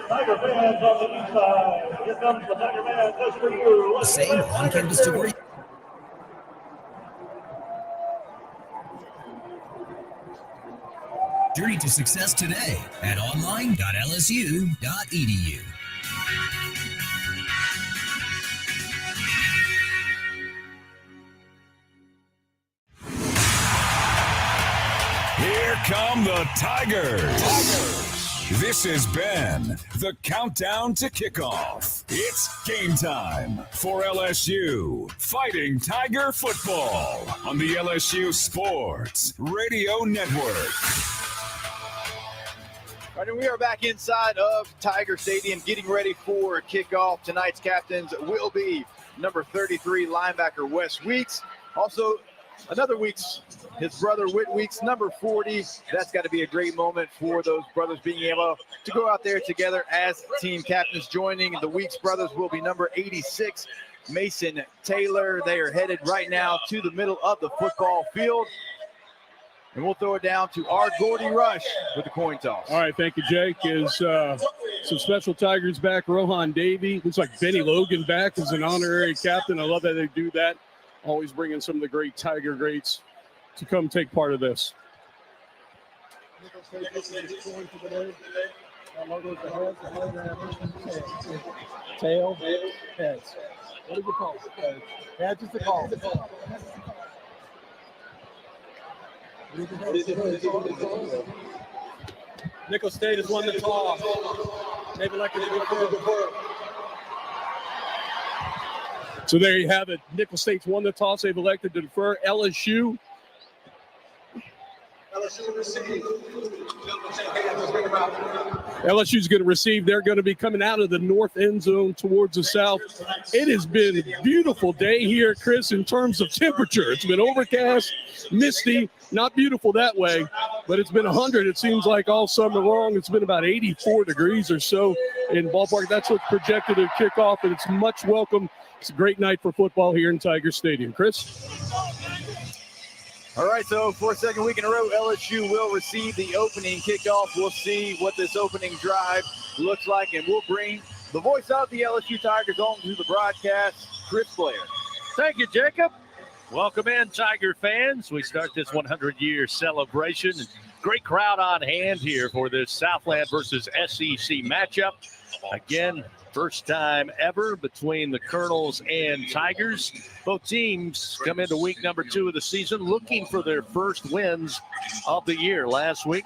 Tiger fans on the east side. Here comes the Tiger man just for you. The same on-campus degree. Journey to success today at online.lsu.edu. Here come the Tigers. This has been the countdown to kickoff. It's game time for LSU Fighting Tiger football on the LSU Sports Radio Network. All right, and we are back inside of Tiger Stadium getting ready for kickoff. Tonight's captains will be number 33 linebacker Wes Weeks. Also, another Weeks, his brother Whit Weeks, number 40. That's got to be a great moment for those brothers being able to go out there together as team captains. Joining the Weeks brothers will be number 86, Mason Taylor. They are headed right now to the middle of the football field. And we'll throw it down to our Gordy Rush with the coin toss. All right, thank you, Jake. Is some special Tigers back. Rohan Davey, looks like Benny Logan back as an honorary captain. I love that they do that. Always bringing some of the great Tiger greats to come take part of this. Tail, heads. What did you call it? Heads is the call. Nicholls State has won the toss. They've elected to defer. So there you have it. Nicholls State's won the toss. They've elected to defer. LSU LSU's going to receive. They're going to be coming out of the north end zone towards the south. It has been a beautiful day here, Chris, in terms of temperature. It's been overcast, misty, not beautiful that way, but it's been 100, it seems like, all summer long. It's been about 84 degrees or so in ballpark. That's what's projected at kickoff, and it's much welcome. It's a great night for football here in Tiger Stadium. Chris? All right, so for a second week in a row, LSU will receive the opening kickoff. We'll see what this opening drive looks like, and we'll bring the voice of the LSU Tigers on to the broadcast, Chris Blair. Thank you, Jacob. Welcome in, Tiger fans. We start this 100-year celebration. Great crowd on hand here for this Southland versus SEC matchup. Again, first time ever between the Colonels and Tigers. Both teams come into week number 2 of the season looking for their first wins of the year. Last week,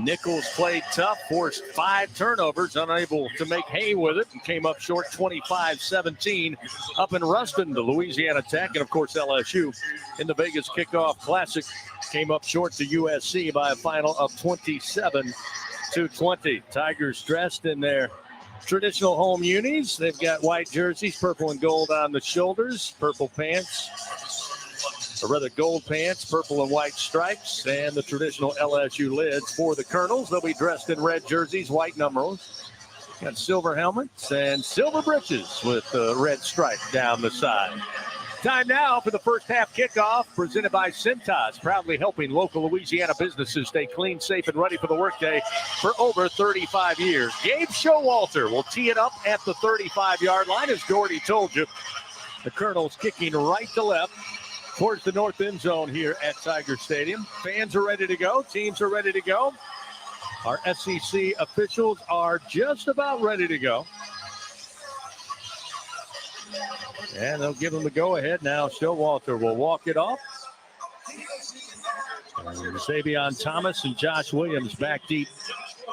Nicholls played tough, forced 5 turnovers, unable to make hay with it, and came up short 25-17 up in Ruston to Louisiana Tech. And, of course, LSU in the Vegas Kickoff Classic came up short to USC by a final of 27-20. Tigers dressed in their traditional home unis. They've got white jerseys, purple and gold on the shoulders, purple pants, or rather gold pants, purple and white stripes, and the traditional LSU lids for the Colonels. They'll be dressed in red jerseys, white numerals. Got silver helmets and silver breeches with the red stripe down the side. Time now for the first half kickoff, presented by Cintas, proudly helping local Louisiana businesses stay clean, safe, and ready for the workday for over 35 years. Gabe Showalter will tee it up at the 35-yard line, as Gordy told you. The Colonels kicking right to left towards the north end zone here at Tiger Stadium. Fans are ready to go. Teams are ready to go. Our SEC officials are just about ready to go. And they'll give them the go-ahead now. Showalter will walk it off. Xavion Thomas and Josh Williams back deep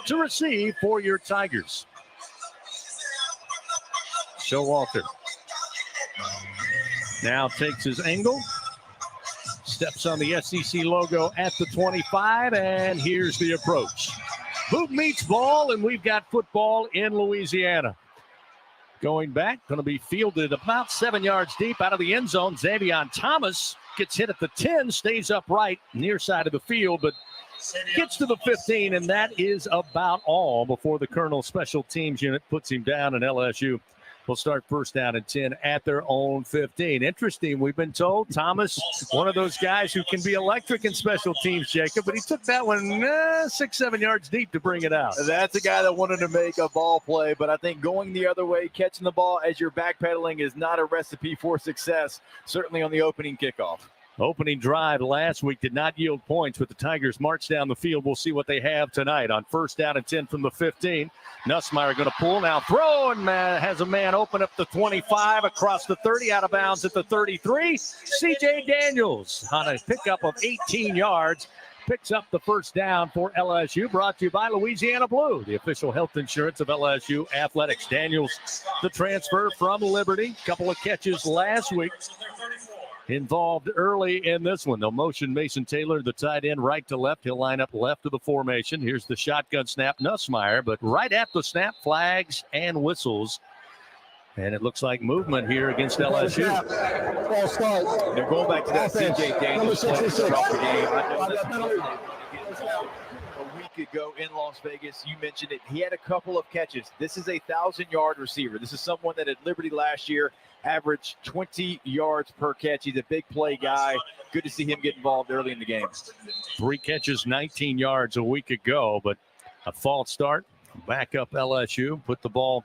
to receive for your Tigers. Showalter now takes his angle. Steps on the SEC logo at the 25, and here's the approach. Boot meets ball, and we've got football in Louisiana. Going back, going to be fielded about 7 yards deep out of the end zone. Xavion Thomas gets hit at the 10, stays upright near side of the field, but gets to the 15, and that is about all before the Colonel special teams unit puts him down, and LSU will start first down and 10 at their own 15. Interesting. We've been told Thomas, one of those guys who can be electric in special teams, Jacob, but he took that one 6-7 yards deep to bring it out. That's a guy that wanted to make a ball play, but I think going the other way, catching the ball as you're backpedaling is not a recipe for success, certainly on the opening kickoff. Opening drive last week did not yield points, but the Tigers march down the field. We'll see what they have tonight on first down and 10 from the 15. Nussmeier going to pull now, throw, and has a man open up the 25 across the 30, out of bounds at the 33. C.J. Daniels on a pickup of 18 yards picks up the first down for LSU. Brought to you by Louisiana Blue, the official health insurance of LSU athletics. Daniels, the transfer from Liberty, couple of catches last week. Involved early in this one. They'll motion Mason Taylor, the tight end, right to left. He'll line up left of the formation. Here's the shotgun snap, Nussmeier, but right at the snap, flags and whistles. And it looks like movement here against LSU. They're going back to that C.J. Daniels play to start off the game. I know a week ago in Las Vegas, you mentioned it. He had a couple of catches. This is a 1,000-yard receiver. This is someone that at Liberty last year averaged 20 yards per catch. He's a big play guy. Good to see him get involved early in the game. 3 catches, 19 yards a week ago, but a false start. Back up LSU. Put the ball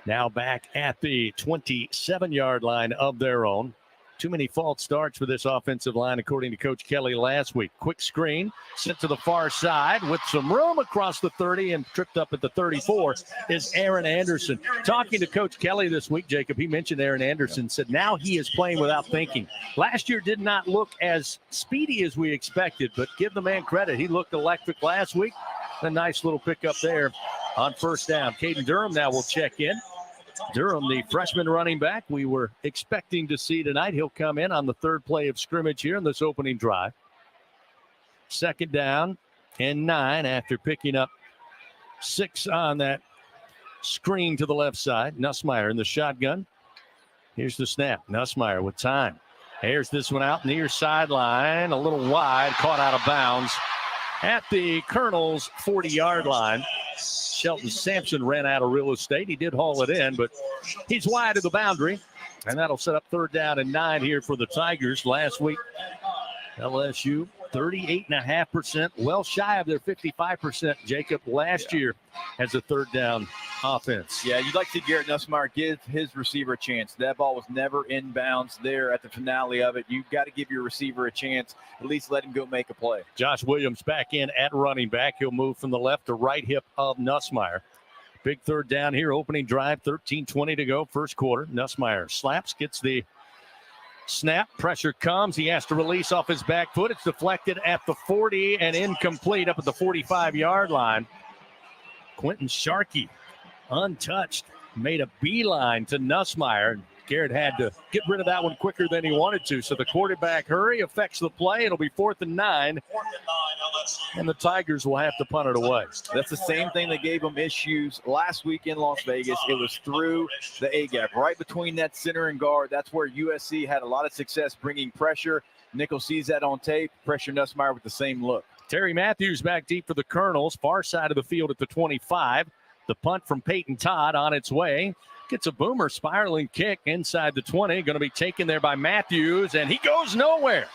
now back at the 27-yard line of their own. Too many false starts for this offensive line, according to Coach Kelly last week. Quick screen, sent to the far side with some room across the 30 and tripped up at the 34 is Aaron Anderson. Talking to Coach Kelly this week, Jacob, he mentioned Aaron Anderson, said now he is playing without thinking. Last year did not look as speedy as we expected, but give the man credit. He looked electric last week. A nice little pickup there on first down. Caden Durham now will check in. Durham, the freshman running back we were expecting to see tonight. He'll come in on the third play of scrimmage here in this opening drive. Second down and 9 after picking up 6 on that screen to the left side. Nussmeier in the shotgun. Here's the snap. Nussmeier with time. Here's this one out near sideline. A little wide, caught out of bounds at the Colonel's 40-yard line. Shelton Sampson ran out of real estate. He did haul it in, but he's wide of the boundary, and that'll set up third down and 9 here for the Tigers. Last week, LSU 38.5%, well shy of their 55%, Jacob, last year as a third down offense. Yeah, you'd like to see Garrett Nussmeier give his receiver a chance. That ball was never in bounds there at the finale of it. You've got to give your receiver a chance. At least let him go make a play. Josh Williams back in at running back. He'll move from the left to right hip of Nussmeier. Big third down here, opening drive, 13:20 to go, first quarter. Nussmeier slaps, gets the snap, pressure comes. He has to release off his back foot. It's deflected at the 40 and incomplete up at the 45-yard line. Quentin Sharkey, untouched, made a beeline to Nussmeier. Garrett had to get rid of that one quicker than he wanted to. So the quarterback hurry affects the play. It'll be 4th and 9. And the Tigers will have to punt it away. That's the same thing that gave them issues last week in Las Vegas. It was through the A-gap, right between that center and guard. That's where USC had a lot of success bringing pressure. Nicholls sees that on tape. Pressure Nussmeier with the same look. Terry Matthews back deep for the Colonels, far side of the field at the 25. The punt from Peyton Todd on its way. Gets a boomer spiraling kick inside the 20. Going to be taken there by Matthews, and he goes nowhere.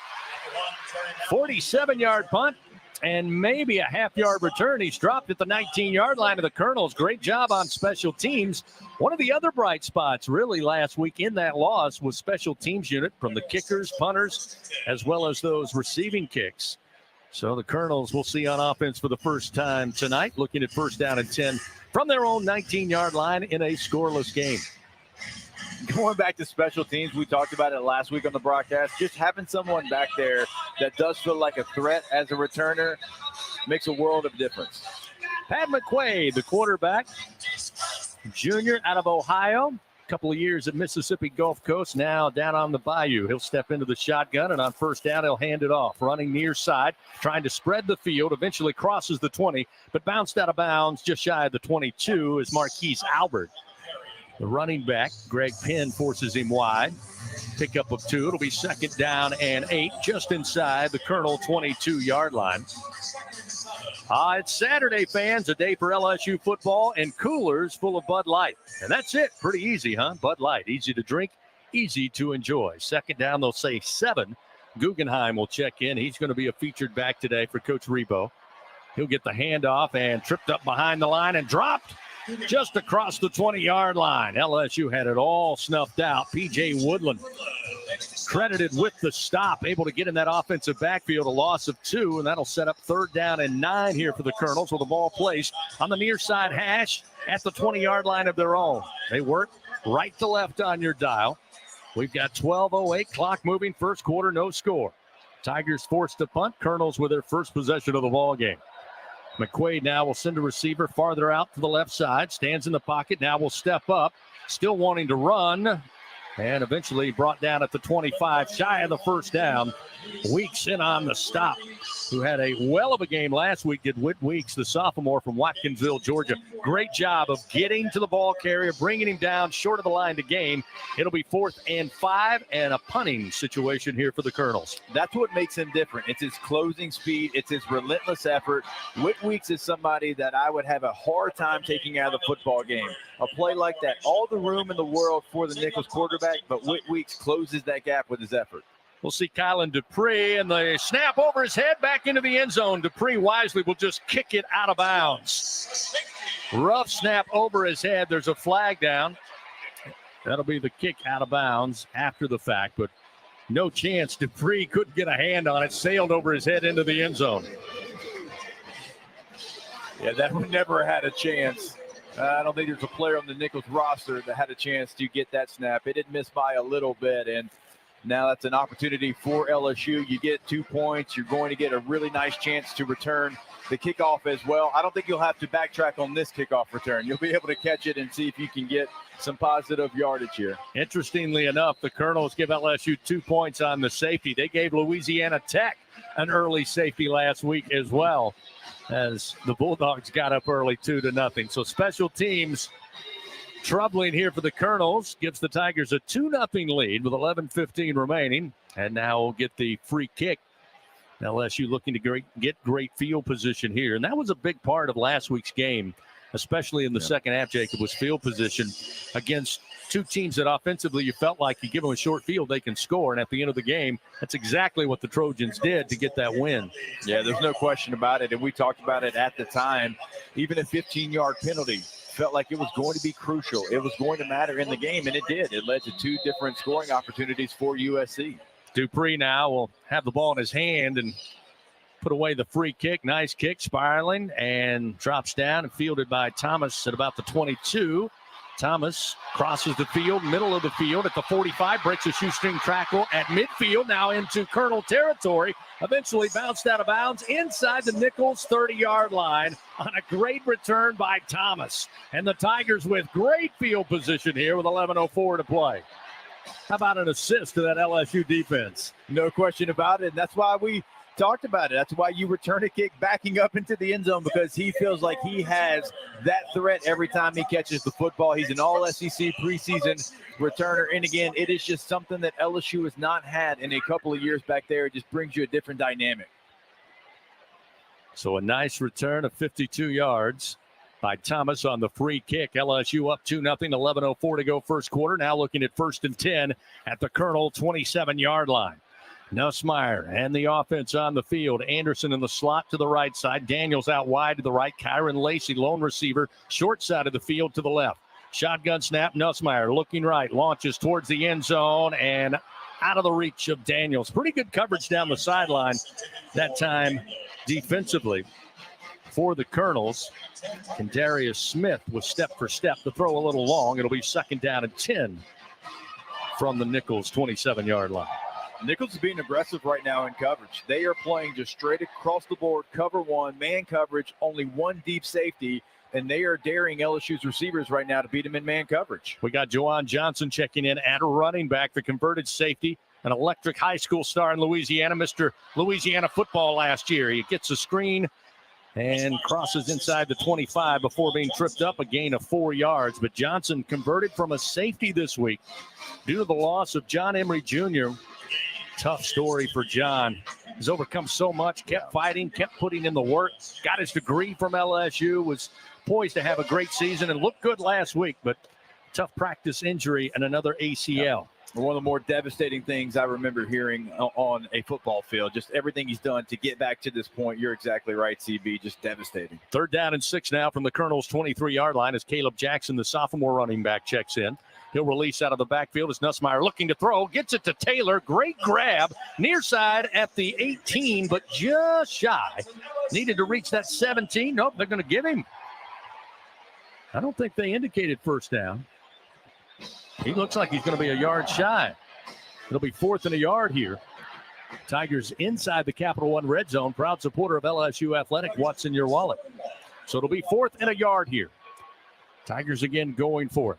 47-yard punt and maybe a half-yard return. He's dropped at the 19-yard line of the Colonels. Great job on special teams. One of the other bright spots really last week in that loss was special teams unit from the kickers, punters, as well as those receiving kicks. So the Colonels will see on offense for the first time tonight, looking at first down and 10 from their own 19-yard line in a scoreless game. Going back to special teams, we talked about it last week on the broadcast. Just having someone back there that does feel like a threat as a returner makes a world of difference. Pat McQuaid, the quarterback, junior out of Ohio. Couple of years at Mississippi Gulf Coast, now down on the Bayou. He'll step into the shotgun, and on first down, he'll hand it off. Running near side, trying to spread the field, eventually crosses the 20, but bounced out of bounds just shy of the 22 is Marquise Albert. The running back, Greg Penn, forces him wide. Pickup of 2. It'll be second down and 8, just inside the Colonel 22-yard line. It's Saturday, fans, a day for LSU football and coolers full of Bud Light. And that's it. Pretty easy, huh? Bud Light, easy to drink, easy to enjoy. Second down, they'll say 7. Guggenheim will check in. He's going to be a featured back today for Coach Rebo. He'll get the handoff and tripped up behind the line and dropped just across the 20-yard line. LSU had it all snuffed out. P.J. Woodland credited with the stop, able to get in that offensive backfield, a loss of 2, and that'll set up 3rd down and 9 here for the Colonels with the ball placed on the near side hash at the 20-yard line of their own. They work right to left on your dial. We've got 12:08, clock moving, first quarter, no score. Tigers forced to punt, Colonels with their first possession of the ball game. McQuaid now will send a receiver farther out to the left side, stands in the pocket, now will step up, still wanting to run, and eventually brought down at the 25, shy of the first down. Weeks in on the stop, who had a well of a game last week, did Whit Weeks, the sophomore from Watkinsville, Georgia. Great job of getting to the ball carrier, bringing him down short of the line to gain. It'll be 4th and 5 and a punting situation here for the Colonels. That's what makes him different. It's his closing speed. It's his relentless effort. Whit Weeks is somebody that I would have a hard time taking out of the football game. A play like that, all the room in the world for the Nicholls quarterback, but Whit Weeks closes that gap with his effort. We'll see Kylan Dupree, and the snap over his head back into the end zone. Dupree wisely will just kick it out of bounds. Rough snap over his head. There's a flag down. That'll be the kick out of bounds after the fact, but no chance. Dupree couldn't get a hand on it. Sailed over his head into the end zone. Yeah, that one never had a chance. I don't think there's a player on the Nicholls roster that had a chance to get that snap. It did miss by a little bit, and now that's an opportunity for LSU. You get 2 points. You're going to get a really nice chance to return the kickoff as well. I don't think you'll have to backtrack on this kickoff return. You'll be able to catch it and see if you can get some positive yardage here. Interestingly enough, the Colonels give LSU 2 points on the safety. They gave Louisiana Tech an early safety last week as well, as the Bulldogs got up early 2-0. So special teams troubling here for the Colonels, gives the Tigers a 2-0 lead with 11:15 remaining. And now we'll get the free kick. LSU looking to get great field position here. And that was a big part of last week's game, especially in the second half, Jacob, was field position against two teams that offensively you felt like you give them a short field, they can score. And at the end of the game, that's exactly what the Trojans did to get that win. Yeah, there's no question about it. And we talked about it at the time. Even a 15-yard penalty felt like it was going to be crucial. It was going to matter in the game, and it did. It led to 2 different scoring opportunities for USC. Dupree now will have the ball in his hand and put away the free kick. Nice kick, spiraling, and drops down and fielded by Thomas at about the 22. Thomas crosses the field, middle of the field at the 45, breaks a shoestring tackle at midfield, now into Colonel territory. Eventually bounced out of bounds inside the Nicholls 30-yard line on a great return by Thomas. And the Tigers with great field position here with 11:04 to play. How about an assist to that LSU defense? No question about it. And that's why we talked about it. That's why you return a kick backing up into the end zone, because he feels like he has that threat every time he catches the football. He's an all-SEC preseason returner. And again, it is just something that LSU has not had in a couple of years back there. It just brings you a different dynamic. So a nice return of 52 yards by Thomas on the free kick. LSU up 2-0, 11:04 to go first quarter. Now looking at 1st and 10 at the Colonel 27-yard line. Nussmeier and the offense on the field. Anderson in the slot to the right side. Daniels out wide to the right. Kyron Lacey, lone receiver, short side of the field to the left. Shotgun snap. Nussmeier looking right. Launches towards the end zone and out of the reach of Daniels. Pretty good coverage down the sideline that time defensively for the Colonels. And Darius Smith was step for step to throw a little long. It'll be 2nd down and 10 from the Nicholls 27-yard line. Nicholls is being aggressive right now in coverage. They are playing just straight across the board, cover one, man coverage, only one deep safety, and they are daring LSU's receivers right now to beat them in man coverage. We got Juwan Johnson checking in at running back, the converted safety, an electric high school star in Louisiana, Mr. Louisiana football last year. He gets a screen and crosses inside the 25 before being tripped up, a gain of 4 yards. But Johnson converted from a safety this week due to the loss of John Emery Jr. Tough story for John. has overcome so much, kept fighting, kept putting in the work, got his degree from LSU, was poised to have a great season and looked good last week, but tough practice injury and another ACL. One of the more devastating things I remember hearing on a football field, just everything he's done to get back to this point. You're exactly right, CB, just devastating. 3rd down and 6 now from the Colonels' 23-yard line as Caleb Jackson, the sophomore running back, checks in. He'll release out of the backfield as Nussmeier looking to throw. Gets it to Taylor. Great grab. Near side at the 18, but just shy. Needed to reach that 17. Nope, they're going to give him. I don't think they indicated first down. He looks like he's going to be a yard shy. It'll be 4th and a yard here. Tigers inside the Capital One red zone. Proud supporter of LSU Athletic. What's in your wallet? So it'll be 4th and a yard here. Tigers again going for it.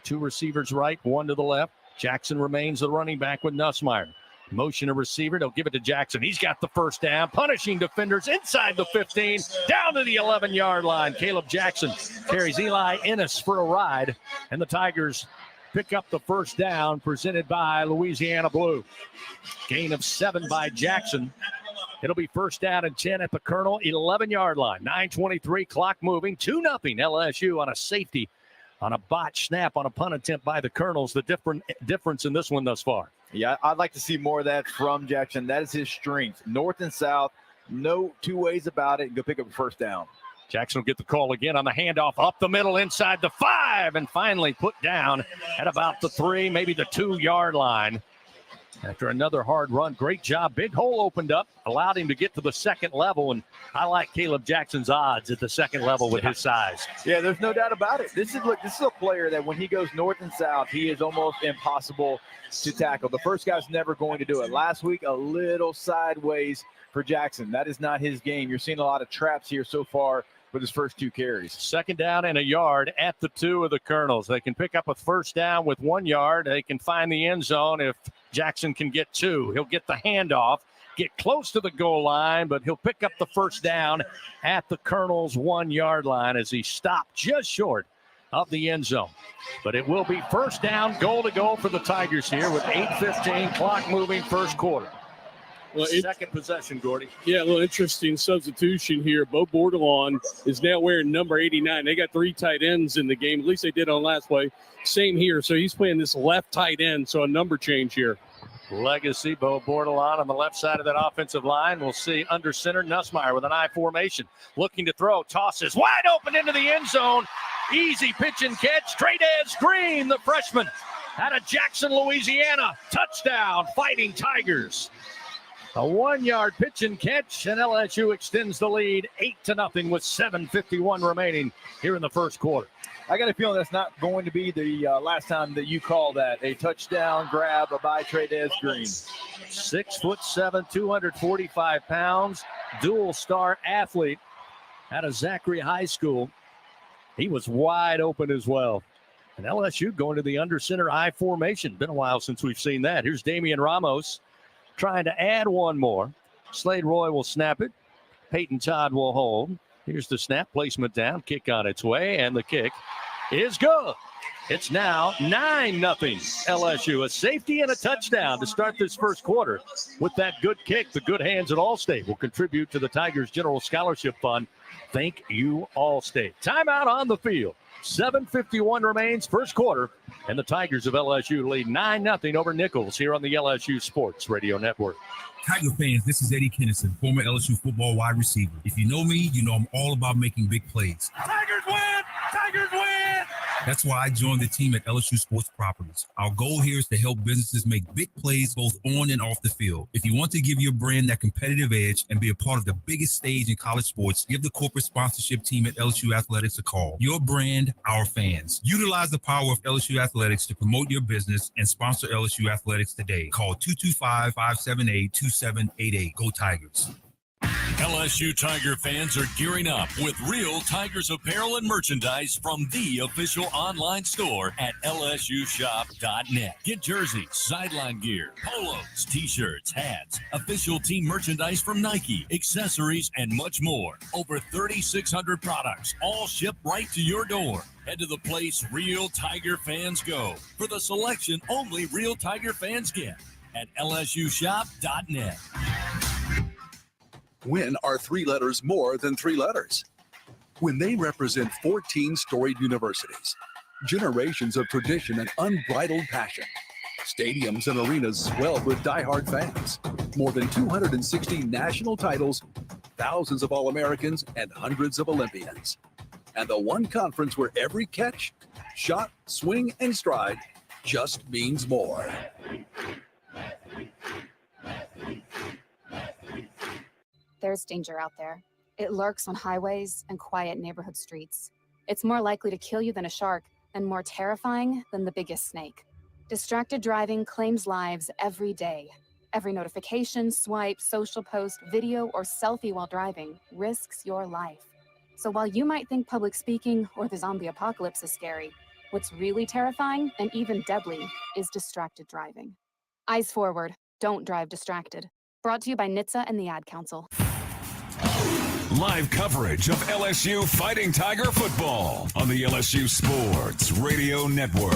2 receivers right, 1 to the left. Jackson remains the running back with Nussmeier. Motion a receiver. They'll give it to Jackson. He's got the first down. Punishing defenders inside the 15. Down to the 11-yard line. Caleb Jackson carries Eli Ennis for a ride. And the Tigers pick up the first down presented by Louisiana Blue. Gain of 7 by Jackson. It'll be 1st down and 10 at the Colonel 11-yard line. 9:23, clock moving. 2-0 LSU on a safety. On a botch snap on a punt attempt by the Colonels, the difference in this one thus far. Yeah, I'd like to see more of that from Jackson. That is his strength. North and south, no two ways about it. Go pick up a first down. Jackson will get the call again on the handoff up the middle inside the 5 and finally put down at about the 3, maybe the 2-yard line. After another hard run, great job. Big hole opened up, allowed him to get to the second level, and I like Caleb Jackson's odds at the second level with his size. Yeah, there's no doubt about it. This is a player that when he goes north and south, he is almost impossible to tackle. The first guy's never going to do it. Last week, a little sideways for Jackson. That is not his game. You're seeing a lot of traps here so far with his first 2 carries. 2nd down and a yard at the 2 of the Colonels. They can pick up a first down with 1 yard. They can find the end zone if Jackson can get 2. He'll get the handoff, get close to the goal line, but he'll pick up the first down at the Colonels' 1-yard line as he stopped just short of the end zone. But it will be first down, goal to go for the Tigers here with 8:15, clock moving, first quarter. Well, Second possession, Gordy. Yeah, a little interesting substitution here. Bo Bordelon is now wearing number 89. They got 3 tight ends in the game. At least they did on last play. Same here. So he's playing this left tight end. So a number change here. Legacy, Bo Bordelon on the left side of that offensive line. We'll see under center Nussmeier with an I formation. Looking to throw. Tosses wide open into the end zone. Easy pitch and catch. Trades Green, the freshman out of Jackson, Louisiana. Touchdown, Fighting Tigers. A 1-yard pitch and catch, and LSU extends the lead 8-0 with 7:51 remaining here in the first quarter. I got a feeling that's not going to be the last time that you call that a touchdown grab by Trades Green. 6'7", 245 pounds, dual star athlete out of Zachary High School. He was wide open as well. And LSU going to the under center I formation. Been a while since we've seen that. Here's Damian Ramos trying to add one more. Slade Roy will snap it. Peyton Todd will hold. Here's the snap, placement down, kick on its way, and the kick is good. It's now 9-0 LSU. A safety and a touchdown to start this first quarter. With that good kick, the good hands at Allstate will contribute to the Tigers General Scholarship Fund. Thank you, Allstate. Timeout on the field. 7:51 remains, first quarter, and the Tigers of LSU lead 9-0 over Nicholls here on the LSU Sports Radio Network. Tiger fans, this is Eddie Kennison, former LSU football wide receiver. If you know me, you know I'm all about making big plays. Tigers win! Tigers win! That's why I joined the team at LSU Sports Properties. Our goal here is to help businesses make big plays both on and off the field. If you want to give your brand that competitive edge and be a part of the biggest stage in college sports, give the corporate sponsorship team at LSU Athletics a call. Your brand, our fans. Utilize the power of LSU Athletics to promote your business and sponsor LSU Athletics today. Call 225-578-2788. Go Tigers. LSU Tiger fans are gearing up with real Tigers apparel and merchandise from the official online store at lsushop.net. Get jerseys, sideline gear, polos, t-shirts, hats, official team merchandise from Nike, accessories, and much more. Over 3,600 products, all shipped right to your door. Head to the place real Tiger fans go for the selection only real Tiger fans get at lsushop.net. When are 3 letters more than 3 letters? When they represent 14 storied universities, generations of tradition and unbridled passion, stadiums and arenas swelled with diehard fans, more than 260 national titles, thousands of All-Americans, and hundreds of Olympians. And the one conference where every catch, shot, swing, and stride just means more. There's danger out there. It lurks on highways and quiet neighborhood streets. It's more likely to kill you than a shark, and more terrifying than the biggest snake. Distracted driving claims lives every day. Every notification, swipe, social post, video, or selfie while driving risks your life. So while you might think public speaking or the zombie apocalypse is scary, what's really terrifying and even deadly is distracted driving. Eyes forward, don't drive distracted. Brought to you by NHTSA and the Ad Council. Live coverage of LSU Fighting Tiger football on the LSU Sports Radio Network.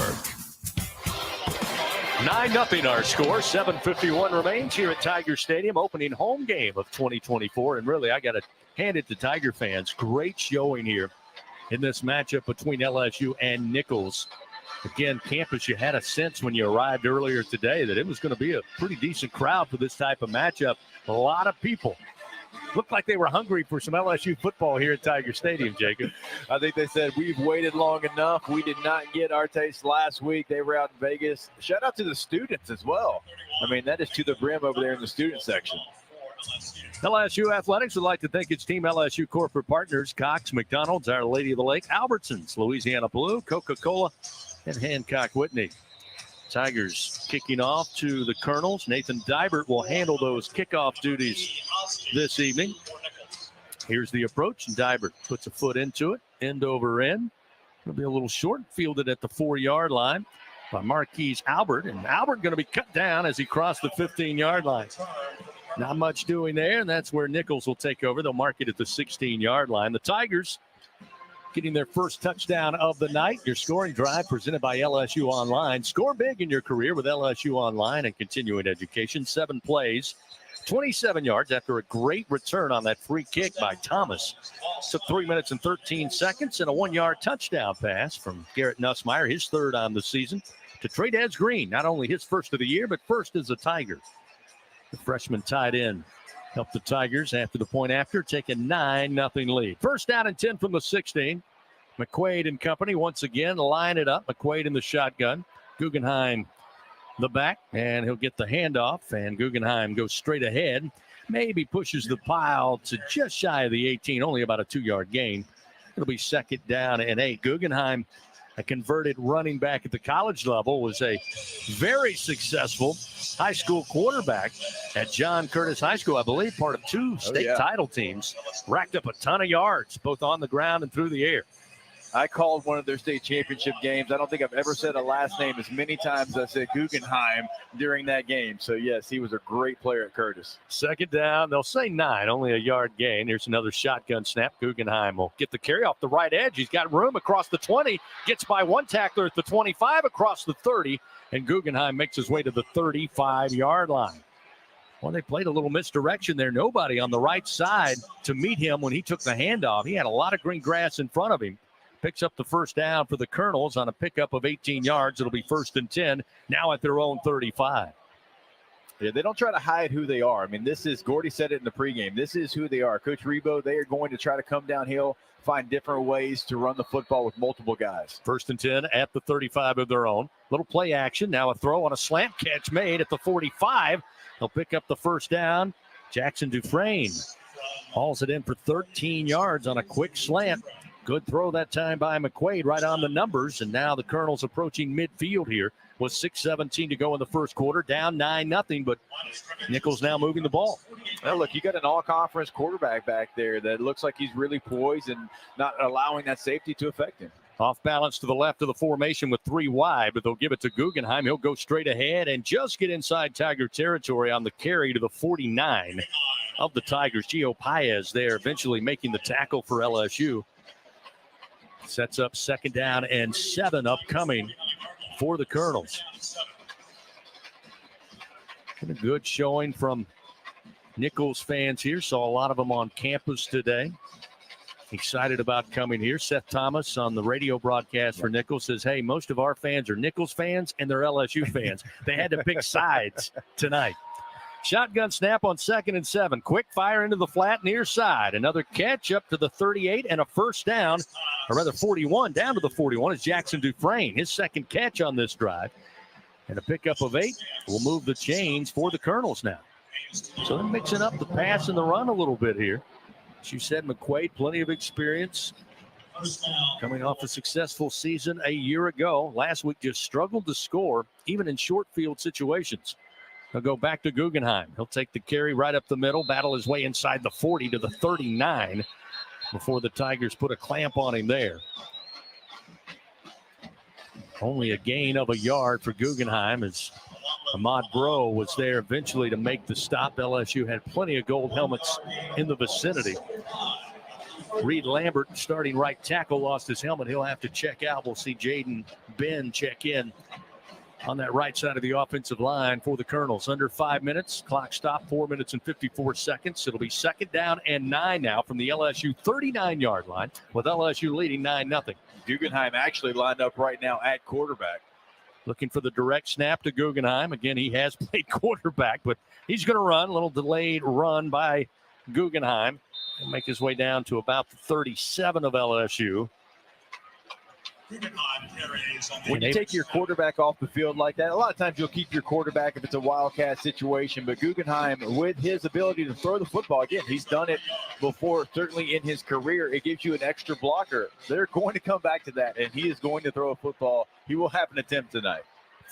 9-0 our score. 7:51 remains here at Tiger Stadium, opening home game of 2024. And really, I got to hand it to Tiger fans. Great showing here in this matchup between LSU and Nicholls. Again, campus, you had a sense when you arrived earlier today that it was going to be a pretty decent crowd for this type of matchup. A lot of people looked like they were hungry for some LSU football here at Tiger Stadium, Jacob. I think they said, we've waited long enough. We did not get our taste last week. They were out in Vegas. Shout out to the students as well. I mean, that is to the brim over there in the student section. LSU Athletics would like to thank its Team LSU corporate partners, Cox, McDonald's, Our Lady of the Lake, Albertsons, Louisiana Blue, Coca-Cola, and Hancock Whitney. Tigers kicking off to the Colonels. Nathan Dybert will handle those kickoff duties this evening. Here's the approach, and Dybert puts a foot into it, end over end. It'll be a little short, fielded at the 4-yard line by Marquise Albert, and Albert going to be cut down as he crossed the 15-yard line. Not much doing there, and that's where Nicholls will take over. They'll mark it at the 16-yard line. The Tigers getting their first touchdown of the night. Your scoring drive presented by LSU Online. Score big in your career with LSU Online and continuing education. 7 plays, 27 yards after a great return on that free kick by Thomas. Took 3 minutes and 13 seconds and a 1-yard touchdown pass from Garrett Nussmeier, his 3rd on the season, to Trey'Dez Green. Not only his first of the year, but first as a Tiger. The freshman tight end helped the Tigers after the point after, take a 9-0 lead. First down and 10 from the 16. McQuaid and company once again line it up. McQuaid in the shotgun. Guggenheim the back, and he'll get the handoff, and Guggenheim goes straight ahead. Maybe pushes the pile to just shy of the 18, only about a 2-yard gain. It'll be 2nd down and 8. Guggenheim, a converted running back at the college level, was a very successful high school quarterback at John Curtis High School, I believe, part of 2 state title teams. Racked up a ton of yards, both on the ground and through the air. I called one of their state championship games. I don't think I've ever said a last name as many times as I said Guggenheim during that game. So, yes, he was a great player at Curtis. 2nd down. They'll say 9, only a yard gain. Here's another shotgun snap. Guggenheim will get the carry off the right edge. He's got room across the 20. Gets by one tackler at the 25, across the 30. And Guggenheim makes his way to the 35-yard line. Well, they played a little misdirection there. Nobody on the right side to meet him when he took the handoff. He had a lot of green grass in front of him. Picks up the first down for the Colonels on a pickup of 18 yards. It'll be 1st and 10, now at their own 35. Yeah, they don't try to hide who they are. I mean, Gordy said it in the pregame. This is who they are. Coach Rebo, they are going to try to come downhill, find different ways to run the football with multiple guys. 1st and 10 at the 35 of their own. Little play action. Now a throw on a slant catch made at the 45. They'll pick up the first down. Jackson Dufresne hauls it in for 13 yards on a quick slant. Good throw that time by McQuaid, right on the numbers. And now the Colonels approaching midfield here with 6:17 to go in the first quarter. Down 9-0, but Nicholls now moving the ball. Now, look, you got an all-conference quarterback back there that looks like he's really poised and not allowing that safety to affect him. Off balance to the left of the formation with 3 wide, but they'll give it to Guggenheim. He'll go straight ahead and just get inside Tiger territory on the carry to the 49 of the Tigers. Gio Paez there eventually making the tackle for LSU. Sets up 2nd down and 7 upcoming for the Colonels. And a good showing from Nicholls fans here. Saw a lot of them on campus today. Excited about coming here. Seth Thomas on the radio broadcast for Nicholls says, hey, most of our fans are Nicholls fans and they're LSU fans. They had to pick sides tonight. Shotgun snap on 2nd and 7. Quick fire into the flat near side. Another catch up to the 38 and a first down, or rather 41, down to the 41 is Jackson Dufresne. His second catch on this drive. And a pickup of 8 will move the chains for the Colonels now. So they're mixing up the pass and the run a little bit here. As you said, McQuaid, plenty of experience. Coming off a successful season a year ago. Last week just struggled to score, even in short field situations. He'll go back to Guggenheim. He'll take the carry right up the middle, battle his way inside the 40 to the 39 before the Tigers put a clamp on him there. Only a gain of a yard for Guggenheim as Ahmad Bro was there eventually to make the stop. LSU had plenty of gold helmets in the vicinity. Reed Lambert, starting right tackle, lost his helmet. He'll have to check out. We'll see Jaden Ben check in on that right side of the offensive line for the Colonels. Under 5 minutes. Clock stop, 4 minutes and 54 seconds. It'll be 2nd down and 9 now from the LSU 39-yard line, with LSU leading 9-0. Guggenheim actually lined up right now at quarterback. Looking for the direct snap to Guggenheim. Again, he has played quarterback, but he's going to run. A little delayed run by Guggenheim and make his way down to about the 37 of LSU. When you take your quarterback off the field like that, a lot of times you'll keep your quarterback if it's a wildcat situation. But Guggenheim, with his ability to throw the football, again, he's done it before, certainly in his career. It gives you an extra blocker. They're going to come back to that, and he is going to throw a football. He will have an attempt tonight.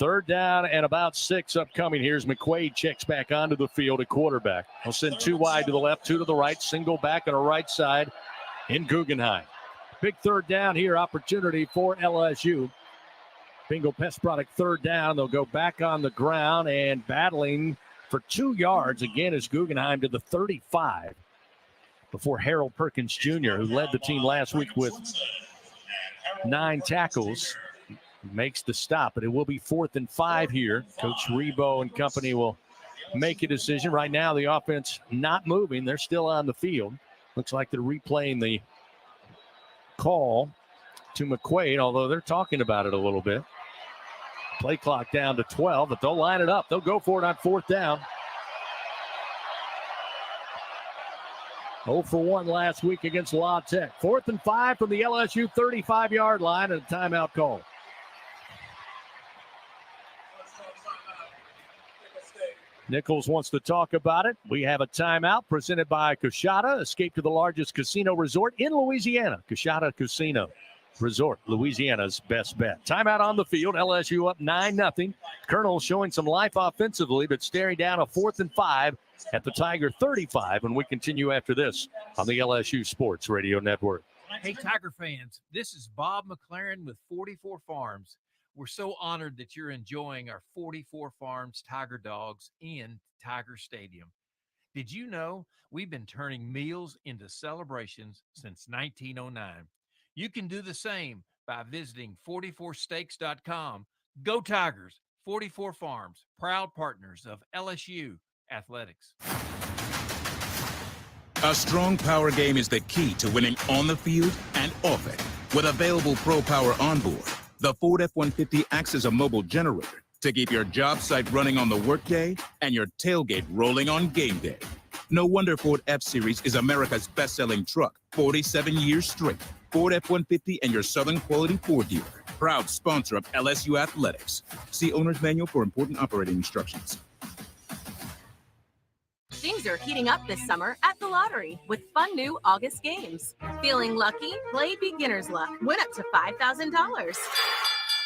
3rd down and about 6 upcoming. Here's McQuaid, checks back onto the field at quarterback. He'll send 2 wide to the left, 2 to the right, single back on the right side in Guggenheim. Big 3rd down here, opportunity for LSU. Bingo Pest Product 3rd down. They'll go back on the ground and battling for 2 yards. Again, is Guggenheim to the 35 before Harold Perkins Jr., who led the team last week with 9 tackles, makes the stop. But it will be 4th and 5 here. Coach Rebo and company will make a decision. Right now, the offense not moving. They're still on the field. Looks like they're replaying the call to McQuaid, although they're talking about it a little bit. Play clock down to 12, but they'll line it up. They'll go for it on 4th down. 0 for 1 last week against La Tech. 4th and 5 from the LSU 35-yard line, and a timeout call. Nicholls wants to talk about it. We have a timeout presented by Coshada. Escape to the largest casino resort in Louisiana. Coshada Casino Resort, Louisiana's best bet. Timeout on the field. LSU up 9-0. Colonels showing some life offensively, but staring down a 4th and 5 at the Tiger 35 when we continue after this on the LSU Sports Radio Network. Hey, Tiger fans, this is Bob McLaren with 44 Farms. We're so honored that you're enjoying our 44 Farms Tiger Dogs in Tiger Stadium. Did you know we've been turning meals into celebrations since 1909? You can do the same by visiting 44steaks.com. Go Tigers! 44 Farms, proud partners of LSU Athletics. A strong power game is the key to winning on the field and off it. With available Pro Power onboard, the Ford F-150 acts as a mobile generator to keep your job site running on the workday and your tailgate rolling on game day. No wonder Ford F-Series is America's best-selling truck 47 years straight. Ford F-150 and your Southern Quality Ford dealer. Proud sponsor of LSU Athletics. See Owner's Manual for important operating instructions. Things are heating up this summer at the lottery with fun new August games. Feeling lucky? Play Beginner's Luck. Win up to $5,000.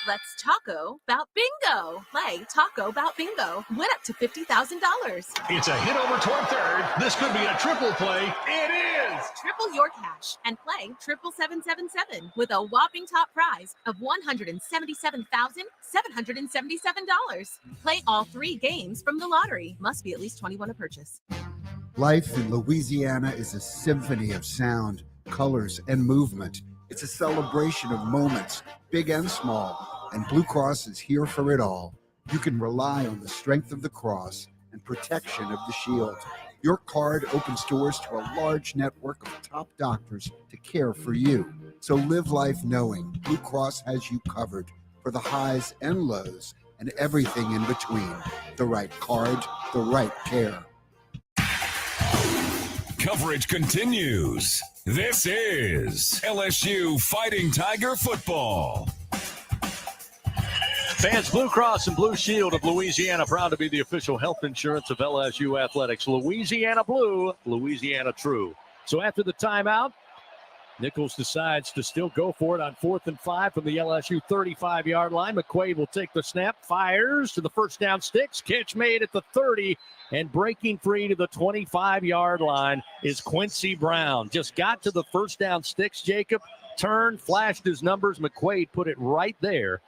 Let's taco about bingo. Play Taco About Bingo. Win up to $50,000. It's a hit over toward third. This could be a triple play. It is! Triple your cash and play 77777 with a whopping top prize of $177,777. Play all 3 games from the lottery. Must be at least 21 to purchase. Life in Louisiana is a symphony of sound, colors, and movement. It's a celebration of moments, big and small, and Blue Cross is here for it all. You can rely on the strength of the cross and protection of the shield. Your card opens doors to a large network of top doctors to care for you. So live life knowing Blue Cross has you covered for the highs and lows and everything in between. The right card, the right care. Coverage continues. This is LSU Fighting Tiger football. Fans, Blue Cross and Blue Shield of Louisiana, proud to be the official health insurance of LSU Athletics. Louisiana Blue, Louisiana True. So after the timeout, Nicholls decides to still go for it on 4th and 5 from the LSU 35-yard line. McQuaid will take the snap, fires to the first down sticks. Catch made at the 30, and breaking free to the 25-yard line is Quincy Brown. Just got to the first down sticks, Jacob. Turned, flashed his numbers. McQuaid put it right there.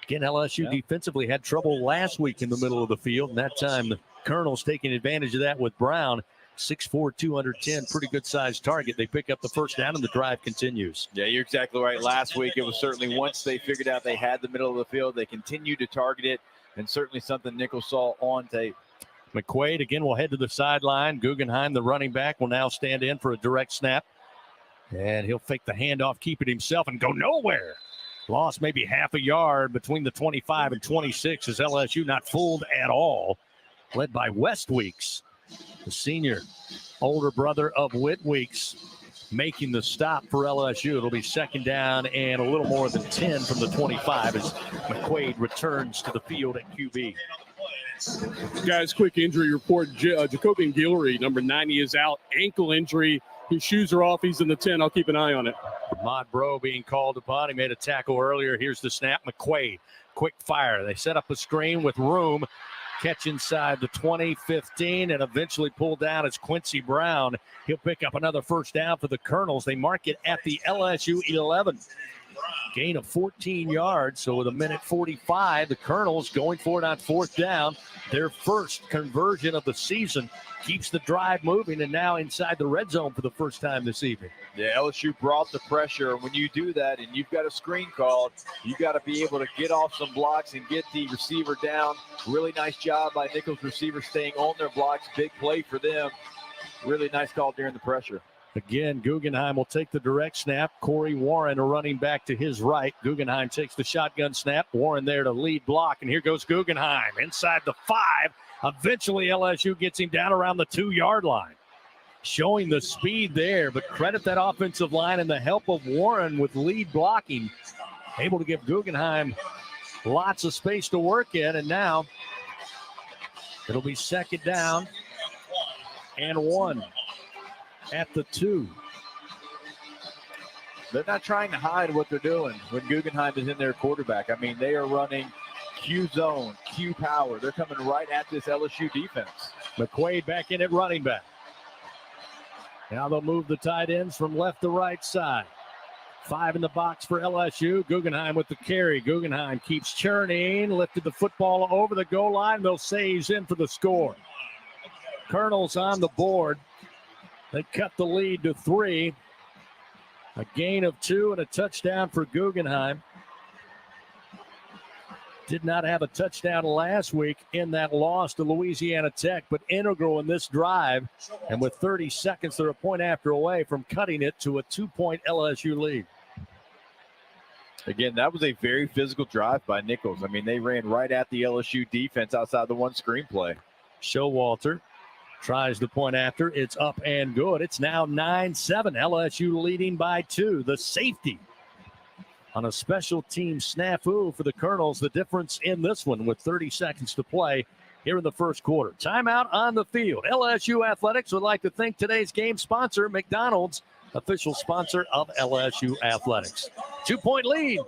Again, LSU defensively had trouble last week in the middle of the field, and that time the Colonels taking advantage of that with Brown. 6'4", 210, pretty good-sized target. They pick up the first down, and the drive continues. Yeah, you're exactly right. Last week, it was certainly once they figured out they had the middle of the field, they continued to target it, and certainly something Nicholls saw on tape. McQuaid, again, will head to the sideline. Guggenheim, the running back, will now stand in for a direct snap. And he'll fake the handoff, keep it himself, and go nowhere. Lost maybe half a yard between the 25 and 26 as LSU not fooled at all. Led by West Weeks, the senior, older brother of Whit Weeks, making the stop for LSU. It'll be second down and a little more than 10 from the 25 as McQuaid returns to the field at QB. Guys, quick injury report. Jacobian Guillory, number 90, is out. Ankle injury. His shoes are off. He's in the 10. I'll keep an eye on it. Mod Bro being called upon. He made a tackle earlier. Here's the snap. McQuaid, quick fire. They set up a screen with room. Catch inside the 20, 15, and eventually pulled down as Quincy Brown. He'll pick up another first down for the Colonels. They mark it at the LSU 11. Gain of 14 yards, so with 1:45, the Colonels going for it on 4th down. Their first conversion of the season keeps the drive moving, and now inside the red zone for the first time this evening. Yeah, LSU brought the pressure. When you do that and you've got a screen called, you got to be able to get off some blocks and get the receiver down. Really nice job by Nicholls receivers staying on their blocks. Big play for them. Really nice call during the pressure. Again, Guggenheim will take the direct snap. Corey Warren, a running back to his right. Guggenheim takes the shotgun snap. Warren there to lead block, and here goes Guggenheim inside the 5. Eventually, LSU gets him down around the 2-yard line. Showing the speed there, but credit that offensive line and the help of Warren with lead blocking. Able to give Guggenheim lots of space to work in, and now it'll be second down and 1 at the 2. They're not trying to hide what they're doing when Guggenheim is in their quarterback. I mean, they are running Q zone, Q power. They're coming right at this LSU defense. McQuaid back in at running back. Now they'll move the tight ends from left to right side. 5 in the box for LSU. Guggenheim with the carry. Guggenheim keeps churning, lifted the football over the goal line. They'll say he's in for the score. Colonels on the board. They cut the lead to 3. A gain of 2 and a touchdown for Guggenheim. Did not have a touchdown last week in that loss to Louisiana Tech, but integral in this drive. And with 30 seconds, they're a point after away from cutting it to a 2-point LSU lead. Again, that was a very physical drive by Nicholls. I mean, they ran right at the LSU defense outside the one screen play. Showalter tries the point after. It's up and good. It's now 9-7. LSU leading by 2. The safety on a special team snafu for the Colonels. The difference in this one with 30 seconds to play here in the first quarter. Timeout on the field. LSU Athletics would like to thank today's game sponsor, McDonald's, official sponsor of LSU Athletics. 2-point lead.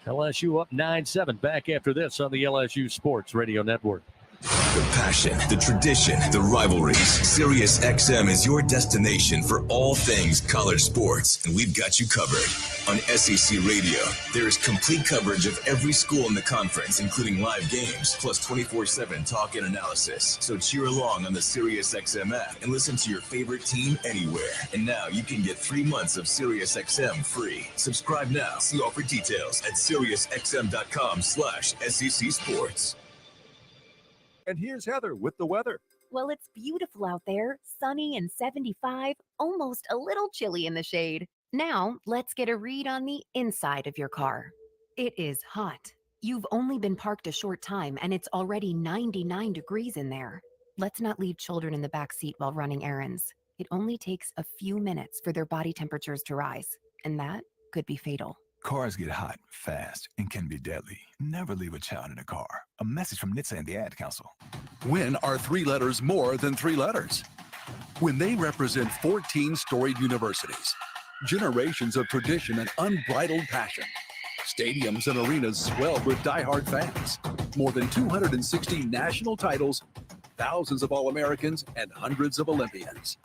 LSU up 9-7. Back after this on the LSU Sports Radio Network. The passion, the tradition, the rivalries. Sirius XM is your destination for all things college sports, and we've got you covered. On SEC Radio, there is complete coverage of every school in the conference, including live games, plus 24/7 talk and analysis. So cheer along on the Sirius XM app and listen to your favorite team anywhere. And now you can get 3 months of Sirius XM free. Subscribe now. See offer details at SiriusXM.com/SEC Sports. And here's Heather with the weather. Well, it's beautiful out there, sunny and 75, almost a little chilly in the shade. Now, let's get a read on the inside of your car. It is hot. You've only been parked a short time and it's already 99 degrees in there. Let's not leave children in the back seat while running errands. It only takes a few minutes for their body temperatures to rise, and that could be fatal. Cars get hot fast and can be deadly. Never leave a child in a car. A message from NHTSA and the Ad Council. When are 3 letters more than 3 letters? When they represent 14 storied universities, generations of tradition and unbridled passion. Stadiums and arenas swell with diehard fans. More than 260 national titles, thousands of All-Americans, and hundreds of Olympians.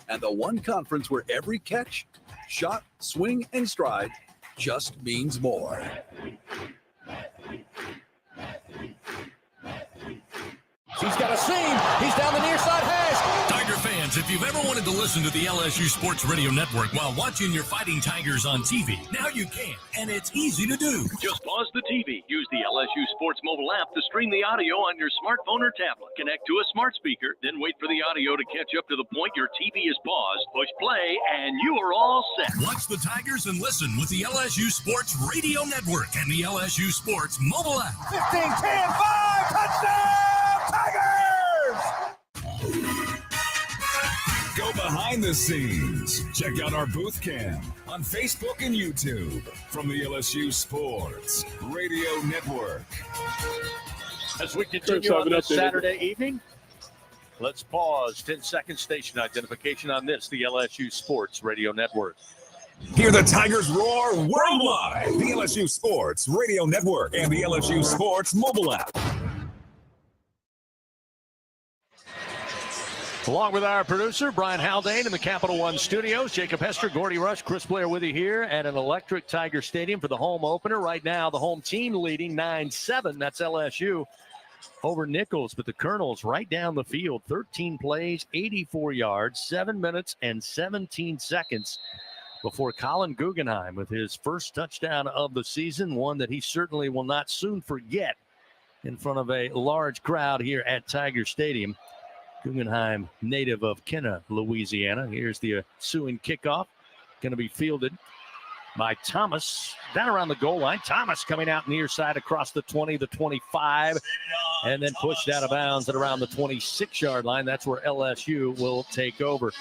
And the one conference where every catch, shot, swing, and stride just means more. He's got a seam. He's down the near side hash. Tiger fans, if you've ever wanted to listen to the LSU Sports Radio Network while watching your Fighting Tigers on TV, now you can, and it's easy to do. Just pause the TV. Use the LSU Sports mobile app to stream the audio on your smartphone or tablet. Connect to a smart speaker, then wait for the audio to catch up to the point your TV is paused. Push play, and you are all set. Watch the Tigers and listen with the LSU Sports Radio Network and the LSU Sports mobile app. 15, 10, 5, touchdown! Tigers! Go behind the scenes. Check out our booth cam on Facebook and YouTube from the LSU Sports Radio Network. As we continue on this Saturday evening, let's pause. 10-second station identification on this, the LSU Sports Radio Network. Hear the Tigers roar worldwide. The LSU Sports Radio Network and the LSU Sports mobile app. Along with our producer, Brian Haldane in the Capital One studios, Jacob Hester, Gordy Rush, Chris Blair with you here at an electric Tiger Stadium for the home opener. Right now, the home team leading 9-7. That's LSU over Nicholls, but the Colonels right down the field, 13 plays, 84 yards, 7 minutes and 17 seconds before Colin Guggenheim with his first touchdown of the season, one that he certainly will not soon forget in front of a large crowd here at Tiger Stadium. Guggenheim, native of Kenner, Louisiana. Here's the ensuing kickoff. Going to be fielded by Thomas down around the goal line. Thomas coming out near side across the 20, the 25, and then pushed out of bounds at around the 26-yard line. That's where LSU will take over.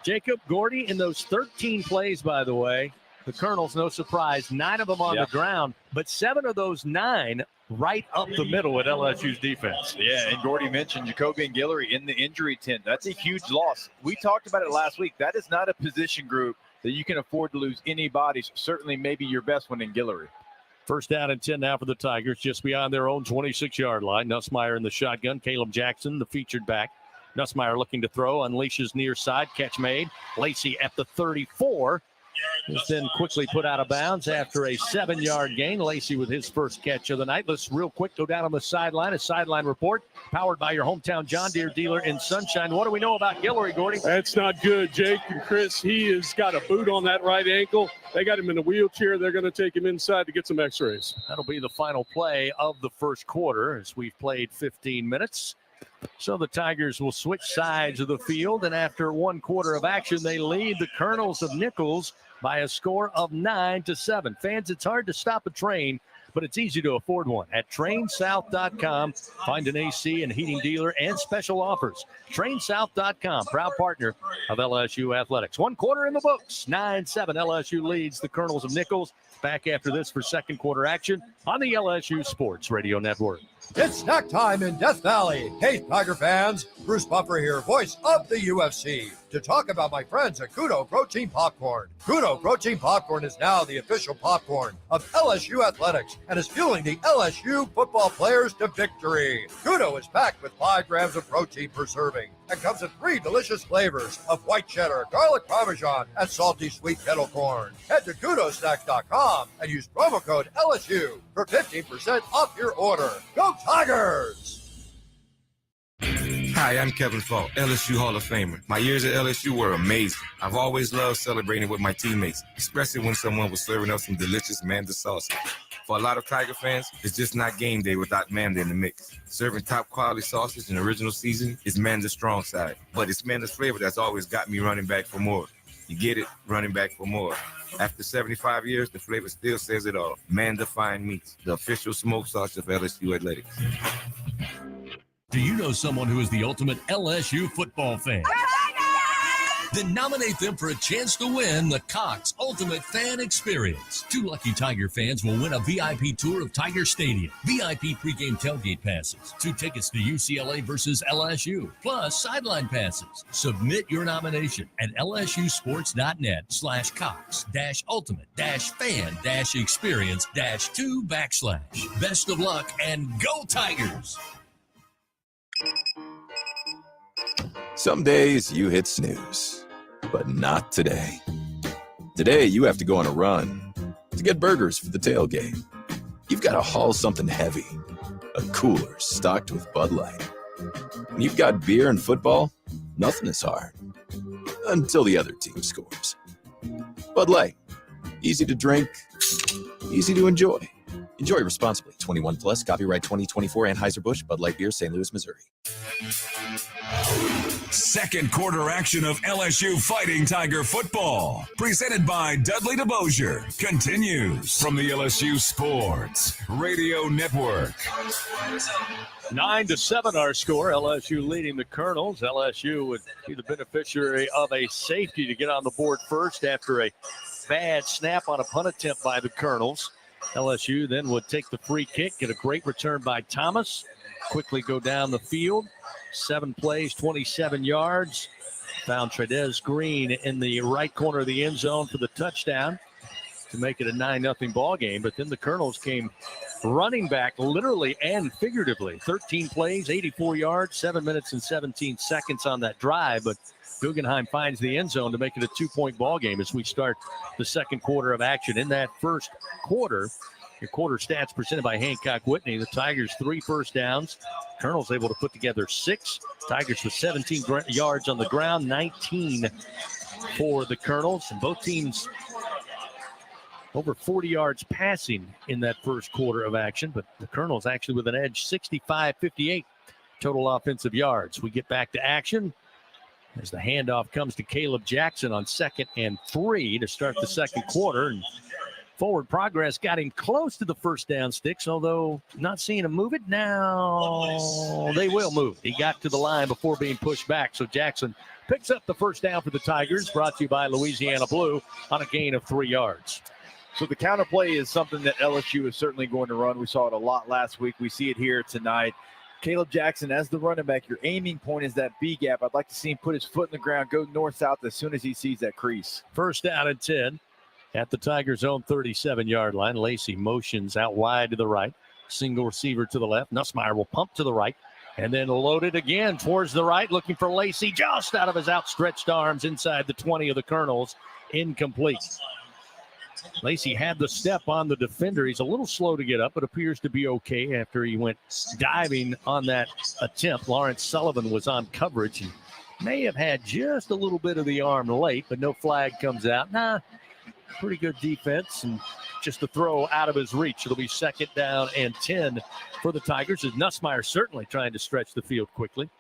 Jacob, Gordy, in those 13 plays, by the way, the Colonels, no surprise, 9 of them on the ground, but 7 of those 9 right up the middle at LSU's defense. Yeah, and Gordy mentioned Jacoby and Guillory in the injury tent. That's a huge loss. We talked about it last week. That is not a position group that you can afford to lose any bodies. Certainly maybe your best one in Guillory. First down and 10 now for the Tigers, just beyond their own 26-yard line. Nussmeier in the shotgun. Caleb Jackson, the featured back. Nussmeier looking to throw, unleashes near side. Catch made. Lacey at the 34. Is then quickly put out of bounds after a 7-yard gain. Lacey with his first catch of the night. Let's real quick go down on the sideline. A sideline report powered by your hometown John Deere dealer in Sunshine. What do we know about Guillory, Gordy? That's not good, Jake and Chris. He has got a boot on that right ankle. They got him in a wheelchair. They're going to take him inside to get some x-rays. That'll be the final play of the first quarter as we've played 15 minutes. So the Tigers will switch sides of the field, and after 1 quarter of action, they lead the Colonels of Nicholls by a score of 9-7. Fans, it's hard to stop a train, but it's easy to afford one. At trainsouth.com, find an AC and heating dealer and special offers. Trainsouth.com, proud partner of LSU Athletics. 1 quarter in the books, 9-7. LSU leads the Colonels of Nicholls. Back after this for second quarter action on the LSU Sports Radio Network. It's snack time in Death Valley. Hey, Tiger fans, Bruce Buffer here, voice of the UFC, to talk about my friends at Kudo Protein Popcorn. Kudo Protein Popcorn is now the official popcorn of LSU Athletics and is fueling the LSU football players to victory. Kudo is packed with 5 grams of protein per serving and comes in 3 delicious flavors of white cheddar, garlic parmesan, and salty sweet kettle corn. Head to kudosnacks.com and use promo code LSU for 15% off your order. Go Tigers! Hi, I'm Kevin Falk, LSU Hall of Famer. My years at LSU were amazing. I've always loved celebrating with my teammates, especially when someone was serving up some delicious Manda sauce. For a lot of Tiger fans, it's just not game day without Manda in the mix. Serving top quality sausage and original season is Manda's strong side, but it's Manda's flavor that's always got me running back for more. You get it? Running back for more. After 75 years, the flavor still says it all. Manda Fine Meats, the official smoke sauce of LSU Athletics. Do you know someone who is the ultimate LSU football fan? Then nominate them for a chance to win the Cox Ultimate Fan Experience. 2 lucky Tiger fans will win a VIP tour of Tiger Stadium, VIP pregame tailgate passes, 2 tickets to UCLA versus LSU, plus sideline passes. Submit your nomination at lsusports.net/cox-ultimate-fan-experience-2/. Best of luck and go Tigers! Some days you hit snooze, but not today. Today you have to go on a run to get burgers for the tailgate. You've got to haul something heavy, a cooler stocked with Bud Light. When you've got beer and football, nothing is hard. Until the other team scores. Bud Light. Easy to drink, easy to enjoy. Enjoy responsibly. 21 plus. Copyright 2024 Anheuser-Busch Bud Light Beer, St. Louis, Missouri. Second quarter action of LSU Fighting Tiger football, presented by Dudley DeBosier, continues from the LSU Sports Radio Network. 9-7 our score. LSU leading the Colonels. LSU would be the beneficiary of a safety to get on the board first after a bad snap on a punt attempt by the Colonels. LSU then would take the free kick, get a great return by Thomas, quickly go down the field. 7 plays, 27 yards. Found Tredez Green in the right corner of the end zone for the touchdown to make it a 9-0 ball game. But then the Colonels came running back literally and figuratively. 13 plays, 84 yards, 7 minutes and 17 seconds on that drive. But Guggenheim finds the end zone to make it a 2-point ball game as we start the second quarter of action. In that first quarter, your quarter stats presented by Hancock Whitney. The Tigers 3 first downs. Colonels able to put together 6. Tigers with 17 yards on the ground, 19 for the Colonels. And both teams over 40 yards passing in that first quarter of action. But the Colonels actually with an edge, 65-58 total offensive yards. We get back to action as the handoff comes to Caleb Jackson on 2nd and 3 to start the second quarter. And forward progress got him close to the first down sticks, although not seeing him move it. Now they will move. He got to the line before being pushed back. So Jackson picks up the first down for the Tigers, brought to you by Louisiana Blue on a gain of 3 yards. So the counter play is something that LSU is certainly going to run. We saw it a lot last week. We see it here tonight. Caleb Jackson, as the running back, your aiming point is that B gap. I'd like to see him put his foot in the ground, go north-south as soon as he sees that crease. First down and 10 at the Tigers' own 37-yard line. Lacey motions out wide to the right. Single receiver to the left. Nussmeier will pump to the right and then load it again towards the right, looking for Lacey just out of his outstretched arms inside the 20 of the Colonels. Incomplete. Lacey had the step on the defender. He's a little slow to get up, but appears to be okay after he went diving on that attempt. Lawrence Sullivan was on coverage and may have had just a little bit of the arm late, but no flag comes out. Pretty good defense and just a throw out of his reach. It'll be 2nd down and 10 for the Tigers as Nussmeier certainly trying to stretch the field quickly.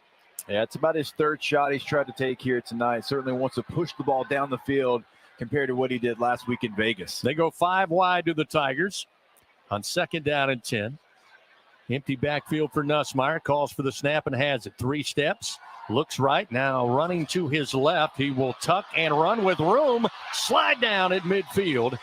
Yeah, it's about his 3rd shot he's tried to take here tonight. Certainly wants to push the ball down the field compared to what he did last week in Vegas. They go 5 wide to the Tigers on 2nd down and 10. Empty backfield for Nussmeier. Calls for the snap and has it. 3 steps. Looks right. Now running to his left. He will tuck and run with room. Slide down at midfield.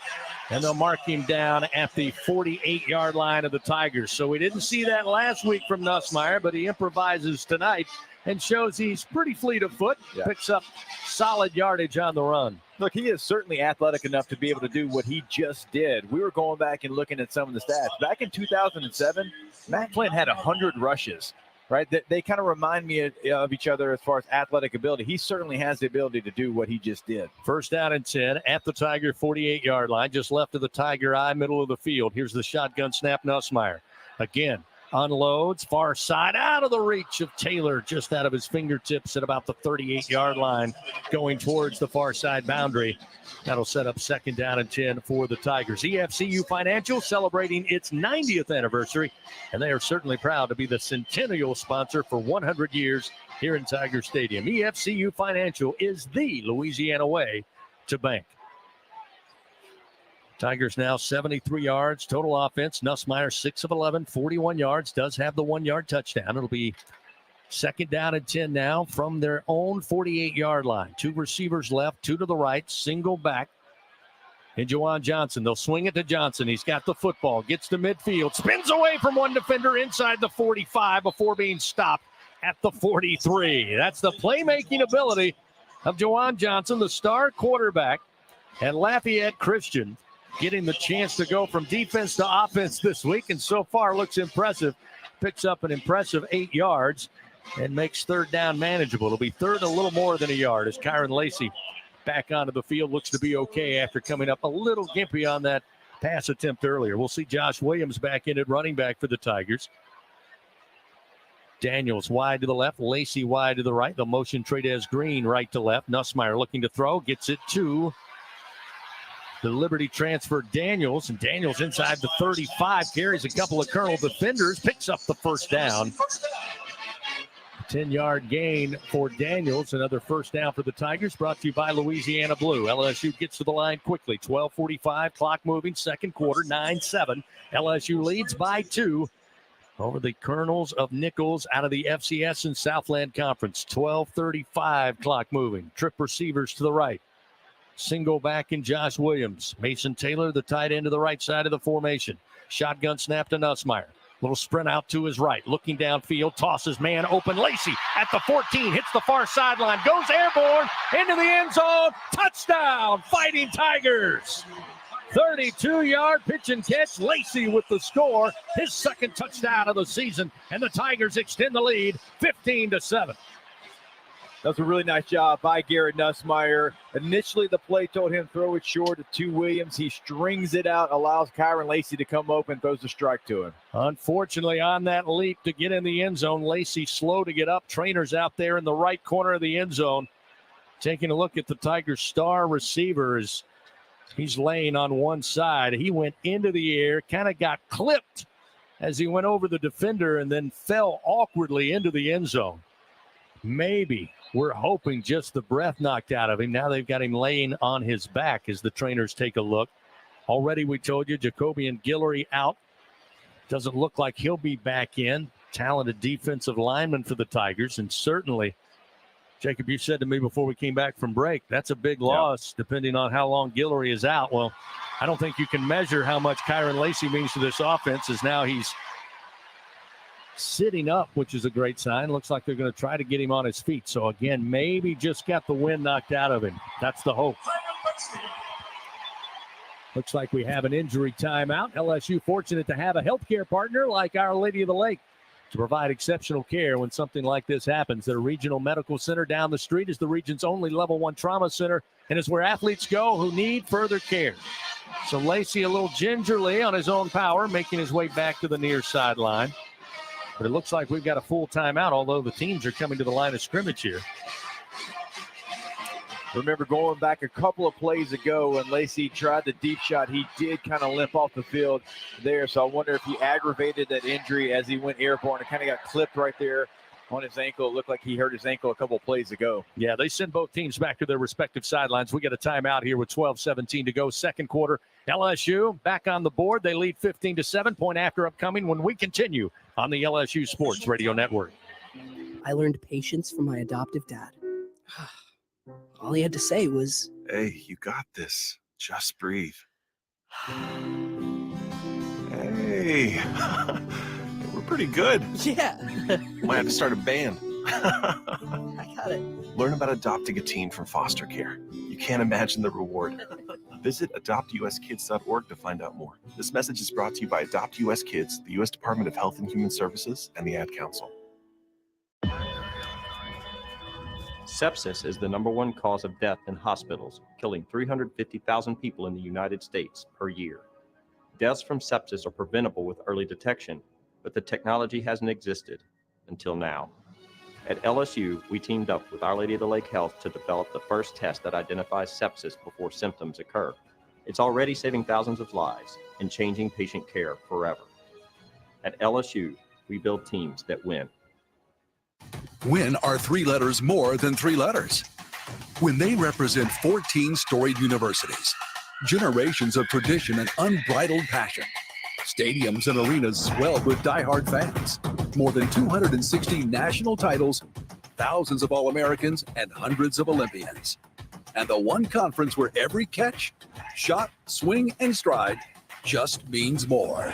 And they'll mark him down at the 48-yard line of the Tigers. So we didn't see that last week from Nussmeier, but he improvises tonight and shows he's pretty fleet of foot. Yeah. Picks up solid yardage on the run. Look, he is certainly athletic enough to be able to do what he just did. We were going back and looking at some of the stats. Back in 2007, Matt Flynn had 100 rushes, right? They kind of remind me of each other as far as athletic ability. He certainly has the ability to do what he just did. First down and 10 at the Tiger 48-yard line, just left of the Tiger eye, middle of the field. Here's the shotgun snap, Nussmeier. Again, unloads. Far side out of the reach of Taylor, just out of his fingertips at about the 38-yard line, going towards the far side boundary. That'll set up 2nd down and 10 for the Tigers. EFCU Financial celebrating its 90th anniversary, and they are certainly proud to be the centennial sponsor for 100 years here in Tiger Stadium. EFCU Financial is the Louisiana way to bank. Tigers now 73 yards, total offense. Nussmeier 6 of 11, 41 yards, does have the 1-yard touchdown. It'll be 2nd down and 10 now from their own 48-yard line. 2 receivers left, 2 to the right, single back. And Juwan Johnson, they'll swing it to Johnson. He's got the football, gets to midfield, spins away from one defender inside the 45 before being stopped at the 43. That's the playmaking ability of Juwan Johnson, the star quarterback, and Lafayette Christian getting the chance to go from defense to offense this week, and so far looks impressive. Picks up an impressive 8 yards and makes 3rd down manageable. It'll be 3rd a little more than a yard as Kyron Lacey back onto the field. Looks to be okay after coming up a little gimpy on that pass attempt earlier. We'll see Josh Williams back in at running back for the Tigers. Daniels wide to the left, Lacey wide to the right. The motion Trades Green right to left. Nussmeier looking to throw, gets it to the Liberty transfer Daniels, and Daniels inside the 35, carries a couple of Colonel defenders, picks up the 1st down. 10-yard gain for Daniels. Another 1st down for the Tigers, brought to you by Louisiana Blue. LSU gets to the line quickly. 12:45, clock moving, 2nd quarter, 9-7. LSU leads by 2 over the Colonels of Nicholls out of the FCS and Southland Conference. 12:35, clock moving. Trip receivers to the right. Single back in Josh Williams. Mason Taylor, the tight end to the right side of the formation. Shotgun snap to Nussmeier. Little sprint out to his right. Looking downfield, tosses man open. Lacey at the 14, hits the far sideline, goes airborne into the end zone. Touchdown, Fighting Tigers. 32-yard pitch and catch. Lacey with the score. His 2nd touchdown of the season. And the Tigers extend the lead 15-7. That was a really nice job by Garrett Nussmeier. Initially, the play told him throw it short to Williams. He strings it out, allows Kyron Lacey to come open, throws a strike to him. Unfortunately, on that leap to get in the end zone, Lacey slow to get up. Trainers out there in the right corner of the end zone. Taking a look at the Tigers' star receivers. He's laying on one side. He went into the air, kind of got clipped as he went over the defender and then fell awkwardly into the end zone. Maybe. We're hoping just the breath knocked out of him. Now they've got him laying on his back as the trainers take a look. Already we told you Jacobian Guillory out. Doesn't look like he'll be back in. Talented defensive lineman for the Tigers. And certainly, Jacob, you said to me before we came back from break, that's a big loss depending on how long Guillory is out. Well, I don't think you can measure how much Kyron Lacey means to this offense as now he's sitting up, which is a great sign. Looks like they're going to try to get him on his feet. So again, maybe just got the wind knocked out of him. That's the hope. Looks like we have an injury timeout. LSU fortunate to have a healthcare partner like Our Lady of the Lake to provide exceptional care when something like this happens. Their regional medical center down the street is the region's only level 1 trauma center and is where athletes go who need further care. So Lacey a little gingerly on his own power, making his way back to the near sideline. But it looks like we've got a full timeout, although the teams are coming to the line of scrimmage here. Remember going back a couple of plays ago when Lacey tried the deep shot, he did kind of limp off the field there. So I wonder if he aggravated that injury as he went airborne and kind of got clipped right there on his ankle. It looked like he hurt his ankle a couple of plays ago. Yeah, they send both teams back to their respective sidelines. We got a timeout here with 12:17 to go. 2nd quarter. LSU back on the board. They lead 15-7. Point after upcoming when we continue on the LSU Sports Radio Network. I learned patience from my adoptive dad. All he had to say was, "Hey, you got this. Just breathe." Hey, we're pretty good. Yeah. Might have to start a band. I got it. Learn about adopting a teen from foster care. You can't imagine the reward. Visit adoptuskids.org to find out more. This message is brought to you by Adopt US Kids, the U.S. Department of Health and Human Services, and the Ad Council. Sepsis is the #1 cause of death in hospitals, killing 350,000 people in the United States per year. Deaths from sepsis are preventable with early detection, but the technology hasn't existed until now. At LSU, we teamed up with Our Lady of the Lake Health to develop the first test that identifies sepsis before symptoms occur. It's already saving thousands of lives and changing patient care forever. At LSU, we build teams that win. Win are 3 letters more than 3 letters. When they represent 14 storied universities, generations of tradition and unbridled passion, stadiums and arenas swelled with diehard fans, more than 260 national titles, thousands of All-Americans, and hundreds of Olympians. And the one conference where every catch, shot, swing, and stride just means more.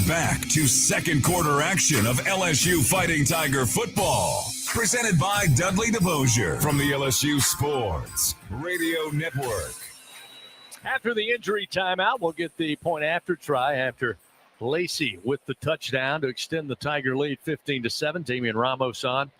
Back to second quarter action of LSU Fighting Tiger football. Presented by Dudley DeBosier from the LSU Sports Radio Network. After the injury timeout, we'll get the point after try after Lacey with the touchdown to extend the Tiger lead 15-7. Damian Ramos on,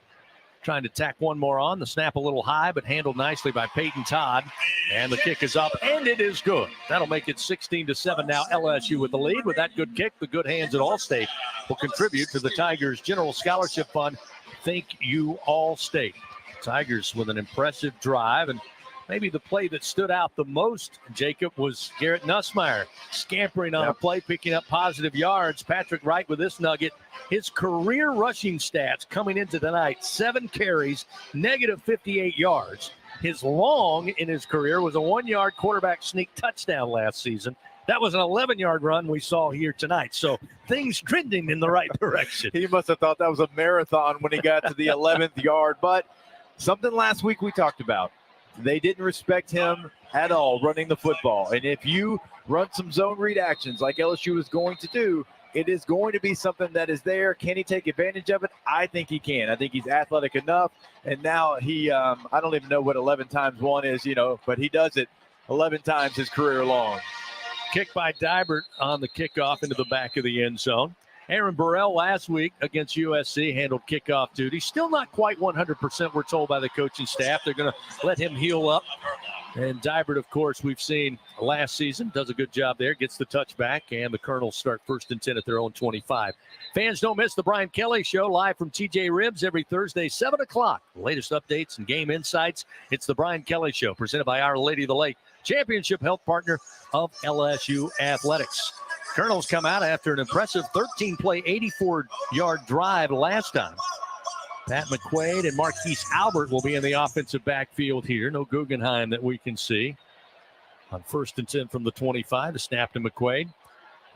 trying to tack one more on. The snap a little high, but handled nicely by Peyton Todd. And the kick is up, and it is good. That'll make it 16-7 now. LSU with the lead. With that good kick, the good hands at Allstate will contribute to the Tigers' General Scholarship Fund. Thank you, Allstate. Tigers with an impressive drive, and maybe the play that stood out the most, Jacob, was Garrett Nussmeier scampering on a play, picking up positive yards. Patrick Wright with this nugget. His career rushing stats coming into tonight, 7 carries, negative 58 yards. His long in his career was a 1-yard quarterback sneak touchdown last season. That was an 11-yard run we saw here tonight. So things trending in the right direction. He must have thought that was a marathon when he got to the 11th yard. But something last week we talked about. They didn't respect him at all running the football. And if you run some zone read actions like LSU is going to do, it is going to be something that is there. Can he take advantage of it? I think he can. I think he's athletic enough. And now he, I don't even know what 11 times 1 is, but he does it 11 times his career long. Kick by Dybert on the kickoff into the back of the end zone. Aaron Burrell last week against USC handled kickoff duty. Still not quite 100%, we're told by the coaching staff. They're going to let him heal up. And Dybert, of course, we've seen last season, does a good job there, gets the touchback, and the Colonels start 1st and 10 at their own 25. Fans, don't miss the Brian Kelly Show live from TJ Ribs every Thursday, 7 o'clock. The latest updates and game insights. It's the Brian Kelly Show, presented by Our Lady of the Lake, championship health partner of LSU Athletics. Colonels come out after an impressive 13-play, 84-yard drive last time. Pat McQuaid and Marquise Albert will be in the offensive backfield here. No Guggenheim that we can see. On 1st and 10 from the 25, the snap to McQuaid.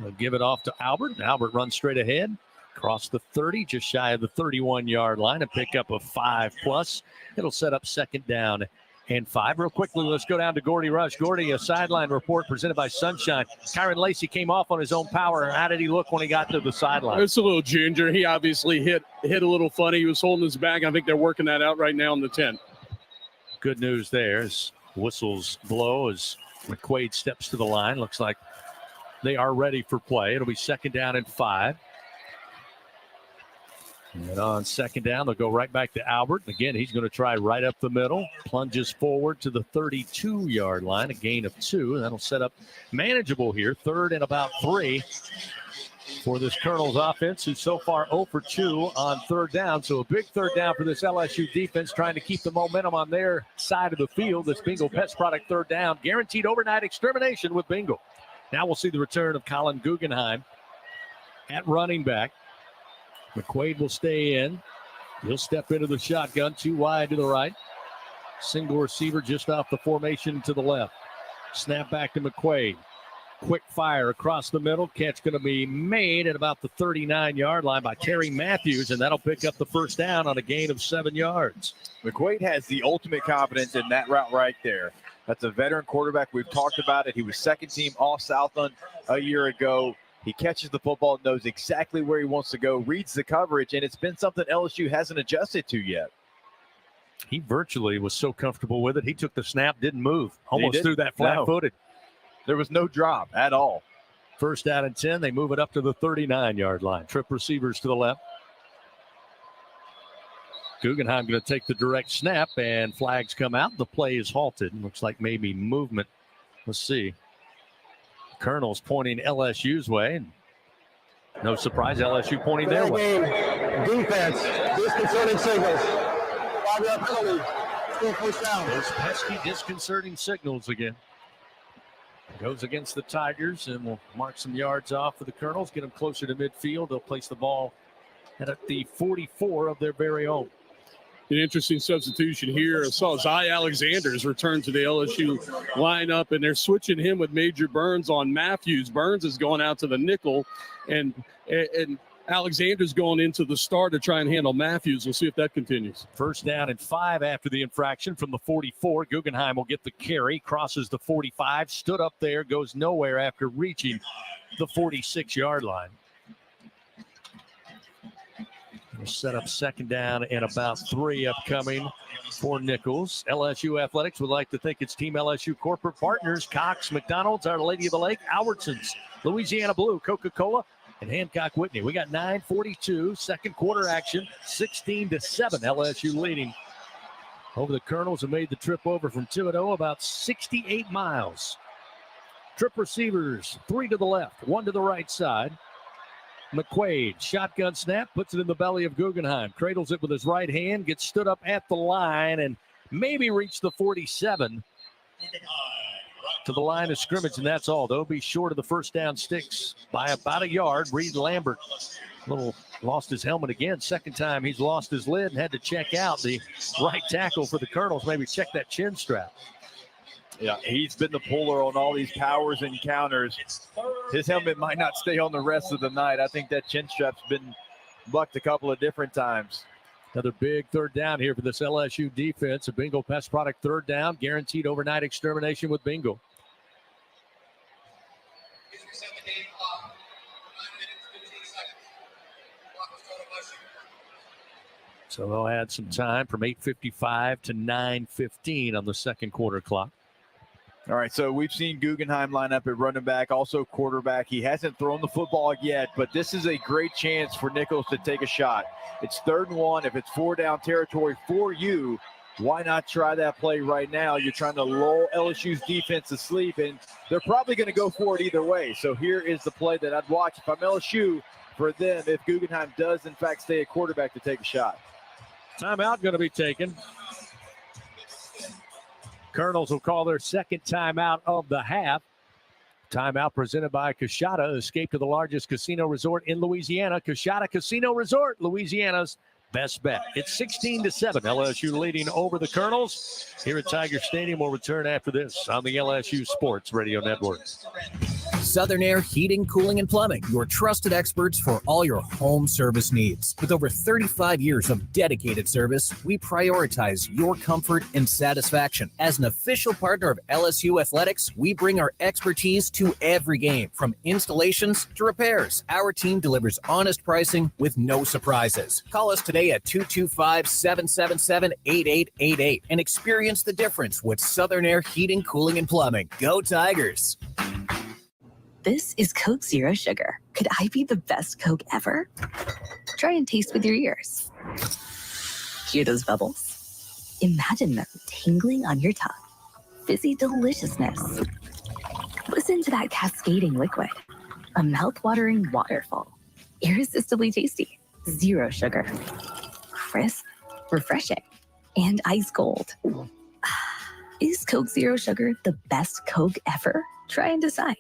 They'll give it off to Albert. Albert runs straight ahead. Across the 30, just shy of the 31-yard line. A pickup of 5+. It'll set up 2nd down and 5. Real quickly, let's go down to Gordy Rush. Gordy, a sideline report presented by Sunshine. Kyron Lacey came off on his own power. How did he look when he got to the sideline? It's a little ginger. He obviously hit a little funny. He was holding his back. I think they're working that out right now in the 10. Good news there as whistles blow as McQuaid steps to the line. Looks like they are ready for play. It'll be 2nd down and 5. And on 2nd down, they'll go right back to Albert. Again, he's going to try right up the middle. Plunges forward to the 32-yard line, a gain of 2. That'll set up manageable here. 3rd and about 3 for this Colonels offense, who's so far 0 for 2 on 3rd down. So a big 3rd down for this LSU defense, trying to keep the momentum on their side of the field. This Bingo Pest product 3rd down. Guaranteed overnight extermination with Bingo. Now we'll see the return of Colin Guggenheim at running back. McQuaid will stay in. He'll step into the shotgun, 2 wide to the right. Single receiver just off the formation to the left. Snap back to McQuaid. Quick fire across the middle. Catch going to be made at about the 39-yard line by Terry Matthews, and that'll pick up the 1st down on a gain of 7 yards. McQuaid has the ultimate confidence in that route right there. That's a veteran quarterback. We've talked about it. He was 2nd team All-Southland a year ago. He catches the football, knows exactly where he wants to go, reads the coverage, and it's been something LSU hasn't adjusted to yet. He virtually was so comfortable with it. He took the snap, didn't move. Almost threw that flat-footed. There was no drop at all. 1st down and 10. They move it up to the 39-yard line. Trip receivers to the left. Guggenheim going to take the direct snap, and flags come out. The play is halted. Looks like maybe movement Let's see. Colonel's pointing LSU's way. And no surprise, LSU pointing their way. Defense, disconcerting signals. 5-yard penalty. Still first down. Those pesky, disconcerting signals again. Goes against the Tigers and will mark some yards off for the Colonels, get them closer to midfield. They'll place the ball at the 44 of their very own. An interesting substitution here. I saw Zy Alexander's return to the LSU lineup, and they're switching him with Major Burns on Matthews. Burns is going out to the nickel, and Alexander's going into the star to try and handle Matthews. We'll see if that continues. First down and 5 after the infraction from the 44. Guggenheim will get the carry, crosses the 45, stood up there, goes nowhere after reaching the 46-yard line. We'll set up second down and about 3 upcoming for Nicholls. LSU Athletics would like to thank its Team LSU corporate partners, Cox, McDonald's, Our Lady of the Lake, Albertsons, Louisiana Blue, Coca-Cola, and Hancock Whitney. We got 9:42, second quarter action, 16-7, LSU leading over the Colonels, who made the trip over from Thibodaux, about 68 miles. Trip receivers, 3 to the left, 1 to the right side. McQuaid, shotgun snap, puts it in the belly of Guggenheim, cradles it with his right hand, gets stood up at the line, and maybe reached the 47 to the line of scrimmage, and that's all. They'll be short of the first down sticks by about a yard. Reed Lambert lost his helmet again. Second time he's lost his lid and had to check out. The right tackle for the Colonels, maybe check that chin strap. Yeah, he's been the puller on all these powers and counters. His helmet might not stay on the rest of the night. I think that chin strap's been bucked a couple of different times. Another big third down here for this LSU defense. A Bingo Pest Product third down, guaranteed overnight extermination with Bingo. So they'll add some time from 8:55 to 9:15 on the second quarter clock. All right, so we've seen Guggenheim line up at running back, also quarterback. He hasn't thrown the football yet, but this is a great chance for Nicholls to take a shot. It's 3rd and 1. If it's 4-down territory for you, why not try that play right now? You're trying to lull LSU's defense to sleep, and they're probably going to go for it either way. So here is the play that I'd watch if I'm LSU for them if Guggenheim does, in fact, stay at quarterback to take a shot. Timeout going to be taken. Colonels will call their second timeout of the half. Timeout presented by Coshada. Escape to the largest casino resort in Louisiana. Coshada Casino Resort, Louisiana's best bet. It's 16-7. LSU leading over the Colonels. Here at Tiger Stadium, will return after this on the LSU Sports Radio Network. Southern Air Heating, Cooling, and Plumbing, your trusted experts for all your home service needs. With over 35 years of dedicated service, we prioritize your comfort and satisfaction. As an official partner of LSU Athletics, we bring our expertise to every game, from installations to repairs. Our team delivers honest pricing with no surprises. Call us today at 225-777-8888 and experience the difference with Southern Air Heating, Cooling, and Plumbing. Go Tigers! This is Coke Zero Sugar. Could I be the best Coke ever? Try and taste with your ears. Hear those bubbles? Imagine them tingling on your tongue. Fizzy deliciousness. Listen to that cascading liquid. A mouth-watering waterfall. Irresistibly tasty. Zero sugar. Crisp, refreshing, and ice cold. Is Coke Zero Sugar the best Coke ever? Try and decide.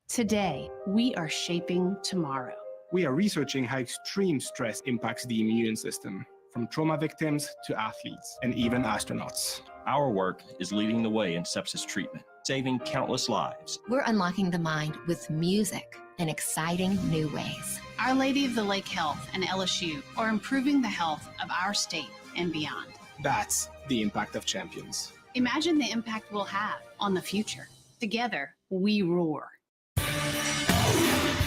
Today, we are shaping tomorrow. We are researching how extreme stress impacts the immune system, from trauma victims to athletes, and even astronauts. Our work is leading the way in sepsis treatment, saving countless lives. We're unlocking the mind with music in exciting new ways. Our Lady of the Lake Health and LSU are improving the health of our state and beyond. That's the impact of champions. Imagine the impact we'll have on the future. Together, we roar.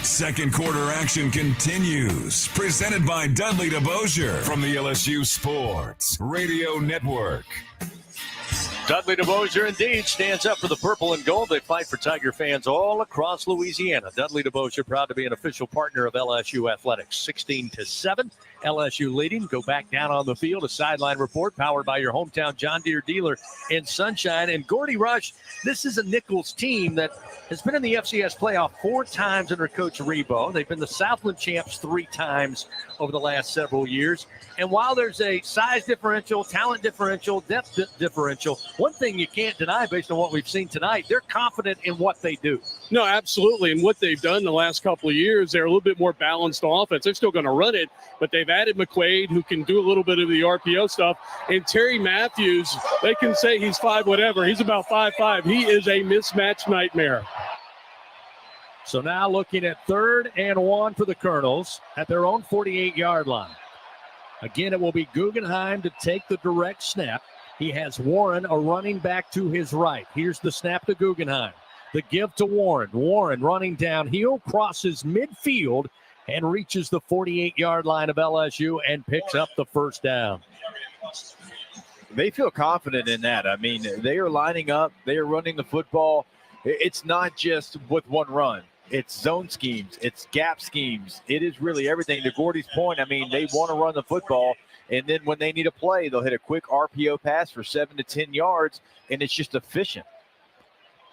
Second quarter action continues. Presented by Dudley DeBosier from the LSU Sports Radio Network. Dudley DeBosier indeed stands up for the purple and gold. They fight for Tiger fans all across Louisiana. Dudley DeBosier proud to be an official partner of LSU Athletics. 16-7. LSU leading. Go back down on the field. A sideline report powered by your hometown John Deere dealer in Sunshine. And Gordy Rush, this is a Nicholls team that has been in the FCS playoff 4 times under Coach Rebo. They've been the Southland champs 3 times over the last several years. And while there's a size differential, talent differential, depth differential, one thing you can't deny based on what we've seen tonight, they're confident in what they do. No, absolutely. And what they've done the last couple of years, they're a little bit more balanced offense. They're still going to run it, but they've added McQuaid, who can do a little bit of the RPO stuff. And Terry Matthews, they can say he's 5 whatever. He's about 5'5". He is a mismatch nightmare. So now looking at 3rd and 1 for the Colonels at their own 48-yard line. Again, it will be Guggenheim to take the direct snap. He has Warren, a running back to his right. Here's the snap to Guggenheim. The give to Warren. Warren running downhill, crosses midfield, and reaches the 48-yard line of LSU and picks up the first down. They feel confident in that. I mean, they are lining up. They are running the football. It's not just with one run. It's zone schemes. It's gap schemes. It is really everything. To Gordy's point, I mean, they want to run the football, and then when they need a play, they'll hit a quick RPO pass for 7 to 10 yards, and it's just efficient.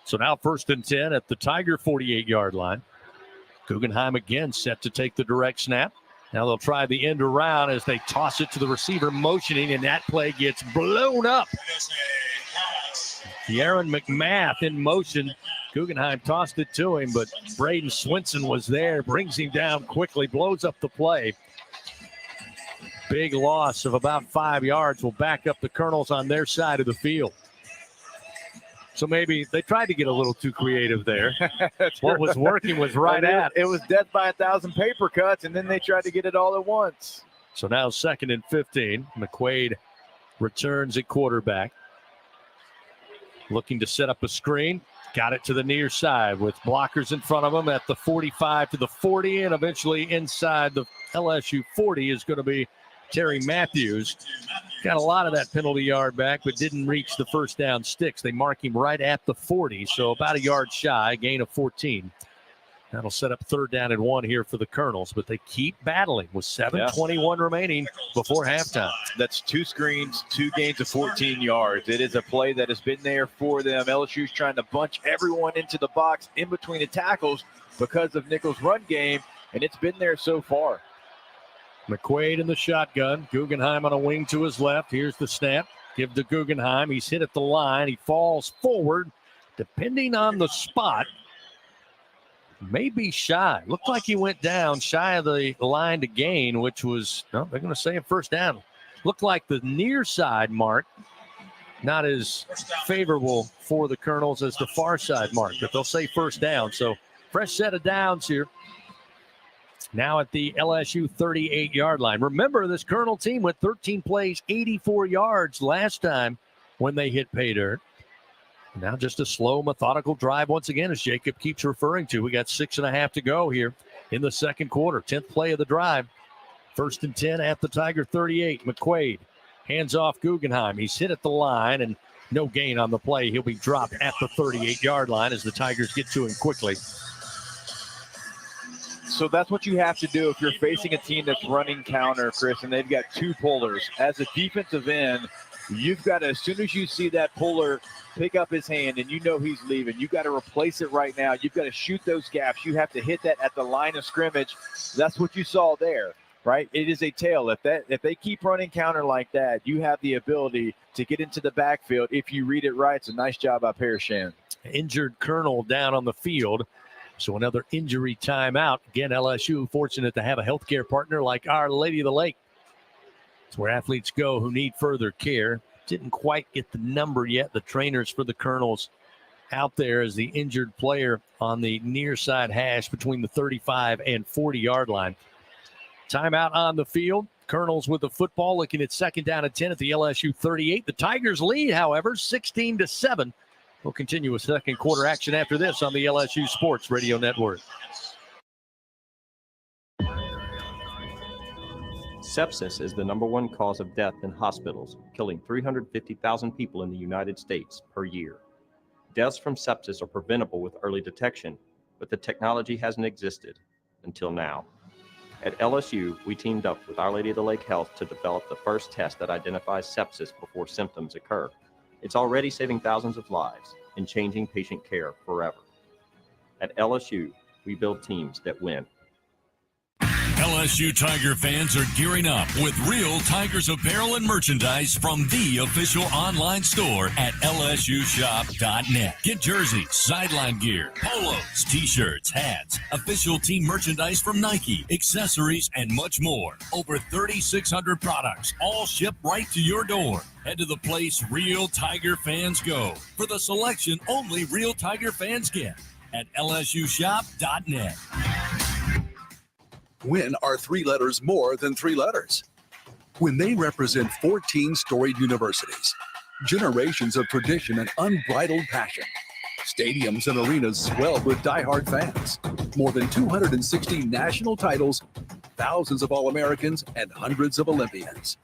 So now 1st and 10 at the Tiger 48-yard line. Guggenheim again set to take the direct snap. Now they'll try the end around as they toss it to the receiver motioning, and that play gets blown up. Aaron McMath in motion. Guggenheim tossed it to him, but Braden Swinson was there, brings him down quickly, blows up the play. Big loss of about 5 yards will back up the Colonels on their side of the field. So maybe they tried to get a little too creative there. What was working was right at. It was death by 1,000 paper cuts, and then they tried to get it all at once. So now 2nd and 15. McQuaid returns at quarterback. Looking to set up a screen. Got it to the near side with blockers in front of him at the 45 to the 40, and eventually inside the LSU 40 is going to be Terry Matthews. Got a lot of that penalty yard back, but didn't reach the first down sticks. They mark him right at the 40, so about a yard shy, gain of 14. That'll set up 3rd down and 1 here for the Colonels, but they keep battling with 7:21 remaining before halftime. That's 2 screens, 2 gains of 14 yards. It is a play that has been there for them. LSU's trying to bunch everyone into the box in between the tackles because of Nicholls' run game, and it's been there so far. McQuaid in the shotgun. Guggenheim on a wing to his left. Here's the snap. Give to Guggenheim. He's hit at the line. He falls forward. Depending on the spot, maybe shy. Looked like he went down shy of the line to gain, which was, no, they're going to say a 1st down. Looked like the near side mark, not as favorable for the Colonels as the far side mark, but they'll say 1st down. So fresh set of downs here. Now at the LSU 38-yard line. Remember, this Colonel team went 13 plays, 84 yards last time when they hit pay dirt. Now just a slow, methodical drive once again, as Jacob keeps referring to. We got 6.5 to go here in the 2nd quarter. 10th play of the drive. 1st and 10 at the Tiger 38. McQuaid hands off Guggenheim. He's hit at the line, and no gain on the play. He'll be dropped at the 38-yard line as the Tigers get to him quickly. So that's what you have to do if you're facing a team that's running counter, Chris, and they've got 2 pullers. As a defensive end, you've got to, as soon as you see that puller pick up his hand and you know he's leaving, you got to replace it right now. You've got to shoot those gaps. You have to hit that at the line of scrimmage. That's what you saw there, right? It is a tail. If they keep running counter like that, you have the ability to get into the backfield. If you read it right, it's a nice job by Parashan. Injured Colonel down on the field. So another injury timeout. Again, LSU fortunate to have a healthcare partner like Our Lady of the Lake. It's where athletes go who need further care. Didn't quite get the number yet. The trainers for the Colonels out there as the injured player on the near side hash between the 35 and 40-yard line. Timeout on the field. Colonels with the football, looking at 2nd down and 10 at the LSU 38. The Tigers lead, however, 16-7. We'll continue with 2nd quarter action after this on the LSU Sports Radio Network. Sepsis is the #1 cause of death in hospitals, killing 350,000 people in the United States per year. Deaths from sepsis are preventable with early detection, but the technology hasn't existed until now. At LSU, we teamed up with Our Lady of the Lake Health to develop the first test that identifies sepsis before symptoms occur. It's already saving thousands of lives and changing patient care forever. At LSU, we build teams that win. LSU Tiger fans are gearing up with real Tigers apparel and merchandise from the official online store at lsushop.net. Get jerseys, sideline gear, polos, t-shirts, hats, official team merchandise from Nike, accessories, and much more. Over 3,600 products, all shipped right to your door. Head to the place real Tiger fans go for the selection only real Tiger fans get at lsushop.net. When are 3 letters more than 3 letters? When they represent 14 storied universities, generations of tradition and unbridled passion, stadiums and arenas swelled with diehard fans, more than 260 national titles, thousands of All-Americans, and hundreds of Olympians.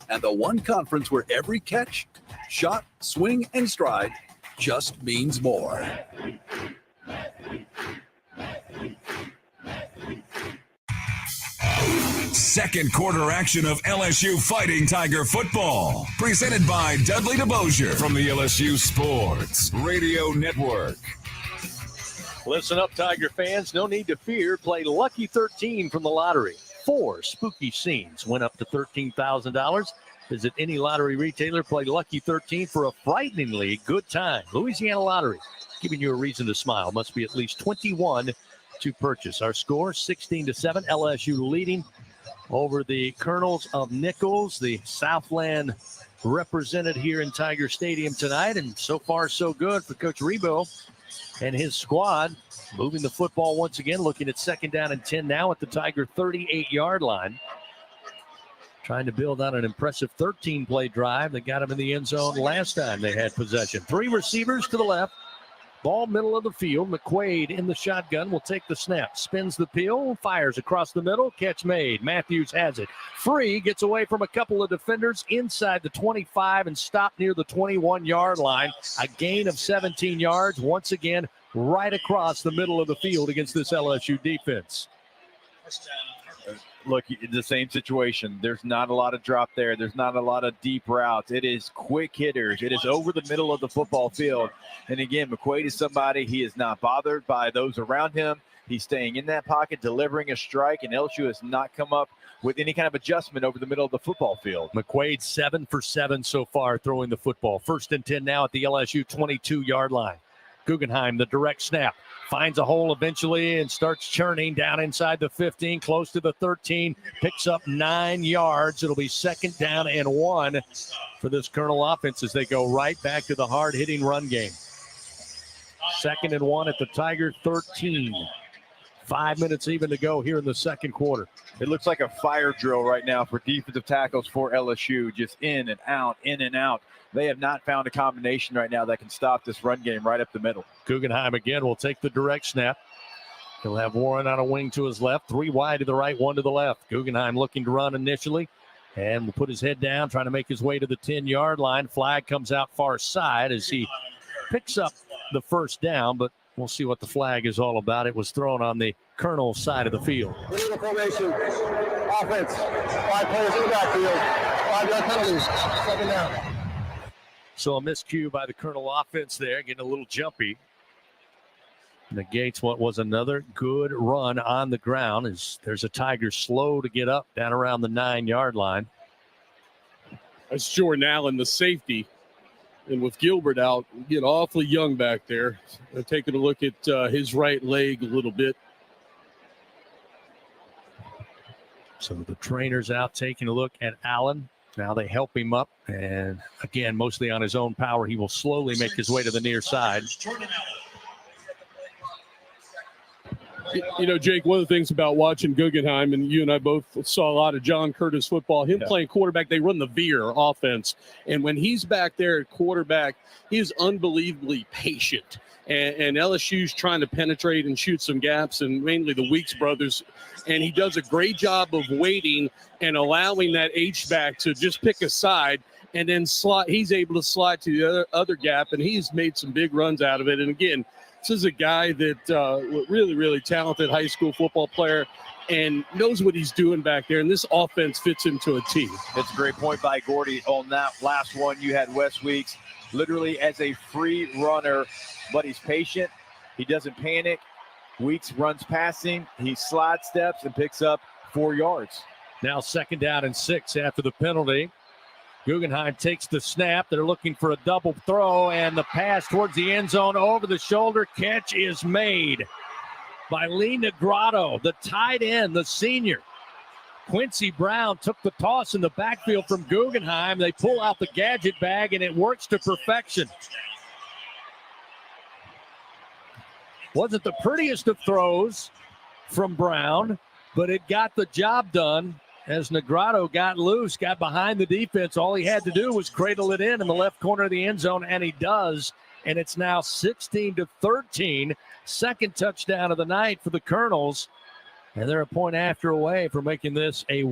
And the one conference where every catch, shot, swing, and stride just means more. Second quarter action of LSU Fighting Tiger football. Presented by Dudley DeBosier from the LSU Sports Radio Network. Listen up, Tiger fans. No need to fear. Play Lucky 13 from the lottery. 4 spooky scenes went up to $13,000. Visit any lottery retailer. Play Lucky 13 for a frighteningly good time. Louisiana Lottery, giving you a reason to smile. Must be at least 21 to purchase. Our score, 16-7. LSU leading over the Colonels of Nicholls, the Southland represented here in Tiger Stadium tonight. And so far, so good for Coach Rebo and his squad. Moving the football once again, looking at 2nd down and 10 now at the Tiger 38-yard line. Trying to build on an impressive 13-play drive that got him in the end zone last time they had possession. 3 receivers to the left. Ball middle of the field. McQuaid in the shotgun will take the snap. Spins the peel. Fires across the middle. Catch made. Matthews has it. Free. Gets away from a couple of defenders inside the 25 and stopped near the 21-yard line. A gain of 17 yards. Once again, right across the middle of the field against this LSU defense. Look, the same situation. There's not a lot of drop there. There's not a lot of deep routes. It is quick hitters. It is over the middle of the football field. And again, McQuaid is somebody, he is not bothered by those around him. He's staying in that pocket, delivering a strike, and LSU has not come up with any kind of adjustment over the middle of the football field. McQuaid 7 for 7 so far throwing the football. 1st and 10 now at the LSU 22-yard line. Guggenheim, the direct snap. Finds a hole eventually and starts churning down inside the 15, close to the 13. Picks up 9 yards. It'll be 2nd down and 1 for this Colonel offense as they go right back to the hard-hitting run game. 2nd and 1 at the Tiger 13. 5 minutes even to go here in the second quarter. It looks like a fire drill right now for defensive tackles for LSU, just in and out, in and out. They have not found a combination right now that can stop this run game right up the middle. Guggenheim again will take the direct snap. He'll have Warren on a wing to his left, 3 wide to the right, 1 to the left. Guggenheim looking to run initially and will put his head down, trying to make his way to the 10-yard line. Flag comes out far side as he picks up the 1st down, but we'll see what the flag is all about. It was thrown on the Colonel side of the field. Illegal formation. Offense. 5 players in the backfield. 5-yard penalties. 2nd down. So a miscue by the Colonel offense there, getting a little jumpy. Negates what was another good run on the ground as there's a Tiger slow to get up down around the 9-yard line. That's Jordan Allen, the safety. And with Gilbert out, get awfully young back there. Taking a look at his right leg a little bit. So the trainer's out taking a look at Allen. Now they help him up, and again, mostly on his own power, he will slowly make his way to the near side. You know, Jake, one of the things about watching Guggenheim, and you and I both saw a lot of John Curtis football, him playing quarterback, they run the veer offense. And when he's back there at quarterback, he is unbelievably patient. And LSU's trying to penetrate and shoot some gaps, and mainly the Weeks brothers. And he does a great job of waiting and allowing that H-back to just pick a side and then slide. He's able to slide to the other gap, and he's made some big runs out of it. And again, This is a guy that really, really talented high school football player and knows what he's doing back there, and this offense fits him to a T. It's a great point by Gordy on that last one. You had Wes Weeks literally as a free runner, but he's patient. He doesn't panic. Weeks runs past him. He slide steps and picks up 4 yards. Now 2nd down and 6 after the penalty. Guggenheim takes the snap. They're looking for a double throw, and the pass towards the end zone over the shoulder. Catch is made by Lee Negrado, the tight end, the senior. Quincy Brown took the toss in the backfield from Guggenheim. They pull out the gadget bag, and it works to perfection. Wasn't the prettiest of throws from Brown, but it got the job done as Negrado got loose, got behind the defense. All he had to do was cradle it in the left corner of the end zone, and he does. And it's now 16-13, second touchdown of the night for the Colonels. And they're a point after away from making this a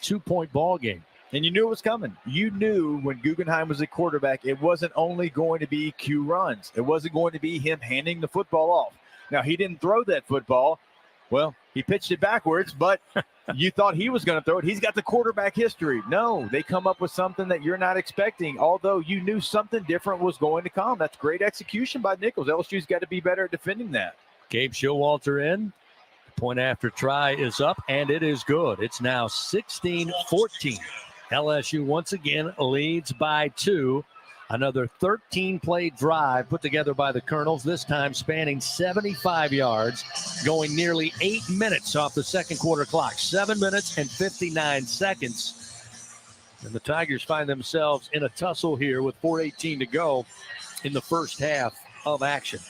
2-point ball game. And you knew it was coming. You knew when Guggenheim was a quarterback, it wasn't only going to be Q runs. It wasn't going to be him handing the football off. Now, he didn't throw that football. Well, he pitched it backwards, but you thought he was going to throw it. He's got the quarterback history. No, they come up with something that you're not expecting, although you knew something different was going to come. That's great execution by Nicholls. LSU's got to be better at defending that. Gabe Showalter in. Point after try is up, and it is good. It's now 16-14. LSU once again leads by 2. Another 13-play drive put together by the Colonels, this time spanning 75 yards, going nearly 8 minutes off the second quarter clock. 7 minutes and 59 seconds. And the Tigers find themselves in a tussle here with 4:18 to go in the first half of action.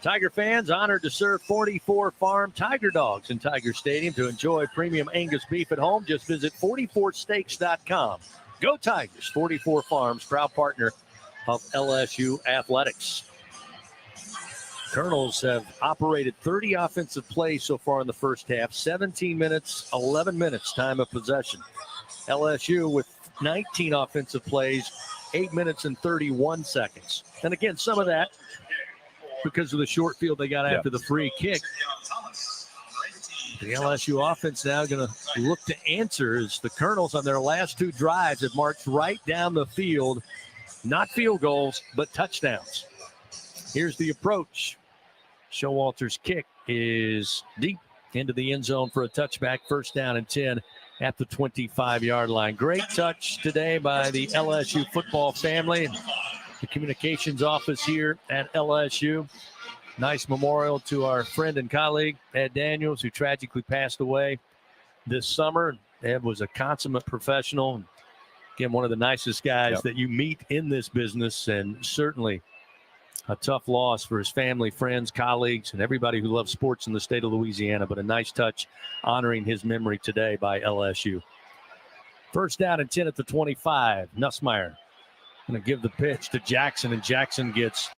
Tiger fans honored to serve 44 Farm Tiger Dogs in Tiger Stadium. To enjoy premium Angus beef at home, just visit 44steaks.com. Go Tigers. 44 Farms, proud partner of LSU Athletics. Colonels have operated 30 offensive plays so far in the first half. 17 minutes, 11 minutes time of possession. LSU with 19 offensive plays, 8 minutes and 31 seconds. And again, some of that because of the short field they got after the free kick. The LSU offense now going to look to answer as the Colonels on their last 2 drives have marched right down the field. Not field goals, but touchdowns. Here's the approach. Showalter's kick is deep into the end zone for a touchback. 1st down and 10 at the 25-yard line. Great touch today by the LSU football family and the communications office here at LSU. Nice memorial to our friend and colleague, Ed Daniels, who tragically passed away this summer. Ed was a consummate professional. Again, one of the nicest guys that you meet in this business, and certainly a tough loss for his family, friends, colleagues, and everybody who loves sports in the state of Louisiana. But a nice touch honoring his memory today by LSU. 1st down and 10 at the 25. Nussmeier going to give the pitch to Jackson, and Jackson gets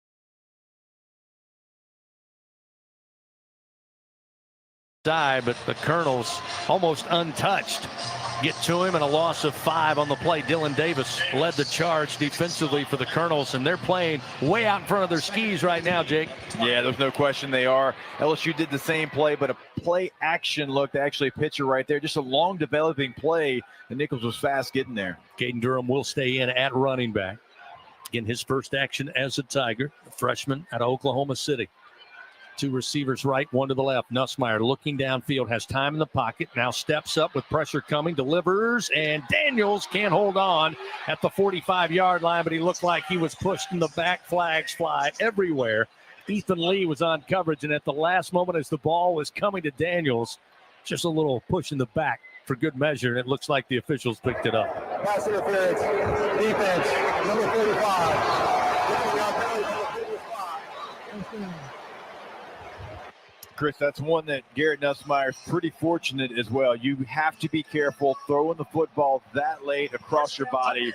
side, but the Colonels almost untouched get to him, and a loss of 5 on the play. Dylan Davis led the charge defensively for the Colonels, and they're playing way out in front of their skis right now, Jake. Yeah, there's no question they are. LSU did the same play, but a play action look to actually pitcher right there. Just a long developing play, and Nicholls was fast getting there. Caden Durham will stay in at running back. Again, his first action as a Tiger, a freshman out of Oklahoma City. 2 receivers right, 1 to the left. Nussmeier looking downfield, has time in the pocket, now steps up with pressure coming, delivers, and Daniels can't hold on at the 45-yard line, but he looked like he was pushed in the back. Flags fly everywhere. Ethan Lee was on coverage, and at the last moment as the ball was coming to Daniels, just a little push in the back for good measure, and it looks like the officials picked it up. Pass interference, defense, number 35. Chris, that's one that Garrett Nussmeier is pretty fortunate as well. You have to be careful throwing the football that late across your body.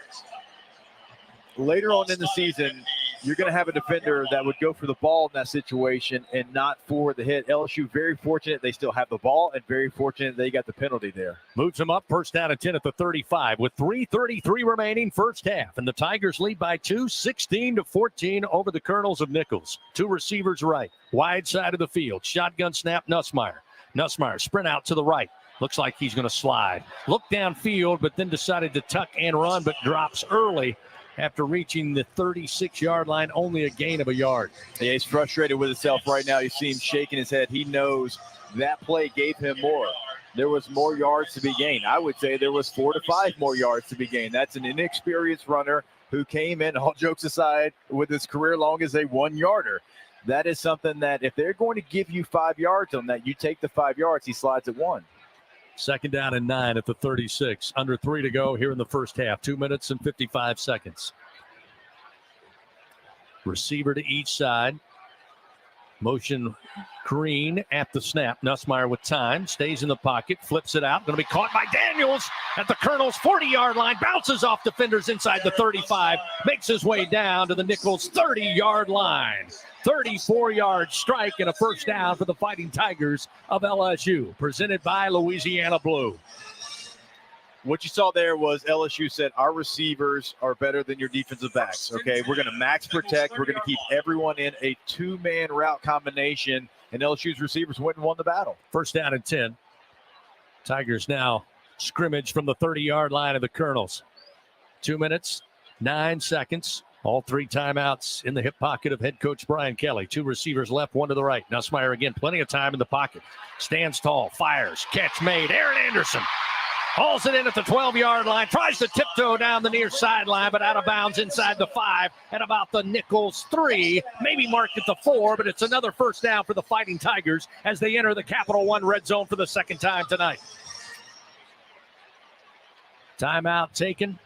Later on in the season, you're going to have a defender that would go for the ball in that situation and not for the hit. LSU very fortunate they still have the ball, and very fortunate they got the penalty there. Moves them up, first down and 10 at the 35 with 3:33 remaining first half. And the Tigers lead by 2, 16-14 over the Colonels of Nicholls. 2 receivers right, wide side of the field. Shotgun snap, Nussmeier. Nussmeier sprint out to the right. Looks like he's going to slide. Look downfield, but then decided to tuck and run, but drops early after reaching the 36-yard line, only a gain of a yard. Yeah, he's frustrated with himself right now. You see him shaking his head. He knows that play gave him more. There was more yards to be gained. I would say there was 4 to 5 more yards to be gained. That's an inexperienced runner who came in, all jokes aside, with his career long as a 1-yarder. That is something that if they're going to give you 5 yards on that, you take the 5 yards. He slides at 1. Second down and 9 at the 36. Under 3 to go here in the first half. 2 minutes and 55 seconds. Receiver to each side. Motion Green at the snap. Nussmeier with time. Stays in the pocket. Flips it out. Going to be caught by Daniels at the Colonel's 40-yard line. Bounces off defenders inside the 35. Makes his way down to the Nicholls 30-yard line. 34-yard strike and a first down for the Fighting Tigers of LSU. Presented by Louisiana Blue. What you saw there was LSU said, our receivers are better than your defensive backs, okay? We're going to max protect. We're going to keep everyone in a 2-man route combination, and LSU's receivers went and won the battle. First down and 10. Tigers now scrimmage from the 30-yard line of the Colonels. 2 minutes, 9 seconds. All 3 timeouts in the hip pocket of head coach Brian Kelly. 2 receivers left, 1 to the right. Nussmeier again, plenty of time in the pocket. Stands tall, fires, catch made. Aaron Anderson hauls it in at the 12-yard line. Tries to tiptoe down the near sideline, but out of bounds inside the 5 at about the Nicholls 3. Maybe marked at the 4, but it's another first down for the Fighting Tigers as they enter the Capital One red zone for the second time tonight. Timeout taken.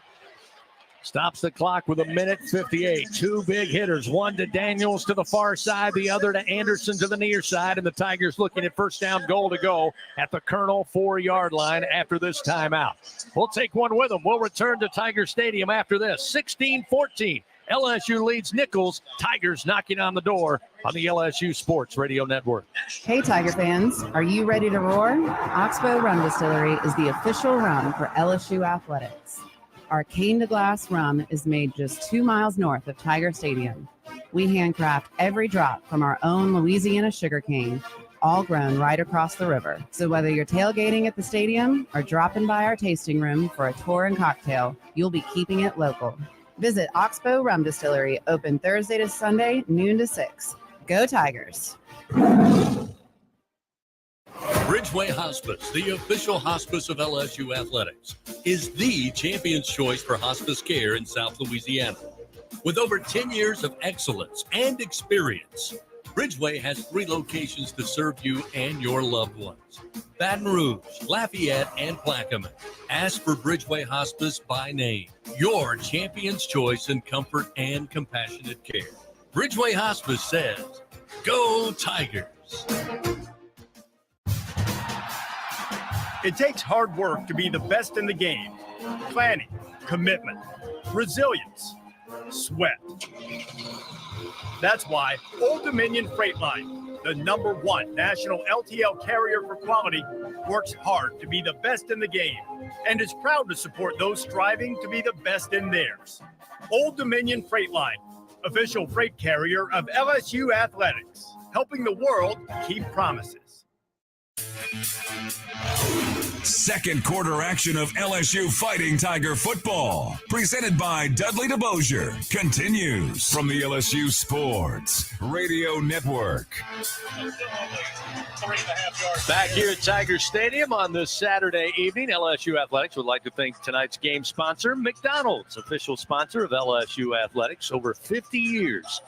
Stops the clock with 1:58. 2 big hitters. One to Daniels to the far side, the other to Anderson to the near side. And the Tigers looking at first down goal to go at the Colonel 4-yard line after this timeout. We'll take one with them. We'll return to Tiger Stadium after this. 16-14. LSU leads Nicholls. Tigers knocking on the door on the LSU Sports Radio Network. Hey, Tiger fans. Are you ready to roar? Oxbow Rum Distillery is the official rum for LSU athletics. Our cane to glass rum is made just 2 miles north of Tiger Stadium. We handcraft every drop from our own Louisiana sugarcane, all grown right across the river. So whether you're tailgating at the stadium or dropping by our tasting room for a tour and cocktail, you'll be keeping it local. Visit Oxbow Rum Distillery, open Thursday to Sunday, noon to 6. Go Tigers! Bridgeway Hospice, the official hospice of LSU athletics, is the champion's choice for hospice care in South Louisiana. With over 10 years of excellence and experience, Bridgeway has 3 locations to serve you and your loved ones: Baton Rouge, Lafayette, and Plaquemine. Ask for Bridgeway Hospice by name, your champion's choice in comfort and compassionate care. Bridgeway Hospice says, go Tigers! It takes hard work to be the best in the game. Planning, commitment, resilience, sweat. That's why Old Dominion Freight Line, the #1 national LTL carrier for quality, works hard to be the best in the game and is proud to support those striving to be the best in theirs. Old Dominion Freight Line, official freight carrier of LSU athletics, helping the world keep promises. Second quarter action of LSU Fighting Tiger football, presented by Dudley DeBosier, continues from the LSU Sports Radio Network. Back here at Tiger Stadium on this Saturday evening, LSU Athletics would like to thank tonight's game sponsor, McDonald's, official sponsor of LSU Athletics, over 50 years.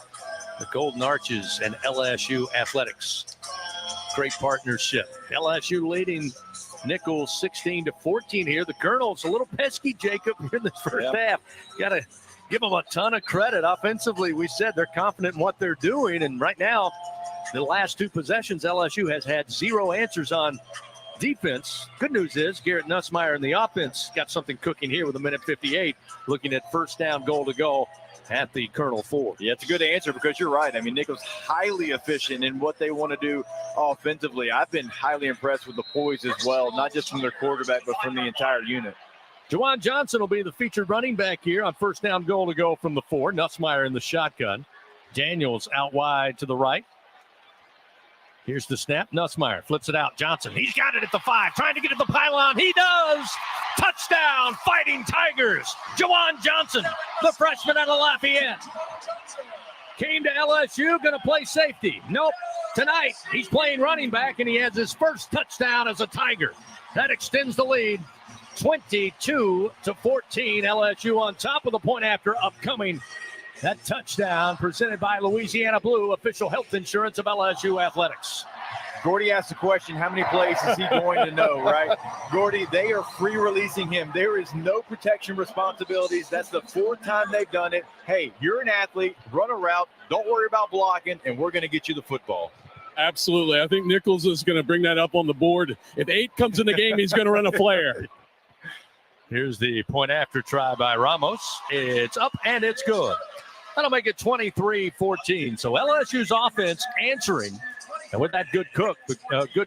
The Golden Arches and LSU Athletics. Great partnership. LSU leading Nicholls 16-14 here. The Colonels a little pesky, Jacob, here in this first half. Got to give them a ton of credit. Offensively, we said they're confident in what they're doing. And right now, the last 2 possessions, LSU has had 0 answers on defense. Good news is Garrett Nussmeier and the offense got something cooking here with 1:58, looking at first down goal to go at the Colonel Ford. Yeah, it's a good answer because you're right. I mean, Nicholls highly efficient in what they want to do offensively. I've been highly impressed with the poise as well, not just from their quarterback, but from the entire unit. Juwan Johnson will be the featured running back here on first down goal to go from the 4. Nussmeier in the shotgun. Daniels out wide to the right. Here's the snap. Nussmeier flips it out. Johnson, he's got it at the 5, trying to get at the pylon. He does! Touchdown, Fighting Tigers! Juwan Johnson, the freshman out of Lafayette. Came to LSU, going to play safety. Nope. Tonight, he's playing running back, and he has his first touchdown as a Tiger. That extends the lead. 22-14, LSU on top with a point after upcoming. That touchdown presented by Louisiana Blue, official health insurance of LSU athletics. Gordy asked the question, how many plays is he going to know, right? Gordy, they are free releasing him. There is no protection responsibilities. That's the 4th time they've done it. Hey, you're an athlete, run a route, don't worry about blocking, and we're going to get you the football. Absolutely. I think Nicholls is going to bring that up on the board. If 8 comes in the game, he's going to run a flare. Here's the point after try by Ramos. It's up and it's good. That'll make it 23-14. So LSU's offense answering. And with that good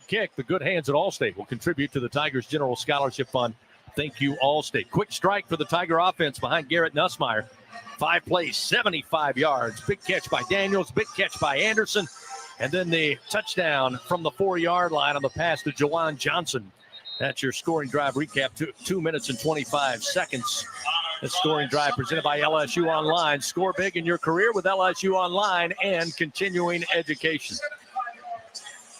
kick, the good hands at Allstate will contribute to the Tigers General Scholarship Fund. Thank you, Allstate. Quick strike for the Tiger offense behind Garrett Nussmeier. 5 plays, 75 yards. Big catch by Daniels, big catch by Anderson. And then the touchdown from the 4-yard line on the pass to Juwan Johnson. That's your scoring drive recap, 2 minutes and 25 seconds. The scoring drive presented by LSU Online. Score big in your career with LSU Online and continuing education.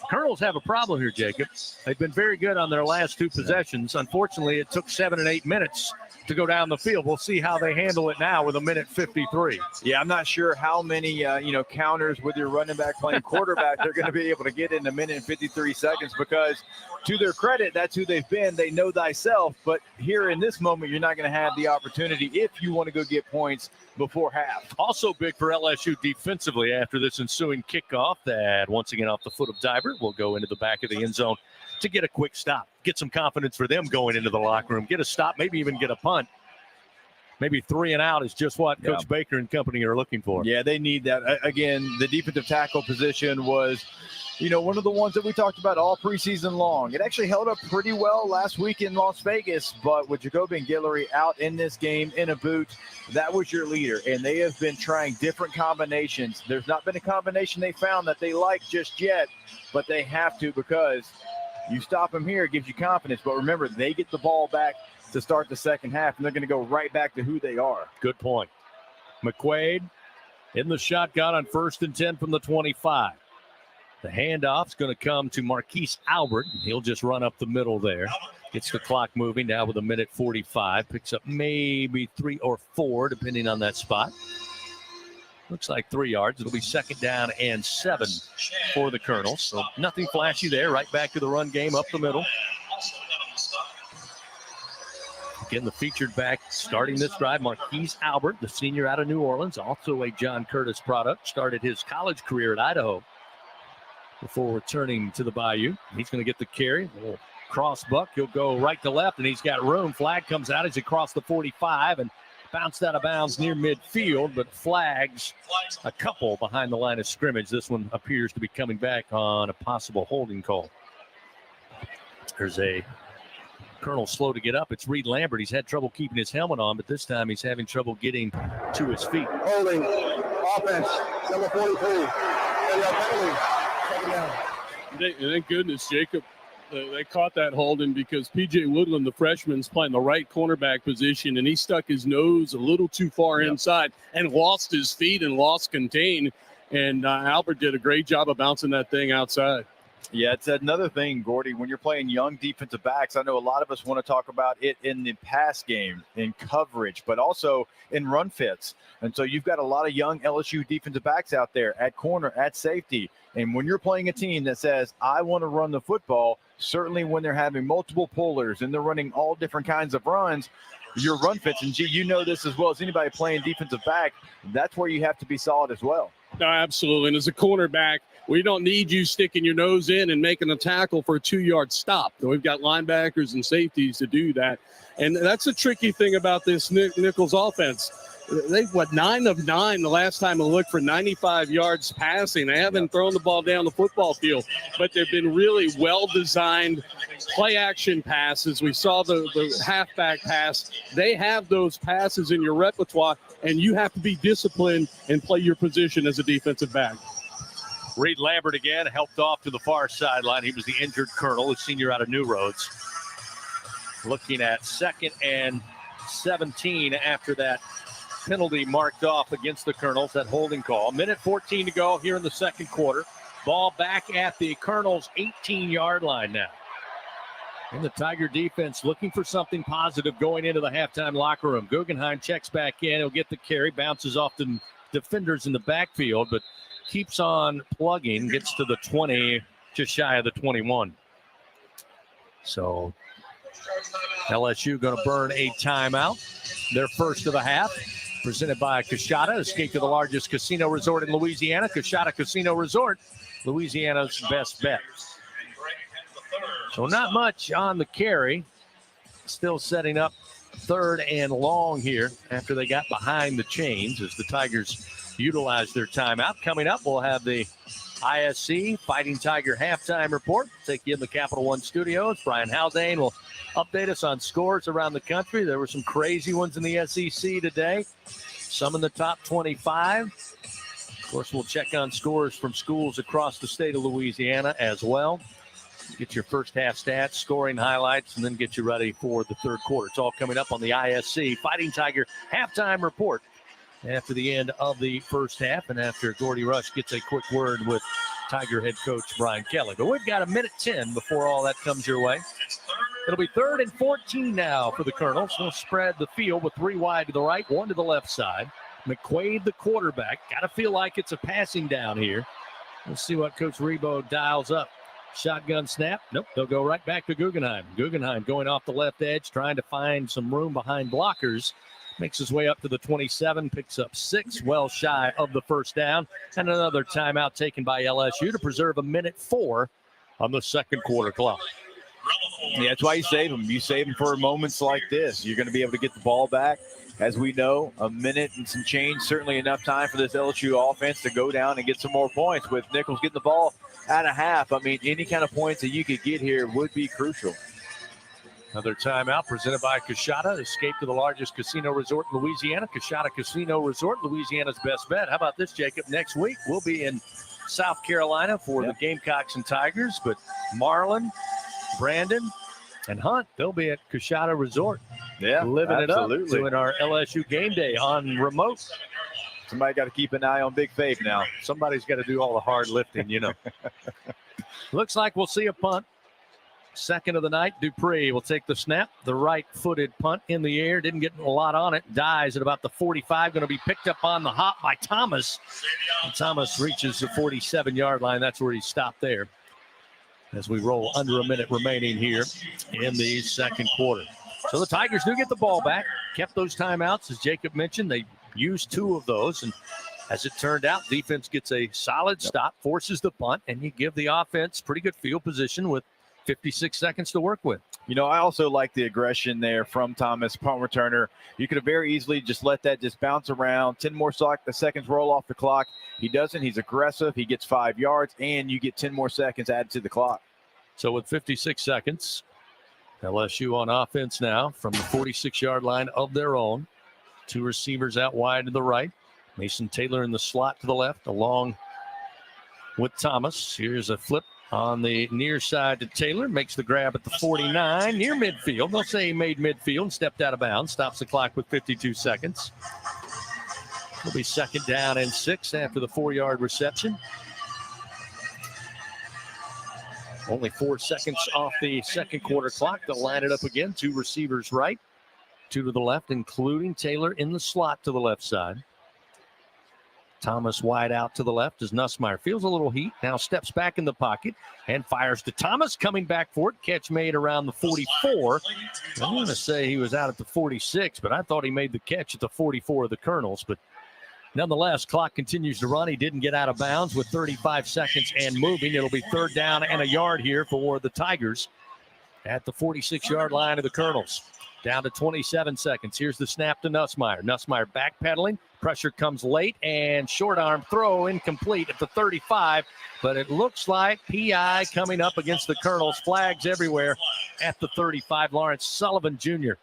Colonels have a problem here, Jacob. They've been very good on their last 2 possessions. Unfortunately, it took 7 and 8 minutes to go down the field. We'll see how they handle it now with 1:53. Yeah, I'm not sure how many, counters with your running back playing quarterback they're going to be able to get in 1:53 because to their credit, that's who they've been. They know thyself, but here in this moment, you're not going to have the opportunity if you want to go get points before half. Also big for LSU defensively after this ensuing kickoff that once again off the foot of Dybert will go into the back of the end zone to get a quick stop, get some confidence for them going into the locker room, get a stop, maybe even get a punt. Maybe 3 and out is just what Coach Baker and company are looking for. Yeah, they need that. Again, the defensive tackle position was, one of the ones that we talked about all preseason long. It actually held up pretty well last week in Las Vegas, but with Jacoby and Guillory out in this game in a boot, that was your leader, and they have been trying different combinations. There's not been a combination they found that they like just yet, but they have to because you stop them here, it gives you confidence. But remember, they get the ball back to start the second half, and they're going to go right back to who they are. Good point. McQuaid in the shotgun on 1st and 10 from the 25. The handoff's going to come to Marquise Albert. He'll just run up the middle there. Gets the clock moving now with 1:45. Picks up maybe 3 or 4, depending on that spot. Looks like 3 yards. It'll be 2nd down and 7 for the Colonels. So nothing flashy there. Right back to the run game up the middle. Again, the featured back starting this drive, Marquise Albert, the senior out of New Orleans, also a John Curtis product. Started his college career at Idaho before returning to the Bayou. He's going to get the carry. A little cross buck. He'll go right to left, and he's got room. Flag comes out as he crossed the 45 and bounced out of bounds near midfield, but flags a couple behind the line of scrimmage. This one appears to be coming back on a possible holding call. There's a Colonel slow to get up. It's Reed Lambert. He's had trouble keeping his helmet on, but this time he's having trouble getting to his feet. Holding, offense, number 43. Penalty, 2nd down. Thank goodness, Jacob. They caught that holding because P.J. Woodland, the freshman, is playing the right cornerback position, and he stuck his nose a little too far inside and lost his feet and lost contain. And Albert did a great job of bouncing that thing outside. Yeah, it's another thing, Gordy, when you're playing young defensive backs. I know a lot of us want to talk about it in the pass game, in coverage, but also in run fits. And so you've got a lot of young LSU defensive backs out there at corner, at safety. And when you're playing a team that says, I want to run the football, certainly when they're having multiple pullers and they're running all different kinds of runs, your run fits, and you know this as well as anybody playing defensive back, that's where you have to be solid as well. No, absolutely. And as a cornerback, we don't need you sticking your nose in and making a tackle for a 2-yard stop. We've got linebackers and safeties to do that. And that's the tricky thing about this Nicholls offense. They 9 of 9 the last time I looked for 95 yards passing. They haven't thrown the ball down the football field, but they've been really well-designed play-action passes. We saw the halfback pass. They have those passes in your repertoire, and you have to be disciplined and play your position as a defensive back. Reed Lambert again helped off to the far sideline. He was the injured Colonel, a senior out of New Roads. Looking at 2nd and 17 after that penalty marked off against the Colonels, that holding call. 1:14 to go here in the second quarter. Ball back at the Colonels' 18-yard line now. And the Tiger defense looking for something positive going into the halftime locker room. Guggenheim checks back in. He'll get the carry, bounces off the defenders in the backfield, but keeps on plugging, gets to the 20, just shy of the 21. So LSU going to burn a timeout. Their first of the half, presented by Coshada. Escape to the largest casino resort in Louisiana. Coshada Casino Resort, Louisiana's best bet. So not much on the carry. Still setting up 3rd and long here after they got behind the chains as the Tigers utilize their timeout. Coming up, we'll have the ISC Fighting Tiger halftime report. Take you in the Capital One studios. Brian Haldane will update us on scores around the country. There were some crazy ones in the SEC today, some in the top 25. Of course, we'll check on scores from schools across the state of Louisiana as well. Get your first half stats, scoring highlights, and then get you ready for the third quarter. It's all coming up on the ISC Fighting Tiger halftime report after the end of the first half and after Gordy Rush gets a quick word with Tiger head coach Brian Kelly. But we've got 1:10 before all that comes your way. It'll be 3rd and 14 now for the Colonels. They'll spread the field with 3 wide to the right, 1 to the left side. McQuaid, the quarterback. Got to feel like it's a passing down here. Let's see what Coach Rebo dials up. Shotgun snap. Nope, they'll go right back to Guggenheim. Guggenheim going off the left edge, trying to find some room behind blockers. Makes his way up to the 27, picks up 6, well shy of the first down. And another timeout taken by LSU to preserve 1:04 on the second quarter clock. Yeah, that's why you save them. You save them for moments like this. You're going to be able to get the ball back. As we know, 1 minute and some change, certainly enough time for this LSU offense to go down and get some more points. With Nicholls getting the ball at a half, I mean, any kind of points that you could get here would be crucial. Another timeout presented by Coshada. Escape to the largest casino resort in Louisiana. Coshada Casino Resort, Louisiana's best bet. How about this, Jacob? Next week, we'll be in South Carolina for the Gamecocks and Tigers, but Marlon, Brandon, and Hunt, they'll be at Coshada Resort. Yeah, living absolutely. it up, doing our LSU game day on remote. Somebody got to keep an eye on Big Faith now. Somebody's got to do all the hard lifting, you know. Looks like we'll see a punt. Second of the night, Dupree will take the snap. The right-footed punt in the air. Didn't get a lot on it. Dies at about the 45. Going to be picked up on the hop by Thomas. And Thomas reaches the 47-yard line. That's where he stopped there. As we roll under a minute remaining here in the second quarter. So the Tigers do get the ball back. Kept those timeouts. As Jacob mentioned, they used 2 of those. And as it turned out, defense gets a solid stop, forces the punt, and you give the offense pretty good field position with 56 seconds to work with. You know, I also like the aggression there from Thomas, punt returner. You could have very easily just let that just bounce around. 10 more seconds roll off the clock. He doesn't. He's aggressive. He gets 5 yards, and you get 10 more seconds added to the clock. So with 56 seconds, LSU on offense now from the 46-yard line of their own. 2 receivers out wide to the right. Mason Taylor in the slot to the left, along with Thomas. Here's a flip on the near side to Taylor. Makes the grab at the 49, near midfield. They'll say he made midfield and stepped out of bounds. Stops the clock with 52 seconds. It'll be 2nd down and 6 after the 4-yard reception. Only 4 seconds off the second quarter clock. They'll line it up again. 2 receivers right, 2 to the left, including Taylor in the slot to the left side. Thomas wide out to the left as Nussmeier feels a little heat. Now steps back in the pocket and fires to Thomas, coming back for it. Catch made around the 44. I'm going to say he was out at the 46, but I thought he made the catch at the 44 of the Colonels. But nonetheless, clock continues to run. He didn't get out of bounds with 35 seconds and moving. It'll be 3rd down and a yard here for the Tigers at the 46-yard line of the Colonels. Down to 27 seconds. Here's the snap to Nussmeier. Nussmeier backpedaling. Pressure comes late, and short arm throw incomplete at the 35. But it looks like PI coming up against the Colonels. Flags everywhere at the 35. Lawrence Sullivan Jr.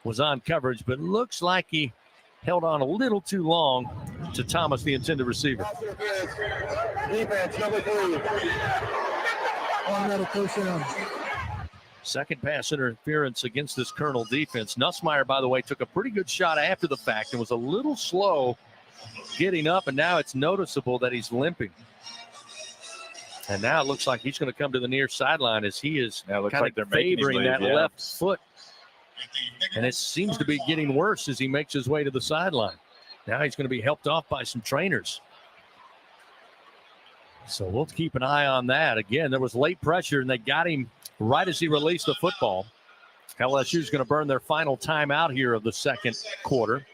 was on coverage, but looks like he held on a little too long to Thomas, the intended receiver. Defense, number 3. Second pass interference against this Colonel defense. Nussmeier, by the way, took a pretty good shot after the fact and was a little slow getting up, and now it's noticeable that he's limping. And now it looks like he's going to come to the near sideline as he is kind of favoring that left foot. And it seems to be getting worse as he makes his way to the sideline. Now he's going to be helped off by some trainers. So we'll keep an eye on that. Again, there was late pressure, and they got him right as he released the football. LSU is going to burn their final timeout here of the second quarter.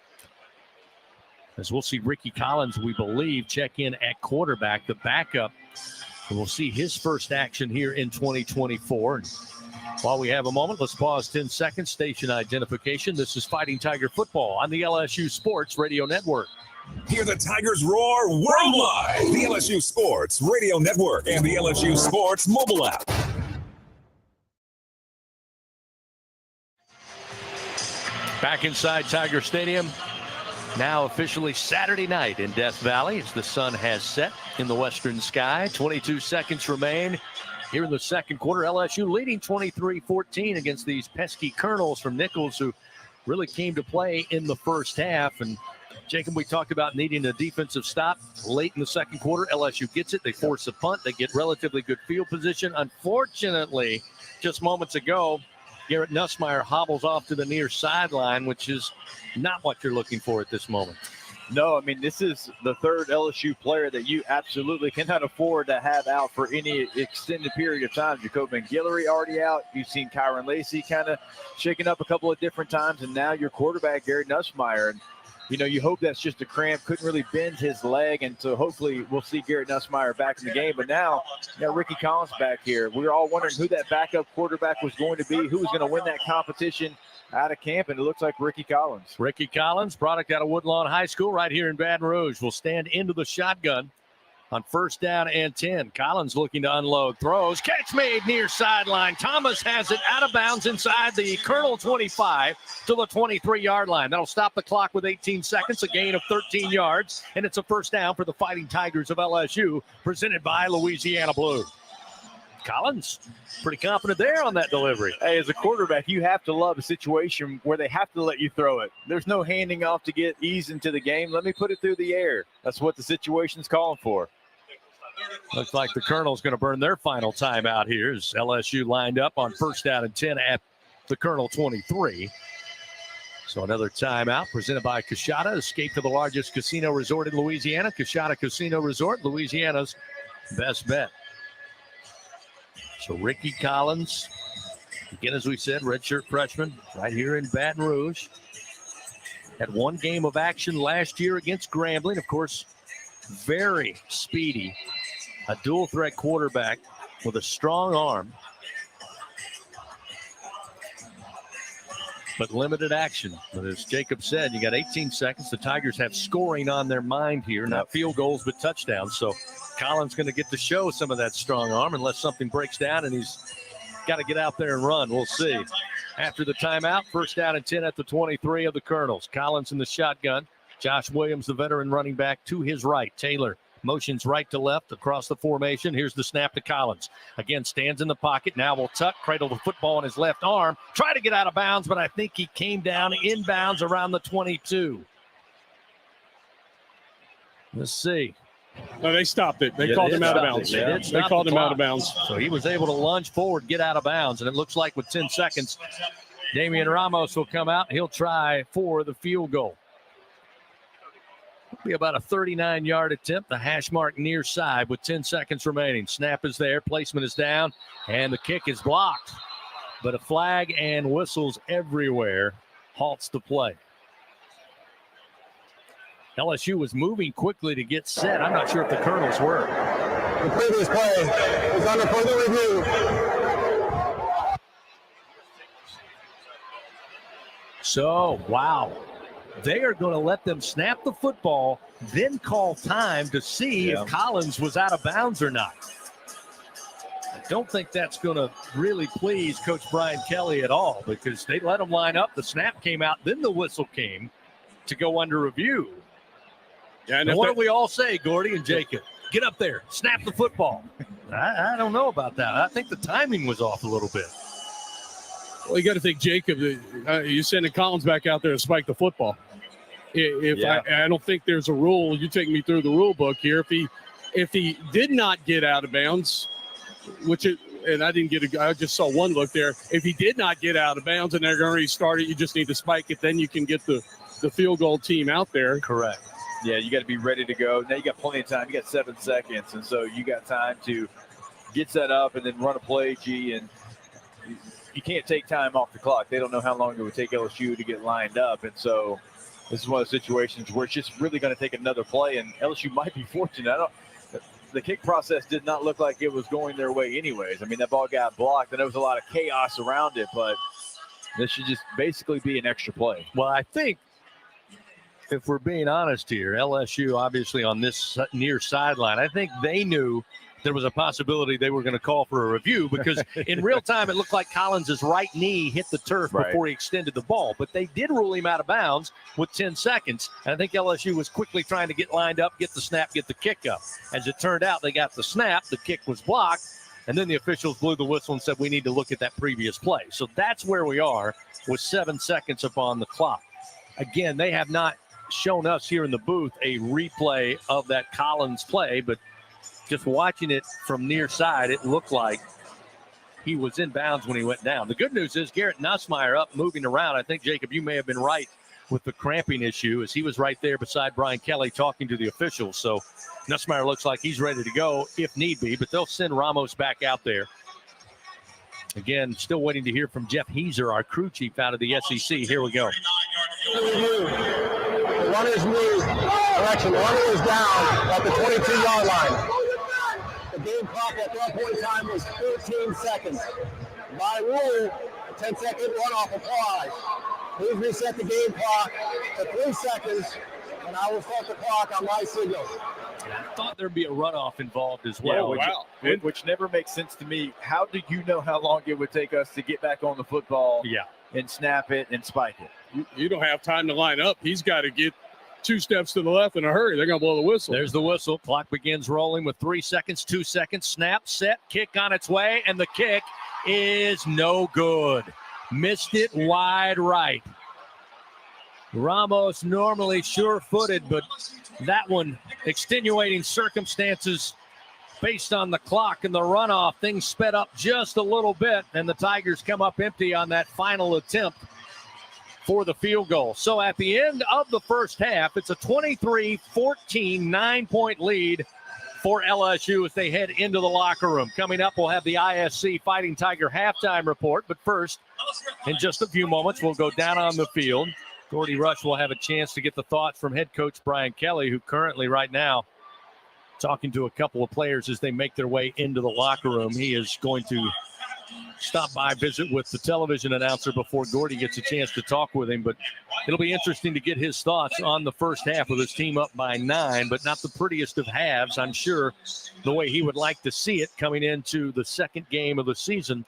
As we'll see Ricky Collins, we believe, check in at quarterback, the backup. And we'll see his first action here in 2024. And while we have a moment, let's pause 10 seconds. Station identification. This is Fighting Tiger Football on the LSU Sports Radio Network. Hear the Tigers roar worldwide. The LSU Sports Radio Network and the LSU Sports mobile app. Back inside Tiger Stadium. Now officially Saturday night in Death Valley as the sun has set in the western sky. 22 seconds remain here in the second quarter. LSU leading 23-14 against these pesky Colonels from Nicholls, who really came to play in the first half. And Jacob, we talked about needing a defensive stop late in the second quarter. LSU gets it. They force a punt. They get relatively good field position. Unfortunately, just moments ago, Garrett Nussmeier hobbles off to the near sideline, which is not what you're looking for at this moment. No, I mean, this is the third LSU player that you absolutely cannot afford to have out for any extended period of time. Jacob Guillory already out. You've seen Kyron Lacey kind of shaking up a couple of different times, and now your quarterback, Garrett Nussmeier. And you know, you hope that's just a cramp. Couldn't really bend his leg, and so hopefully we'll see Garrett Nussmeier back in the game. But now Ricky Collins back here. We were all wondering who that backup quarterback was going to be, who was going to win that competition out of camp, and it looks like Ricky Collins. Ricky Collins, product out of Woodlawn High School right here in Baton Rouge, will stand into the shotgun on first down and 10. Collins looking to unload. Throws. Catch made near sideline. Thomas has it out of bounds inside the Colonel 25 to the 23-yard line. That'll stop the clock with 18 seconds, a gain of 13 yards, and it's a first down for the Fighting Tigers of LSU, presented by Louisiana Blue. Collins, pretty confident there on that delivery. Hey, as a quarterback, you have to love a situation where they have to let you throw it. There's no handing off to get ease into the game. Let me put it through the air. That's what the situation's calling for. Looks like the Colonel's going to burn their final timeout here as LSU lined up on first down and 10 at the Colonel 23. So another timeout presented by Coshada. Escape to the largest casino resort in Louisiana. Coshada Casino Resort, Louisiana's best bet. So Ricky Collins, again, as we said, redshirt freshman right here in Baton Rouge. Had one game of action last year against Grambling. Of course, very speedy. A dual threat quarterback with a strong arm. But limited action. But as Jacob said, you got 18 seconds. The Tigers have scoring on their mind here. Not field goals, but touchdowns. So Collins going to get to show some of that strong arm unless something breaks down and he's got to get out there and run. We'll see. After the timeout, first down and 10 at the 23 of the Colonels. Collins in the shotgun. Josh Williams, the veteran running back, to his right. Taylor motions right to left across the formation. Here's the snap to Collins. Again, stands in the pocket. Now will tuck, cradle the football in his left arm. Try to get out of bounds, but I think he came down inbounds around the 22. Let's see. No, they stopped it. They called him out of bounds. They called him out of bounds. So he was able to lunge forward, get out of bounds, and it looks like with 10 seconds, Damian Ramos will come out. He'll try for the field goal. It'll be about a 39-yard attempt, the hash mark near side with 10 seconds remaining. Snap is there, placement is down, and the kick is blocked. But a flag and whistles everywhere halts the play. LSU was moving quickly to get set. I'm not sure if the Colonels were. The previous play is under further review. So, wow. They are going to let them snap the football, then call time to see if Collins was out of bounds or not. I don't think that's going to really please Coach Brian Kelly at all, because they let them line up. The snap came out, then the whistle came to go under review. Yeah, and what do we all say, Gordy and Jacob? Get up there, snap the football. I don't know about that. I think the timing was off a little bit. Well, you got to think, Jacob, you're sending Collins back out there to spike the football. I don't think there's a rule. You take me through the rule book here. If he did not get out of bounds, I just saw one look there. If he did not get out of bounds and they're going to restart it, you just need to spike it. Then you can get the field goal team out there. Correct. Yeah, you got to be ready to go. Now you got plenty of time. You got 7 seconds, and so you got time to get set up and then run a play, and you can't take time off the clock. They don't know how long it would take LSU to get lined up, and so this is one of the situations where it's just really going to take another play, and LSU might be fortunate. The kick process did not look like it was going their way anyways. I mean, that ball got blocked, and there was a lot of chaos around it, but this should just basically be an extra play. Well, I think if we're being honest here, LSU obviously on this near sideline, I think they knew there was a possibility they were going to call for a review, because in real time it looked like Collins' right knee hit the turf before he extended the ball. But they did rule him out of bounds with 10 seconds. And I think LSU was quickly trying to get lined up, get the snap, get the kick up. As it turned out, they got the snap, the kick was blocked, and then the officials blew the whistle and said, we need to look at that previous play. So that's where we are with 7 seconds upon the clock. Again, they have not shown us here in the booth a replay of that Collins play, but just watching it from near side, it looked like he was in bounds when he went down. The good news is Garrett Nussmeier up, moving around. I think, Jacob, you may have been right with the cramping issue, as he was right there beside Brian Kelly talking to the officials. So Nussmeier looks like he's ready to go if need be, but they'll send Ramos back out there. Again, still waiting to hear from Jeff Heiser, our crew chief out of the SEC. Here we go. The runner's move direction. The runner is down at the 22-yard line. The game clock at that point in time was 13 seconds. By rule, a 10-second runoff applies. Please reset the game clock to 3 seconds, and I will start the clock on my signal. I thought there'd be a runoff involved as well. Which never makes sense to me. How do you know how long it would take us to get back on the football and snap it and spike it? You don't have time to line up. He's got to get 2 steps to the left in a hurry. They're going to blow the whistle. There's the whistle. Clock begins rolling with 3 seconds, 2 seconds. Snap, set, kick on its way, and the kick is no good. Missed it wide right. Ramos normally sure-footed, but that one, extenuating circumstances based on the clock and the runoff. Things sped up just a little bit, and the Tigers come up empty on that final attempt for the field goal. So at the end of the first half, it's a 23-14 9-point lead for LSU as they head into the locker room. Coming up, we'll have the ISC Fighting Tiger halftime report. But first, in just a few moments, we'll go down on the field. Gordy Rush will have a chance to get the thoughts from head coach Brian Kelly, who currently right now talking to a couple of players as they make their way into the locker room. He is going to stop by, visit with the television announcer before Gordy gets a chance to talk with him. But it'll be interesting to get his thoughts on the first half with his team up by 9, but not the prettiest of halves, I'm sure, the way he would like to see it coming into the second game of the season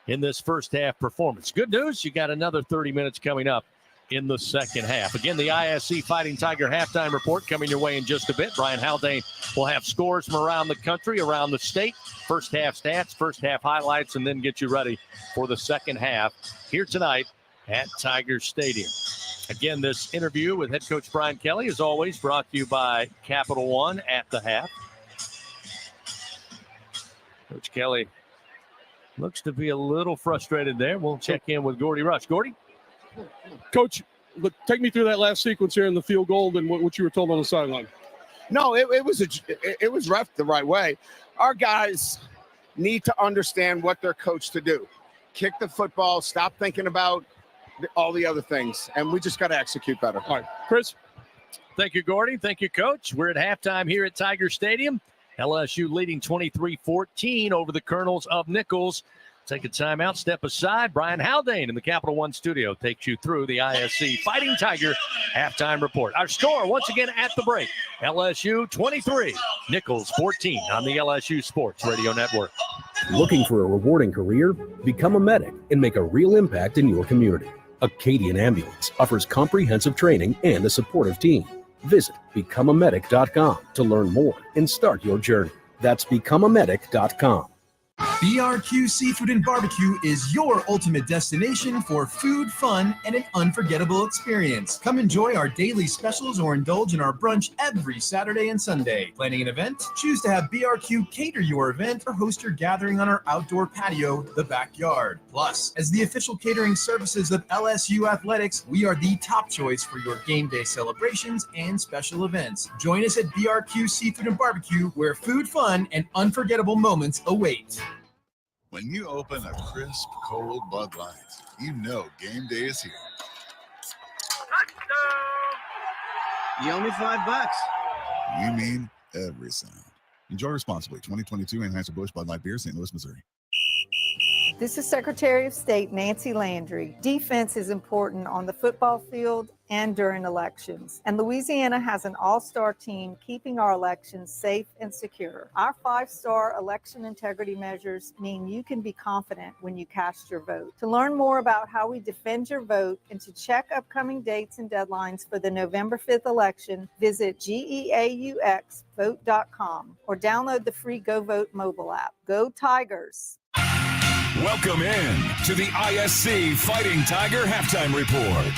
in this first half performance. Good news, you got another 30 minutes coming up in the second half. Again, the ISC Fighting Tiger halftime report coming your way in just a bit. Brian Haldane will have scores from around the country, around the state, first half stats, first half highlights, and then get you ready for the second half here tonight at Tiger Stadium. Again, this interview with head coach Brian Kelly is always brought to you by Capital One at the half. Coach Kelly looks to be a little frustrated there. We'll check in with Gordy Rush. Gordy? Coach, look, take me through that last sequence here in the field goal and what you were told on the sideline. No, it was ref the right way. Our guys need to understand what they're coached to do. Kick the football, stop thinking about all the other things, and we just got to execute better. All right, Chris. Thank you, Gordy. Thank you, Coach. We're at halftime here at Tiger Stadium. LSU leading 23-14 over the Colonels of Nicholls. Take a timeout, step aside. Brian Haldane in the Capital One studio takes you through the ISC Fighting Tiger halftime report. Our score once again at the break. LSU 23, Nicholls 14 on the LSU Sports Radio Network. Looking for a rewarding career? Become a medic and make a real impact in your community. Acadian Ambulance offers comprehensive training and a supportive team. Visit becomeamedic.com to learn more and start your journey. That's becomeamedic.com. BRQ Seafood and Barbecue is your ultimate destination for food, fun, and an unforgettable experience. Come enjoy our daily specials or indulge in our brunch every Saturday and Sunday. Planning an event? Choose to have BRQ cater your event or host your gathering on our outdoor patio, the backyard. Plus, as the official catering services of LSU Athletics, we are the top choice for your game day celebrations and special events. Join us at BRQ Seafood and Barbecue, where food, fun, and unforgettable moments await. When you open a crisp, cold Bud Light, you know game day is here. You owe me $5. You mean every sound. Enjoy responsibly. 2022 Anheuser-Busch Bud Light Beer, St. Louis, Missouri. This is Secretary of State Nancy Landry. Defense is important on the football field and during elections. And Louisiana has an all-star team keeping our elections safe and secure. Our 5-star election integrity measures mean you can be confident when you cast your vote. To learn more about how we defend your vote and to check upcoming dates and deadlines for the November 5th election, visit geauxvote.com or download the free Go Vote mobile app. Go Tigers! Welcome in to the ISC Fighting Tiger Halftime Report.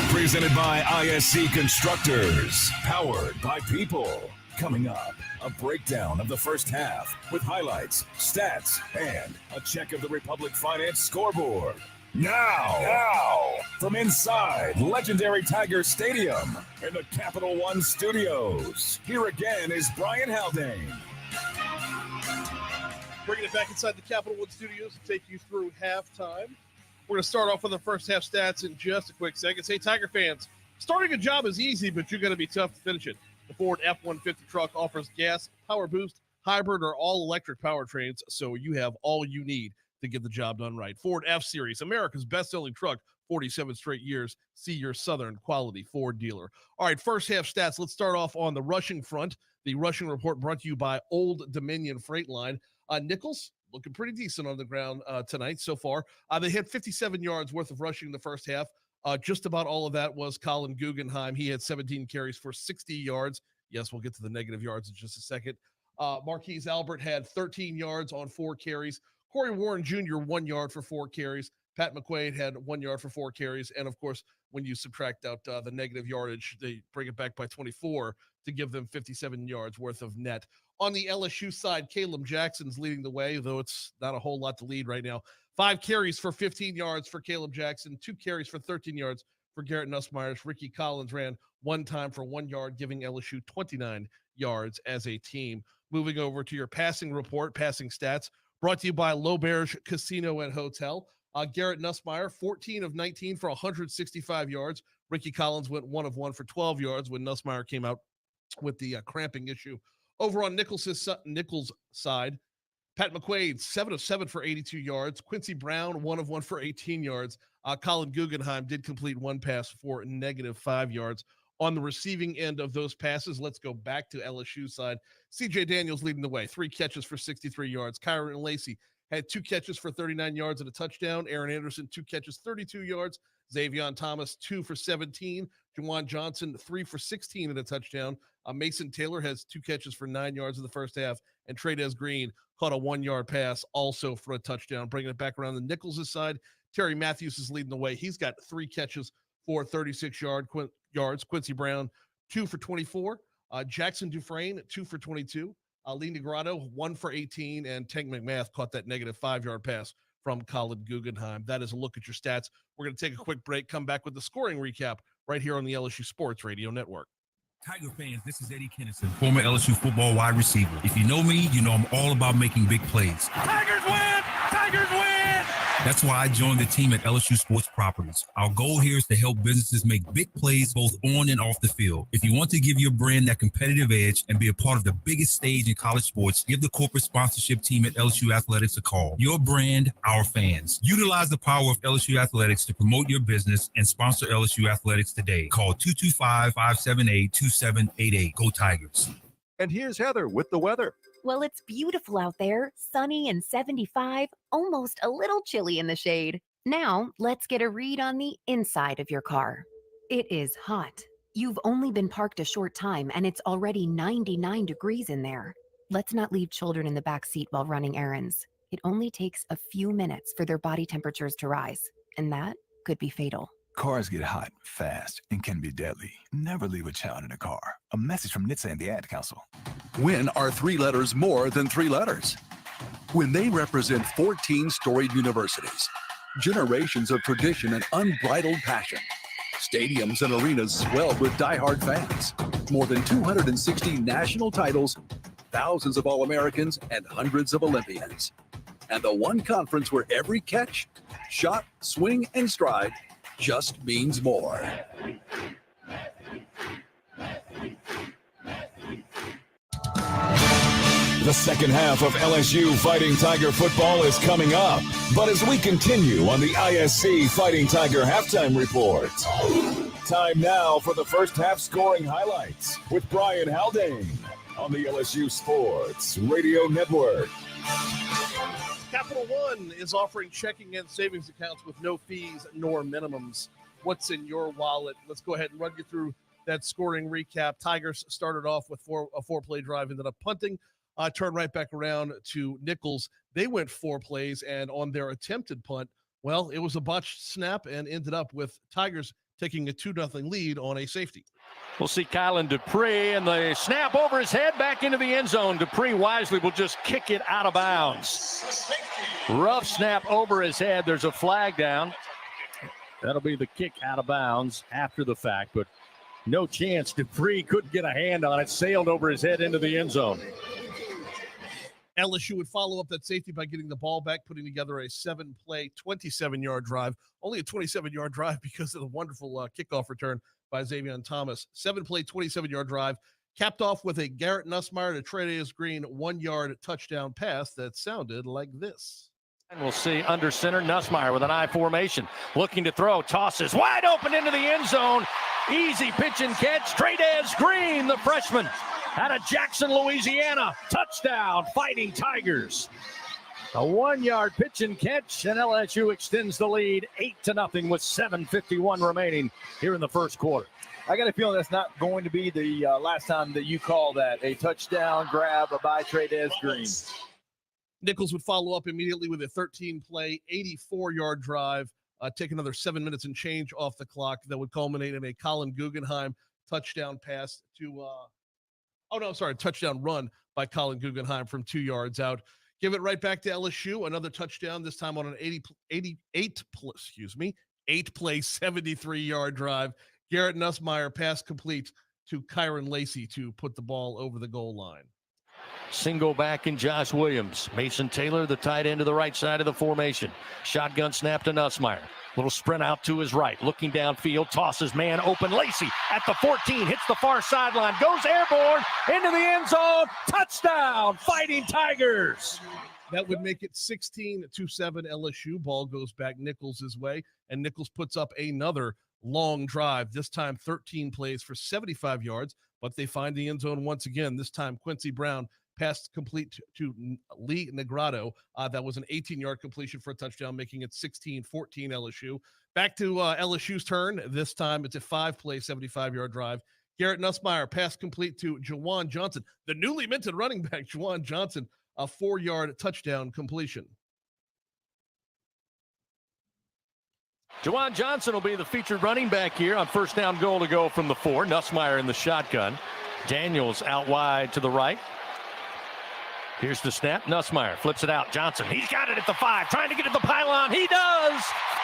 Presented by ISC Constructors. Powered by People. Coming up, a breakdown of the first half with highlights, stats, and a check of the Republic Finance scoreboard. Now, from inside legendary Tiger Stadium in the Capital One studios, here again is Brian Haldane. Bringing it back inside the Capital One studios to take you through halftime. We're going to start off with the first half stats in just a quick second. Hey, Tiger fans, starting a job is easy, but you're going to be tough to finish it. The Ford F-150 truck offers gas, power boost, hybrid, or all-electric powertrains, so you have all you need to get the job done right. Ford F-Series, America's best-selling truck, 47 straight years. See your Southern quality Ford dealer. All right, first half stats. Let's start off on the rushing front. The rushing report brought to you by Old Dominion Freight Line. Nicholls looking pretty decent on the ground tonight so far. They had 57 yards worth of rushing in the first half. Just about all of that was Colin Guggenheim. He had 17 carries for 60 yards. Yes, we'll get to the negative yards in just a second. Marquise Albert had 13 yards on 4 carries. Corey Warren Jr., 1 yard for 4 carries. Pat McQuaid had 1 yard for 4 carries. And, of course, when you subtract out the negative yardage, they bring it back by 24 to give them 57 yards worth of net. On the LSU side, Caleb Jackson's leading the way, though it's not a whole lot to lead right now. 5 carries for 15 yards for Caleb Jackson, 2 carries for 13 yards for Garrett Nussmeier. Ricky Collins ran 1 time for 1 yard, giving LSU 29 yards as a team. Moving over to your passing report, passing stats, brought to you by L'Auberge Casino and Hotel. Garrett Nussmeier, 14 of 19 for 165 yards. Ricky Collins went 1 of 1 for 12 yards when Nussmeier came out with the cramping issue. Over on Nicholls' side, Pat McQuaid, 7 of 7 for 82 yards. Quincy Brown, 1 of 1 for 18 yards. Colin Guggenheim did complete 1 pass for -5 yards. On the receiving end of those passes, let's go back to LSU side. C.J. Daniels leading the way, 3 catches for 63 yards. Kyron Lacey had 2 catches for 39 yards and a touchdown. Aaron Anderson, 2 catches, 32 yards. Xavion Thomas, 2 for 17. Juwan Johnson, 3 for 16 and a touchdown. Mason Taylor has 2 catches for 9 yards in the first half. And Trey'Dez Green caught a 1-yard pass also for a touchdown. Bringing it back around the Nicholls' side, Terry Matthews is leading the way. He's got 3 catches for 36 yards. Quincy Brown, 2 for 24. Jackson Dufresne, 2 for 22. Lee Negrado, 1 for 18. And Tank McMath caught that -5-yard pass from Colin Guggenheim. That is a look at your stats. We're going to take a quick break, come back with the scoring recap right here on the LSU Sports Radio Network. Tiger fans, this is Eddie Kennison, former LSU football wide receiver. If you know me, you know I'm all about making big plays. Tigers win! Tigers win! That's why I joined the team at LSU Sports Properties. Our goal here is to help businesses make big plays both on and off the field. If you want to give your brand that competitive edge and be a part of the biggest stage in college sports, give the corporate sponsorship team at LSU Athletics a call. Your brand, our fans. Utilize the power of LSU Athletics to promote your business and sponsor LSU Athletics today. Call 225-578-2788. Go Tigers. And here's Heather with the weather. Well, it's beautiful out there, sunny and 75, almost a little chilly in the shade. Now, let's get a read on the inside of your car. It is hot. You've only been parked a short time and it's already 99 degrees in there. Let's not leave children in the back seat while running errands. It only takes a few minutes for their body temperatures to rise, and that could be fatal. Cars get hot fast and can be deadly. Never leave a child in a car. A message from NHTSA and the Ad Council. When are 3 letters more than 3 letters? When they represent 14 storied universities, generations of tradition and unbridled passion, stadiums and arenas swelled with diehard fans, more than 260 national titles, thousands of All-Americans, and hundreds of Olympians. And the one conference where every catch, shot, swing, and stride just means more. The second half of LSU Fighting Tiger football is coming up. But as we continue on the ISC Fighting Tiger halftime report, time now for the first half scoring highlights with Brian Haldane on the LSU Sports Radio Network. Capital One is offering checking and savings accounts with no fees nor minimums. What's in your wallet? Let's go ahead and run you through that scoring recap. Tigers started off with a four-play drive, ended up punting, turned right back around to Nicholls. They went 4 plays, and on their attempted punt, well, it was a botched snap and ended up with Tigers taking a 2-0 lead on a safety. We'll see Kylan Dupree, and the snap over his head back into the end zone. Dupree wisely will just kick it out of bounds. Rough snap over his head. There's a flag down. That'll be the kick out of bounds after the fact, but no chance. Dupree couldn't get a hand on it. Sailed over his head into the end zone. LSU would follow up that safety by getting the ball back, putting together a 7-play, 27-yard drive. Only a 27-yard drive because of the wonderful kickoff return by Xavier Thomas. 7-play, 27-yard drive, capped off with a Garrett Nussmeier to Tre'Davious Green 1-yard touchdown pass that sounded like this. And we'll see under center, Nussmeier with an I formation. Looking to throw, tosses wide open into the end zone. Easy pitch and catch. Tre'Davious Green, the freshman, out of Jackson, Louisiana. Touchdown, Fighting Tigers. A 1-yard pitch and catch, and LSU extends the lead 8-0 with 7:51 remaining here in the first quarter. I got a feeling that's not going to be the last time that you call that a touchdown grab by Tre'Davious Green. Nicholls would follow up immediately with a 13-play, 84-yard drive, take another 7 minutes and change off the clock that would culminate in a Colin Guggenheim touchdown pass to touchdown run by Colin Guggenheim from 2 yards out. Give it right back to LSU. Another touchdown, this time on an 8-play, 73-yard drive. Garrett Nussmeier pass complete to Kyron Lacey to put the ball over the goal line. Single back in Josh Williams. Mason Taylor, the tight end to the right side of the formation. Shotgun snap to Nussmeier. Little sprint out to his right. Looking downfield, tosses man open. Lacey at the 14, hits the far sideline, goes airborne into the end zone. Touchdown, Fighting Tigers. That would make it 16-7 LSU. Ball goes back Nicholls' way, and Nicholls puts up another long drive, this time 13 plays for 75 yards, but they find the end zone once again. This time Quincy Brown passed complete to Lee Negrado. That was an 18-yard completion for a touchdown, making it 16-14 LSU. Back to LSU's turn. This time it's a 5-play, 75-yard drive. Garrett Nussmeier pass complete to Juwan Johnson, the newly minted running back, Juwan Johnson, a 4-yard touchdown completion. Juwan Johnson will be the featured running back here on first down goal to go from the 4. Nussmeier in the shotgun. Daniels out wide to the right. Here's the snap. Nussmeier flips it out. Johnson, he's got it at the 5, trying to get to the pylon. He does.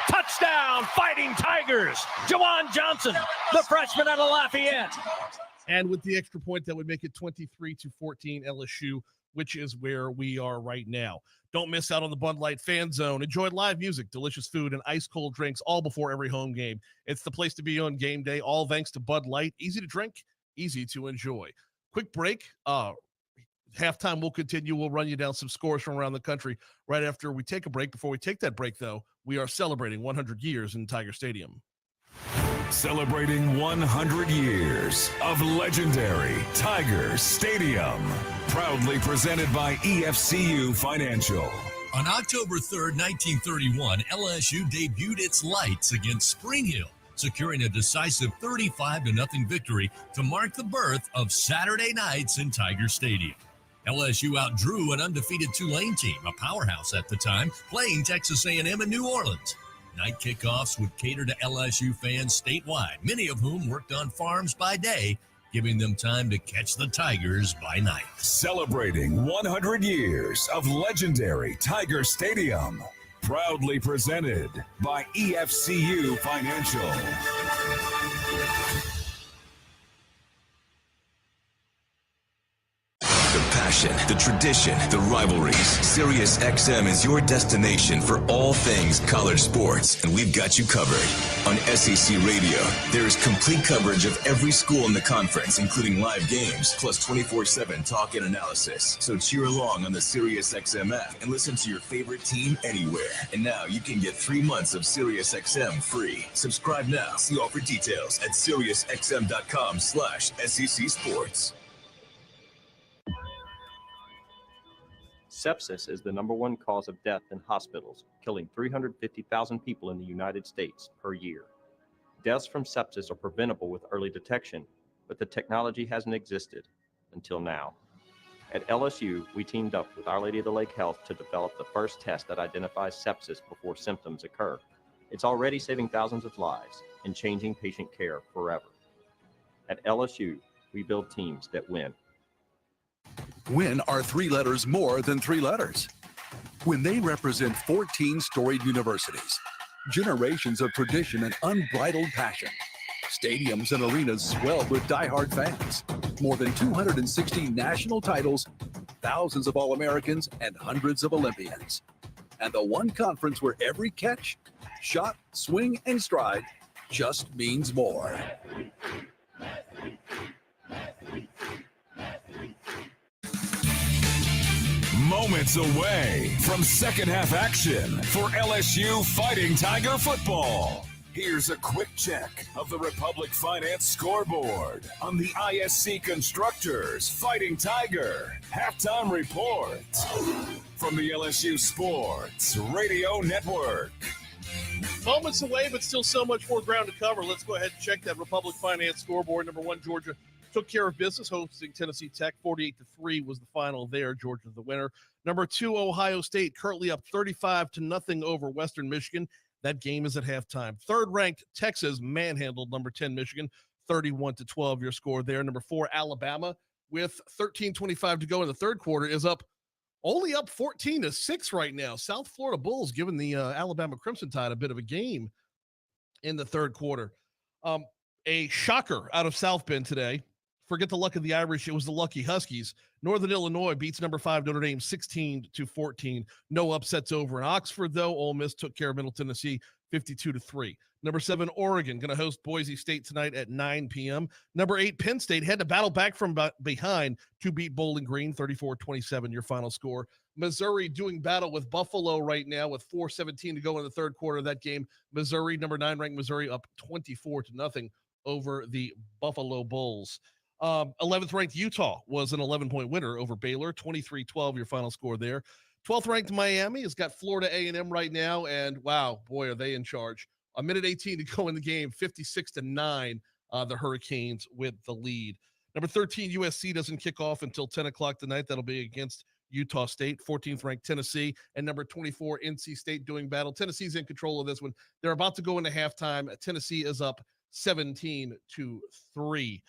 Touchdown, Fighting Tigers. Juwan Johnson, the freshman out of Lafayette. And with the extra point, that would make it 23-14 LSU, which is where we are right now. Don't miss out on the Bud Light Fan Zone. Enjoy live music, delicious food, and ice-cold drinks all before every home game. It's the place to be on game day, all thanks to Bud Light. Easy to drink, easy to enjoy. Quick break. Halftime will continue. We'll run you down some scores from around the country right after we take a break. Before we take that break, though, we are celebrating 100 years in Tiger Stadium. Celebrating 100 years of legendary Tiger Stadium. Proudly presented by EFCU Financial. On October 3rd, 1931, LSU debuted its lights against Spring Hill, securing a decisive 35-0 victory to mark the birth of Saturday nights in Tiger Stadium. LSU outdrew an undefeated Tulane team, a powerhouse at the time, playing Texas A&M in New Orleans. Night kickoffs would cater to LSU fans statewide, many of whom worked on farms by day, giving them time to catch the Tigers by night. Celebrating 100 years of legendary Tiger Stadium. Proudly presented by EFCU Financial. The passion, the tradition, the rivalries. Sirius XM is your destination for all things college sports, and we've got you covered. On SEC Radio, there is complete coverage of every school in the conference, including live games, plus 24/7 talk and analysis. So cheer along on the Sirius XM app and listen to your favorite team anywhere. And now you can get 3 months of Sirius XM free. Subscribe now. See all for details at SiriusXM.com/SEC Sports. Sepsis is the #1 cause of death in hospitals, killing 350,000 people in the United States per year. Deaths from sepsis are preventable with early detection, but the technology hasn't existed until now. At LSU, we teamed up with Our Lady of the Lake Health to develop the first test that identifies sepsis before symptoms occur. It's already saving thousands of lives and changing patient care forever. At LSU, we build teams that win. Win are 3 letters more than 3 letters. When they represent 14 storied universities, generations of tradition and unbridled passion, stadiums and arenas swelled with diehard fans, more than 260 national titles, thousands of All-Americans, and hundreds of Olympians. And the one conference where every catch, shot, swing, and stride just means more. Moments away from second half action for LSU Fighting Tiger football. Here's a quick check of the Republic Finance scoreboard on the ISC Constructors Fighting Tiger halftime report from the LSU Sports Radio Network. Moments away, but still so much more ground to cover. Let's go ahead and check that Republic Finance scoreboard. #1, Georgia took care of business, hosting Tennessee Tech. 48-3 was the final there. Georgia the winner. #2, Ohio State, currently up 35-0 over Western Michigan. That game is at halftime. Third-ranked Texas manhandled #10 Michigan, 31-12 your score there. #4, Alabama, with 13:25 to go in the third quarter, is only up 14-6 right now. South Florida Bulls giving the Alabama Crimson Tide a bit of a game in the third quarter. A shocker out of South Bend today. Forget the luck of the Irish. It was the lucky Huskies. Northern Illinois beats #5 Notre Dame 16-14. No upsets over in Oxford, though. Ole Miss took care of Middle Tennessee 52-3. #7, Oregon, going to host Boise State tonight at 9 p.m. #8, Penn State had to battle back from behind to beat Bowling Green 34-27, your final score. Missouri doing battle with Buffalo right now with 4:17 to go in the third quarter of that game. Missouri, #9 ranked Missouri, up 24-0 over the Buffalo Bulls. 11th ranked Utah was an 11-point winner over Baylor, 23-12 your final score there. 12th ranked Miami has got Florida A&M right now, and wow, boy, are they in charge. 1:18 to go in the game, 56-9, the Hurricanes with the lead. #13, USC doesn't kick off until 10 o'clock tonight. That'll be against Utah State. 14th ranked Tennessee, and #24, NC State doing battle. Tennessee's in control of this one. They're about to go into halftime. Tennessee is up 17-3.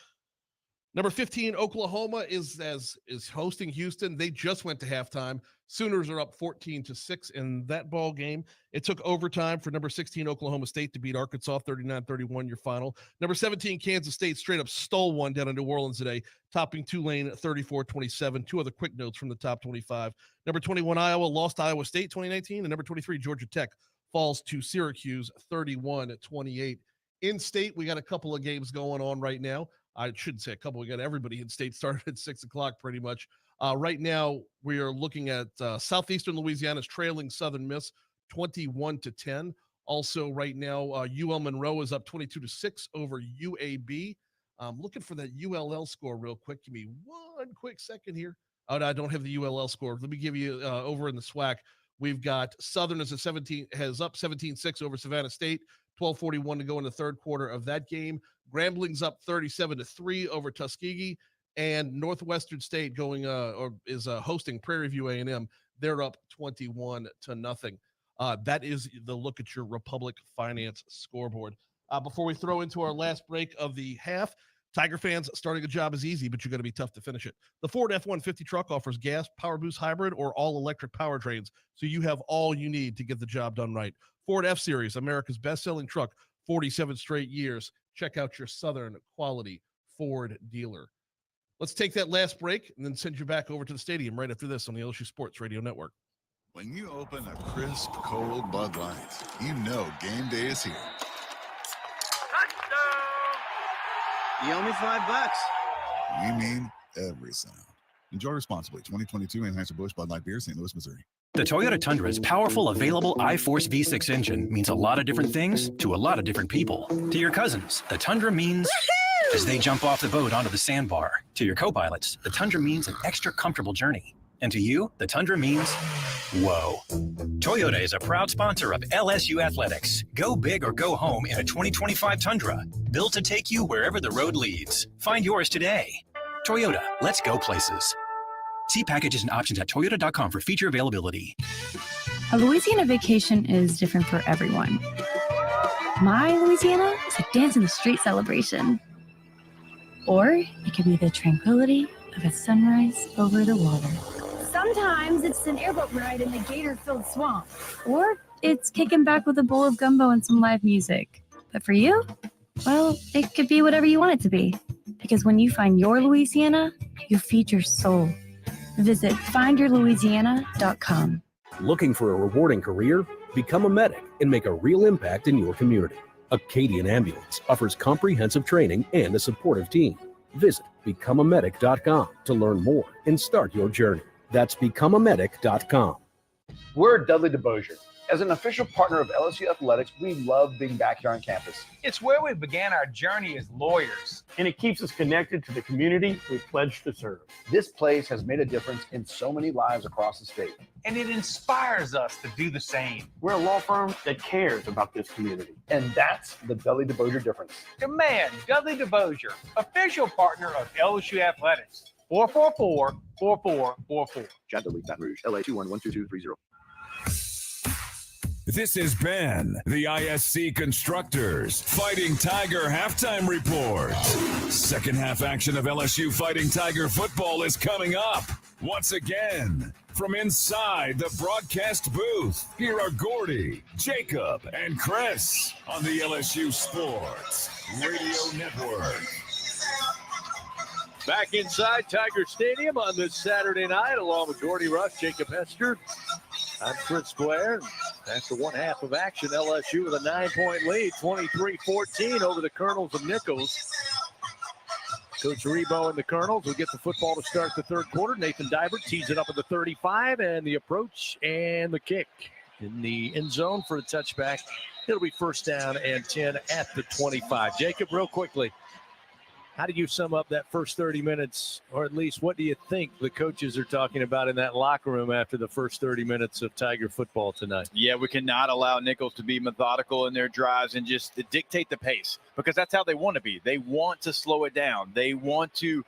Number 15, Oklahoma is hosting Houston. They just went to halftime. Sooners are up 14-6 in that ball game. It took overtime for number 16, Oklahoma State to beat Arkansas 39-31, your final. Number 17, Kansas State straight up stole one down in New Orleans today, topping Tulane 34-27. Two other quick notes from the top 25. Number 21, Iowa lost to Iowa State 2019. And number 23, Georgia Tech falls to Syracuse 31-28. In state, we got a couple of games going on right now. I shouldn't say a couple. We got everybody in state started at 6 o'clock pretty much. Right now, we are looking at Southeastern Louisiana's trailing Southern Miss 21-10. Also, right now, UL Monroe is up 22-6 over UAB. I'm looking for that ULL score real quick. Give me one quick second here. Oh, no, I don't have the ULL score. Let me give you over in the SWAC. We've got Southern has up 17-6 over Savannah State. 12:41 to go in the third quarter of that game. Grambling's up 37-3 over Tuskegee, and Northwestern State is hosting Prairie View A&M. They're up 21-0. That is the look at your Republic Finance scoreboard. Before we throw into our last break of the half, Tiger fans, starting a job is easy, but you're going to be tough to finish it. The Ford F-150 truck offers gas, Power Boost hybrid, or all-electric powertrains, so you have all you need to get the job done right. Ford F-Series, America's best-selling truck, 47 straight years. Check out your Southern quality Ford dealer. Let's take that last break and then send you back over to the stadium right after this on the LSU Sports Radio Network. When you open a crisp, cold Bud Light, you know game day is here. You owe me $5. We mean every sound. Enjoy responsibly. 2022 Anheuser-Busch Bud Light Beer, St. Louis, Missouri. The Toyota Tundra's powerful, available iForce V6 engine means a lot of different things to a lot of different people. To your cousins, the Tundra means as they jump off the boat onto the sandbar. To your co-pilots, the Tundra means an extra comfortable journey. And to you, the Tundra means whoa. Toyota is a proud sponsor of LSU Athletics. Go big or go home in a 2025 Tundra. Built to take you wherever the road leads. Find yours today. Toyota, let's go places. See packages and options at toyota.com for feature availability. A Louisiana vacation is different for everyone. My Louisiana is a dance in the street celebration. Or it could be the tranquility of a sunrise over the water. Sometimes it's an airboat ride in the gator-filled swamp. Or it's kicking back with a bowl of gumbo and some live music. But for you, well, it could be whatever you want it to be. Because when you find your Louisiana, you feed your soul. Visit findyourlouisiana.com. Looking for a rewarding career? Become a medic and make a real impact in your community. Acadian Ambulance offers comprehensive training and a supportive team. Visit becomeamedic.com to learn more and start your journey. That's becomeamedic.com. We're Dudley DeBosier. As an official partner of LSU Athletics, we love being back here on campus. It's where we began our journey as lawyers. And it keeps us connected to the community we pledge to serve. This place has made a difference in so many lives across the state. And it inspires us to do the same. We're a law firm that cares about this community. And that's the Dudley DeBosier difference. Demand Dudley DeBosier, official partner of LSU Athletics. 444-4444. John Dudley, Baton Rouge, LA 2112230. This has been the ISC Constructors Fighting Tiger Halftime Report. Second half action of LSU Fighting Tiger football is coming up. Once again, from inside the broadcast booth, here are Gordy, Jacob, and Chris on the LSU Sports Radio Network. Back inside Tiger Stadium on this Saturday night, along with Gordy Rush, Jacob Hester. I'm Chris Blair. After one half of action, LSU with a 9-point lead, 23-14 over the Colonels of Nicholls. Coach Rebo and the Colonels will get the football to start the third quarter. Nathan Dibert tees it up at the 35, and the approach and the kick in the end zone for a touchback. It'll be first down and 10 at the 25. Jacob, real quickly, how do you sum up that first 30 minutes, or at least what do you think the coaches are talking about in that locker room after the first 30 minutes of Tiger football tonight? Yeah, we cannot allow Nicholls to be methodical in their drives and just dictate the pace, because that's how they want to be. They want to slow it down. They want to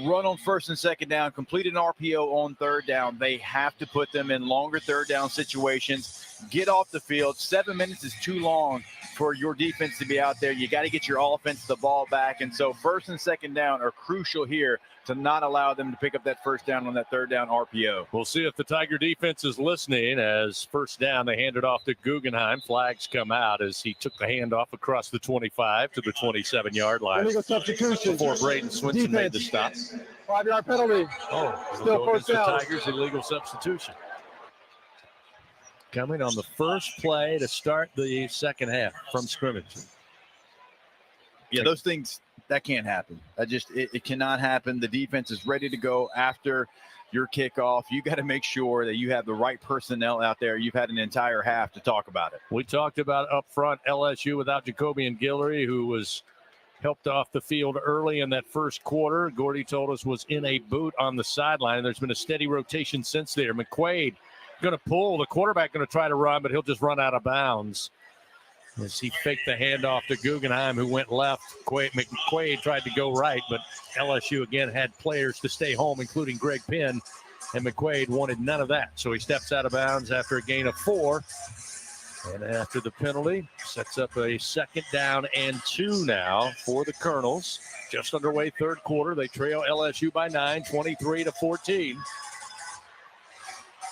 run on first and second down, complete an RPO on third down. They have to put them in longer third down situations, get off the field. 7 minutes is too long for your defense to be out there. You got to get your offense the ball back. And so first and second down are crucial here to not allow them to pick up that first down on that third down RPO. We'll see if the Tiger defense is listening. As first down, they hand it off to Guggenheim. Flags come out as he took the handoff across the 25 to the 27-yard line. Illegal substitution. Before Braden Swinson made the stop. 5-yard penalty. Still first down. The Tigers illegal substitution. Coming on the first play to start the second half from scrimmage. Yeah, those things, that can't happen. It cannot happen. The defense is ready to go after your kickoff. You got to make sure that you have the right personnel out there. You've had an entire half to talk about it. We talked about up front LSU without Jacobian Guillory, who was helped off the field early in that first quarter. Gordy told us was in a boot on the sideline. There's been a steady rotation since there. McQuaid going to pull. The quarterback going to try to run, but he'll just run out of bounds. As he faked the handoff to Guggenheim, who went left. McQuaid tried to go right, but LSU again had players to stay home, including Greg Penn, and McQuaid wanted none of that. So he steps out of bounds after a gain of 4. And after the penalty, sets up a 2nd down and 2 now for the Colonels. Just underway third quarter. They trail LSU by 9, 23-14.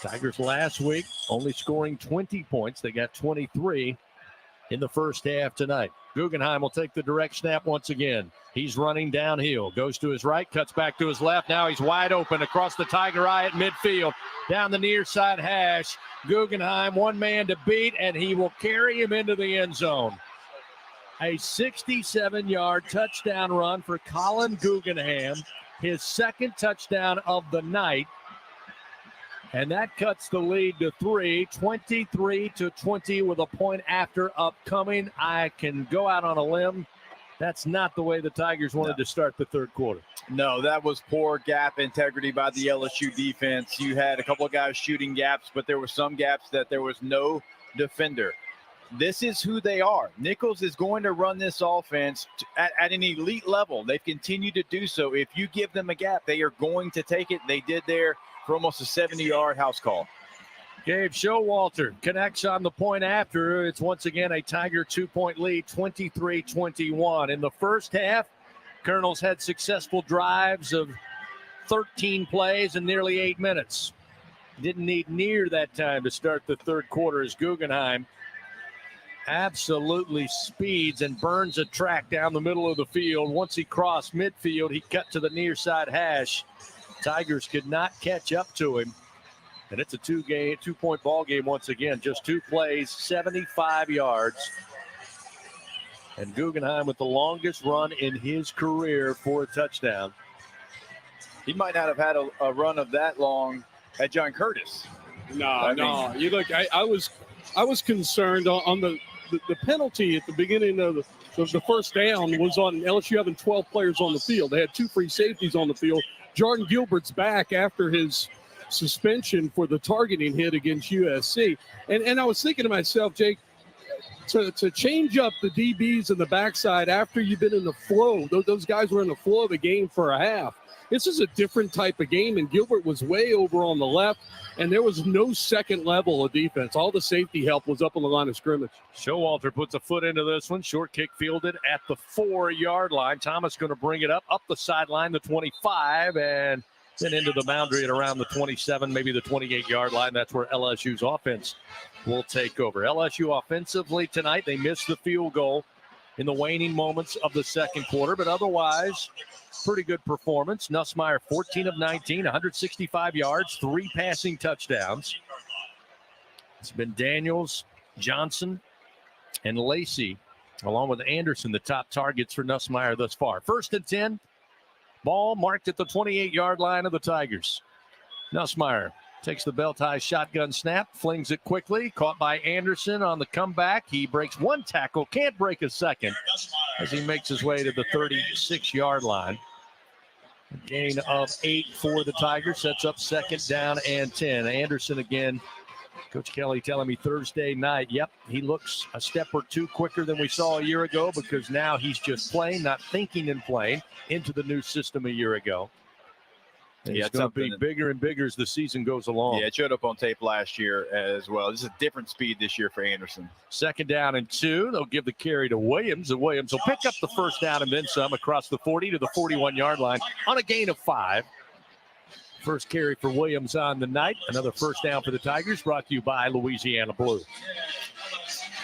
Tigers last week only scoring 20 points. They got 23 in the first half tonight. Guggenheim will take the direct snap once again. He's running downhill, goes to his right, cuts back to his left. Now he's wide open across the Tiger eye at midfield, down the near side hash. Guggenheim, one man to beat, and he will carry him into the end zone. A 67-yard touchdown run for Colin Guggenheim, his 2nd touchdown of the night. And that cuts the lead to 3, 23-20 with a point after upcoming. I can go out on a limb. That's not the way the Tigers wanted to start the third quarter. No, that was poor gap integrity by the LSU defense. You had a couple of guys shooting gaps, but there were some gaps that there was no defender. This is who they are. Nicholls is going to run this offense at an elite level. They've continued to do so. If you give them a gap, they are going to take it. They did there for almost a 70-yard house call. Gabe Showalter connects on the point after. It's once again a Tiger 2-point lead, 23-21. In the first half, Colonels had successful drives of 13 plays in nearly 8 minutes. Didn't need near that time to start the third quarter as Guggenheim absolutely speeds and burns a track down the middle of the field. Once he crossed midfield, he cut to the near side hash. Tigers could not catch up to him. And it's a 2-point ball game once again. Just 2 plays, 75 yards. And Guggenheim with the longest run in his career for a touchdown. He might not have had a run of that long at John Curtis. No. You look, I was concerned on the penalty at the beginning of the first down was on LSU having 12 players on the field. They had 2 free safeties on the field. Jordan Gilbert's back after his suspension for the targeting hit against USC. And I was thinking to myself, Jake, to change up the DBs in the backside after you've been in the flow, those guys were in the flow of the game for a half. This is a different type of game, and Gilbert was way over on the left, and there was no second level of defense. All the safety help was up on the line of scrimmage. Showalter puts a foot into this one. Short kick fielded at the 4-yard line. Thomas going to bring it up the sideline, the 25, and then into the boundary at around the 27, maybe the 28-yard line. That's where LSU's offense will take over. LSU offensively tonight, they missed the field goal in the waning moments of the second quarter, but otherwise, pretty good performance. Nussmeier, 14 of 19, 165 yards, 3 passing touchdowns. It's been Daniels, Johnson, and Lacey, along with Anderson, the top targets for Nussmeier thus far. 1st and 10, ball marked at the 28-yard line of the Tigers. Nussmeier takes the belt-high shotgun snap, flings it quickly, caught by Anderson on the comeback. He breaks 1 tackle, can't break a second as he makes his way to the 36-yard line. A gain of 8 for the Tigers, sets up 2nd down and 10. Anderson again, Coach Kelly telling me Thursday night, yep, he looks a step or 2 quicker than we saw a year ago because now he's just playing, not thinking and playing, into the new system a year ago. It's going to be bigger and bigger as the season goes along. Yeah, it showed up on tape last year as well. This is a different speed this year for Anderson. 2nd down and 2. They'll give the carry to Williams, and Williams will pick up the first down and then some across the 40 to the 41-yard line on a gain of 5. First carry for Williams on the night. Another first down for the Tigers, brought to you by Louisiana Blue.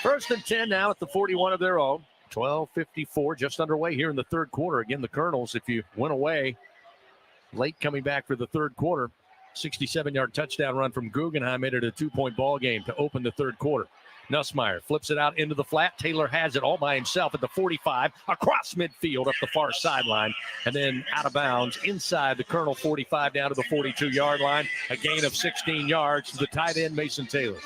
1st and 10 now at the 41 of their own. 12:54 just underway here in the third quarter. Again, the Colonels, if you went away late coming back for the third quarter, 67-yard touchdown run from Guggenheim made it a 2-point ball game to open the third quarter. Nussmeier flips it out into the flat. Taylor has it all by himself at the 45, across midfield up the far sideline, and then out of bounds inside the Colonel 45 down to the 42-yard line. A gain of 16 yards to the tight end, Mason Taylor.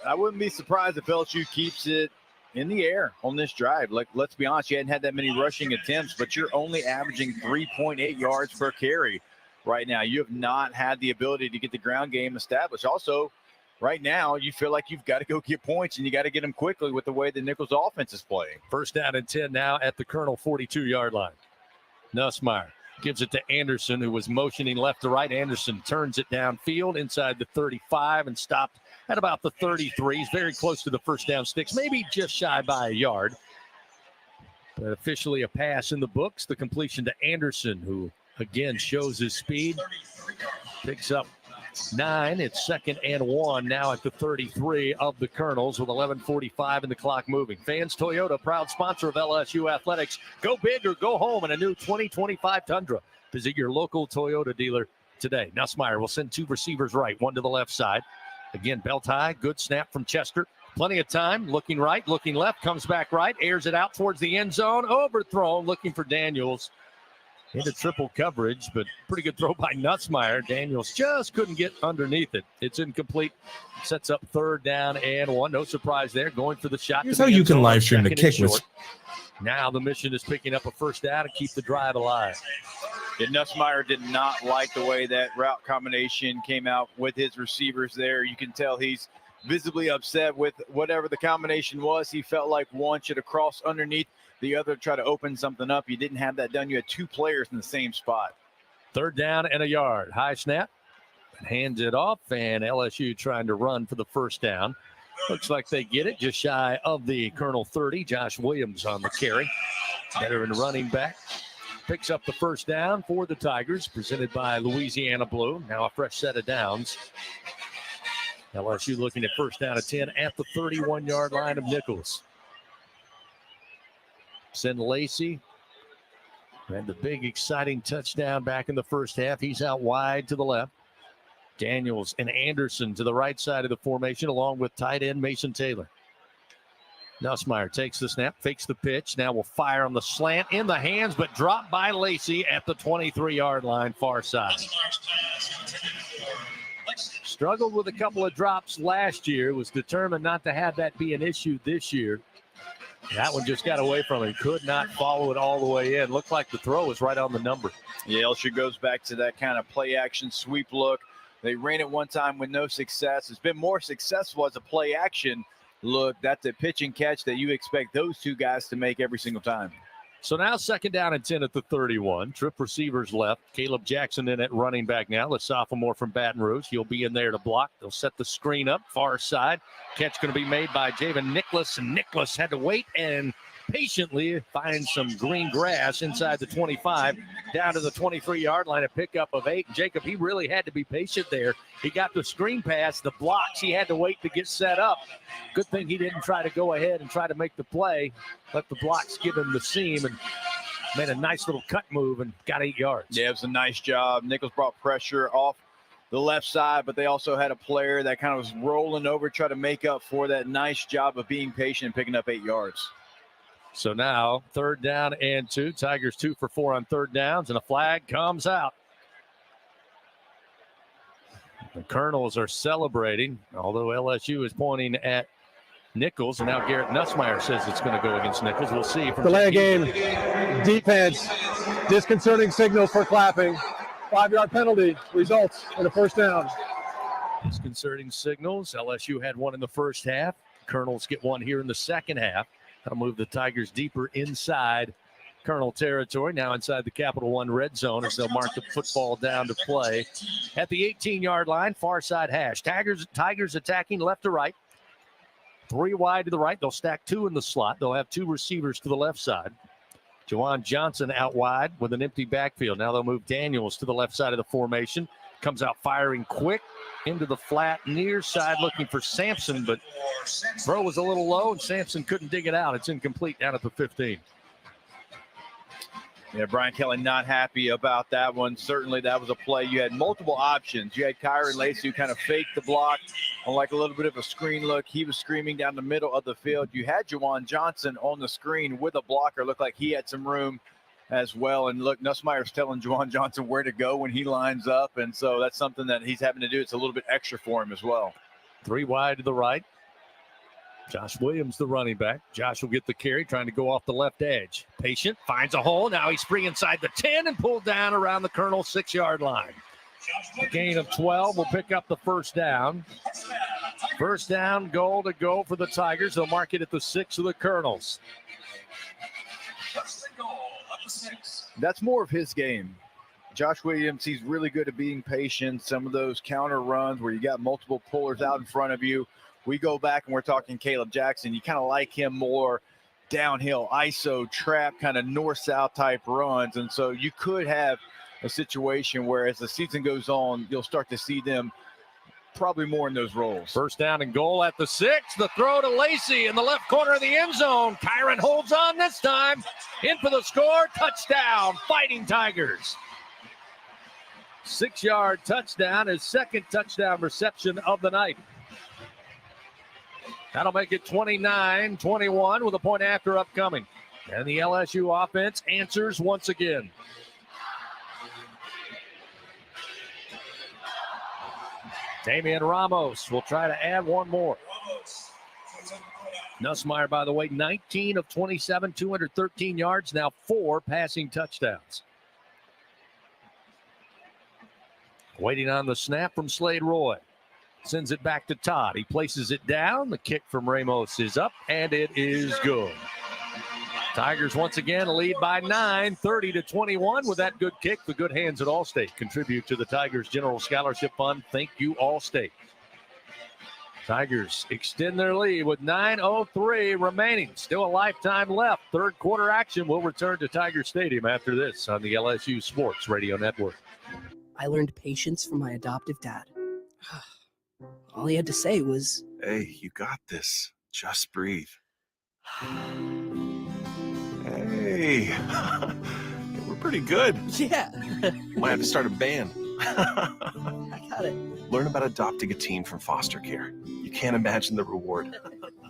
I wouldn't be surprised if LSU keeps it in the air on this drive. Like, let's be honest, you hadn't had that many rushing attempts, but you're only averaging 3.8 yards per carry right now. You have not had the ability to get the ground game established. Also, right now, you feel like you've got to go get points, and you got to get them quickly with the way the Nicholls offense is playing. 1st down and 10 now at the Colonel 42-yard line. Nussmeier gives it to Anderson, who was motioning left to right. Anderson turns it downfield inside the 35 and stopped at about the 33. He's very close to the first down sticks, maybe just shy by a yard. But officially a pass in the books. The completion to Anderson, who again shows his speed. Picks up 9. It's 2nd and 1 now at the 33 of the Colonels with 11:45 and the clock moving. Fans Toyota, proud sponsor of LSU Athletics. Go big or go home in a new 2025 Tundra. Visit your local Toyota dealer today. Nussmeier will send 2 receivers right, 1 to the left side. Again, belt high, good snap from Chester. Plenty of time, looking right, looking left, comes back right, airs it out towards the end zone, overthrown, looking for Daniels. Into triple coverage, but pretty good throw by Nussmeier. Daniels just couldn't get underneath it. It's incomplete. Sets up 3rd down and 1. No surprise there. Going for the shot. Here's how you can live stream the kick with. Now the mission is picking up a first down to keep the drive alive. And Nussmeier did not like the way that route combination came out with his receivers there. You can tell he's visibly upset with whatever the combination was. He felt like one should have crossed underneath the other to try to open something up. You didn't have that done. You had 2 players in the same spot. 3rd down and a yard. High snap. Hands it off, and LSU trying to run for the first down. Looks like they get it just shy of the Colonel 30. Josh Williams on the carry. Veteran running back. Picks up the first down for the Tigers, presented by Louisiana Blue. Now a fresh set of downs. LSU looking at first down at 10 at the 31-yard line of Nicholls. Send Lacey. And the big, exciting touchdown back in the first half. He's out wide to the left. Daniels and Anderson to the right side of the formation, along with tight end Mason Taylor. Nussmeier takes the snap, fakes the pitch. Now will fire on the slant in the hands, but dropped by Lacey at the 23-yard line, far side. Struggled with a couple of drops last year. Was determined not to have that be an issue this year. That one just got away from him. Could not follow it all the way in. Looked like the throw was right on the number. Yeah, LSU goes back to that kind of play action sweep look. They ran it one time with no success. It's been more successful as a play action look. That's a pitch and catch that you expect those 2 guys to make every single time. So now 2nd down and 10 at the 31. Trip receivers left. Caleb Jackson in at running back now. The sophomore from Baton Rouge. He'll be in there to block. They'll set the screen up far side. Catch going to be made by Javen Nicholas. And Nicholas had to wait and patiently find some green grass inside the 25 down to the 23-yard line, a pickup of 8. Jacob, he really had to be patient there. He got the screen pass, the blocks. He had to wait to get set up. Good thing he didn't try to go ahead and try to make the play. Let the blocks give him the seam and made a nice little cut move and got 8 yards. Yeah, it was a nice job. Nicholls brought pressure off the left side, but they also had a player that kind of was rolling over, try to make up for that nice job of being patient and picking up 8 yards. So now 3rd down and 2. Tigers 2 for 4 on 3rd downs, and a flag comes out. The Colonels are celebrating, although LSU is pointing at Nicholls, and now Garrett Nussmeier says it's going to go against Nicholls. We'll see. Delay a game. Defense. Disconcerting signal for clapping. 5-yard penalty results in a first down. Disconcerting signals. LSU had one in the first half. Colonels get one here in the second half. That'll move the Tigers deeper inside Colonel territory, now inside the Capital One red zone as they'll mark the football down to play at the 18-yard line, far side hash. Tigers attacking left to right. 3 wide to the right. They'll stack 2 in the slot. They'll have 2 receivers to the left side. Juwan Johnson out wide with an empty backfield. Now they'll move Daniels to the left side of the formation. Comes out firing quick into the flat near side looking for Sampson, but throw was a little low and Sampson couldn't dig it out. It's incomplete down at the 15. Yeah, Brian Kelly not happy about that one. Certainly that was a play. You had multiple options. You had Kyron Lacey who kind of faked the block on like a little bit of a screen look. He was screaming down the middle of the field. You had Juwan Johnson on the screen with a blocker. Looked like he had some room as well. And look, Nussmeier's telling Juwan Johnson where to go when he lines up. And so that's something that he's having to do. It's a little bit extra for him as well. 3 wide to the right. Josh Williams, the running back. Josh will get the carry, trying to go off the left edge. Patient, finds a hole. Now he's free inside the 10 and pulled down around the Colonel 6-yard line. A gain of 12 will pick up the first down. First down goal to go for the Tigers. They'll mark it at the 6 of the Colonels. That's more of his game. Josh Williams, he's really good at being patient. Some of those counter runs where you got multiple pullers out in front of you. We go back and we're talking Caleb Jackson. You kind of like him more downhill, ISO, trap, kind of north-south type runs. And so you could have a situation where as the season goes on, you'll start to see them probably more in those roles. First down and goal at the 6. The throw to Lacey in the left corner of the end zone. Kyron holds on this time. In for the score. Touchdown, Fighting Tigers. 6-yard touchdown, his second touchdown reception of the night. That'll make it 29-21 with a point after upcoming. And the LSU offense answers once again. Damian Ramos will try to add one more. Nussmeier, by the way, 19 of 27, 213 yards, now 4 passing touchdowns. Waiting on the snap from Slade Roy. Sends it back to Todd. He places it down. The kick from Ramos is up, and it is good. Tigers once again lead by 9, 30-21 with that good kick. The good hands at Allstate contribute to the Tigers General Scholarship Fund. Thank you, Allstate. Tigers extend their lead with 9:03 remaining. Still a lifetime left. Third quarter action will return to Tiger Stadium after this on the LSU Sports Radio Network. I learned patience from my adoptive dad. All he had to say was, "Hey, you got this. Just breathe." Hey, we're pretty good. Yeah. Might have to start a band. I got it. Learn about adopting a teen from foster care. You can't imagine the reward.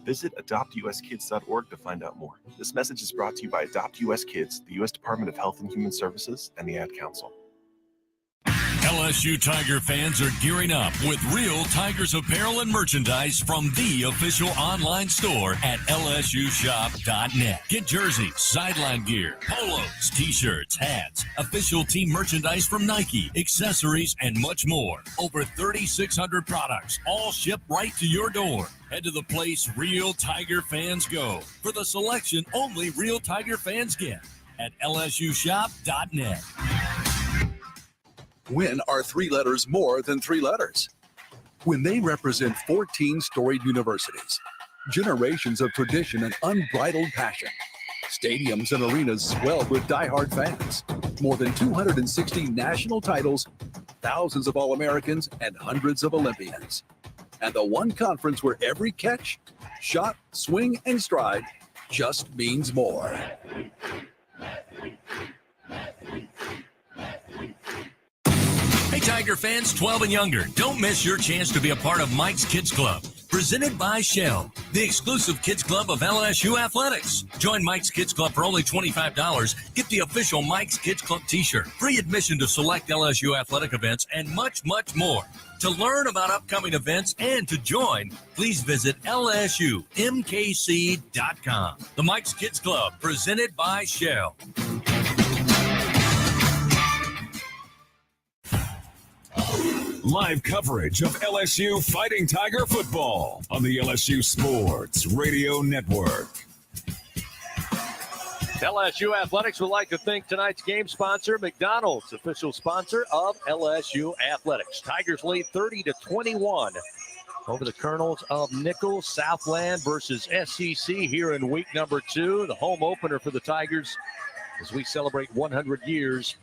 Visit adoptuskids.org to find out more. This message is brought to you by Adopt US Kids, the U.S. Department of Health and Human Services, and the Ad Council. LSU Tiger fans are gearing up with real Tigers apparel and merchandise from the official online store at lsushop.net. Get jerseys, sideline gear, polos, t-shirts, hats, official team merchandise from Nike, accessories, and much more. Over 3,600 products, all shipped right to your door. Head to the place real Tiger fans go for the selection only real Tiger fans get at lsushop.net. When are 3 letters more than 3 letters? When they represent 14 storied universities, generations of tradition and unbridled passion, stadiums and arenas swelled with diehard fans, more than 260 national titles, thousands of All-Americans, and hundreds of Olympians. And the one conference where every catch, shot, swing, and stride just means more. Hey, Tiger fans 12 and younger, don't miss your chance to be a part of Mike's Kids Club, presented by Shell, the exclusive kids club of LSU Athletics. Join Mike's Kids Club for only $25. Get the official Mike's Kids Club t-shirt, free admission to select LSU athletic events, and much, much more. To learn about upcoming events and to join, please visit lsumkc.com. The Mike's Kids Club, presented by Shell. Live coverage of LSU Fighting Tiger football on the LSU Sports Radio Network. LSU Athletics would like to thank tonight's game sponsor, McDonald's, official sponsor of LSU Athletics. Tigers lead 30-21 over the Colonels of Nicholls. Southland versus SEC here in week number 2. The home opener for the Tigers as we celebrate 100 years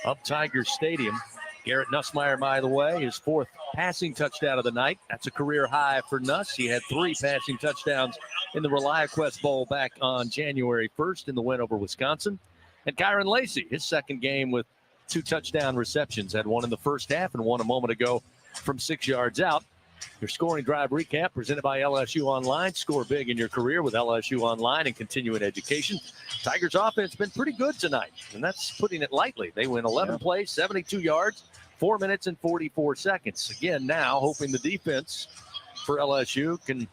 of Tiger Stadium. Garrett Nussmeier, by the way, his 4th passing touchdown of the night. That's a career high for Nuss. He had 3 passing touchdowns in the ReliaQuest Bowl back on January 1st in the win over Wisconsin. And Kyron Lacey, his 2nd game with 2 touchdown receptions, had 1 in the first half and 1 a moment ago from 6 yards out. Your scoring drive recap presented by LSU Online. Score big in your career with LSU Online and continuing education. Tigers offense been pretty good tonight, and that's putting it lightly. They win 11 plays, 72 yards, 4 minutes and 44 seconds. Again, now hoping the defense for LSU can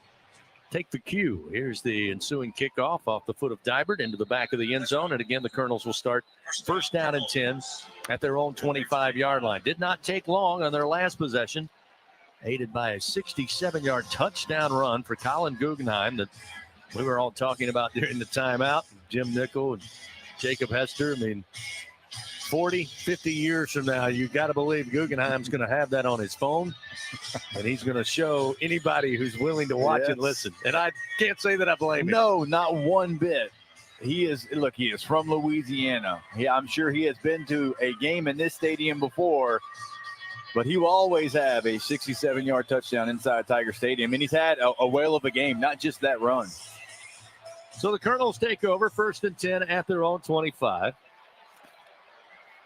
take the cue. Here's the ensuing kickoff off the foot of Dybert into the back of the end zone. And again, the Colonels will start 1st down and 10 at their own 25-yard line. Did not take long on their last possession, aided by a 67-yard touchdown run for Colin Guggenheim that we were all talking about during the timeout. Jim Nickel and Jacob Hester. I mean, 40, 50 years from now, you got to believe Guggenheim's going to have that on his phone, and he's going to show anybody who's willing to watch and listen. And I can't say that I blame him. No, not one bit. He is from Louisiana. I'm sure he has been to a game in this stadium before, but he will always have a 67-yard touchdown inside Tiger Stadium, and he's had a whale of a game, not just that run. So the Colonels take over 1st and 10 at their own 25.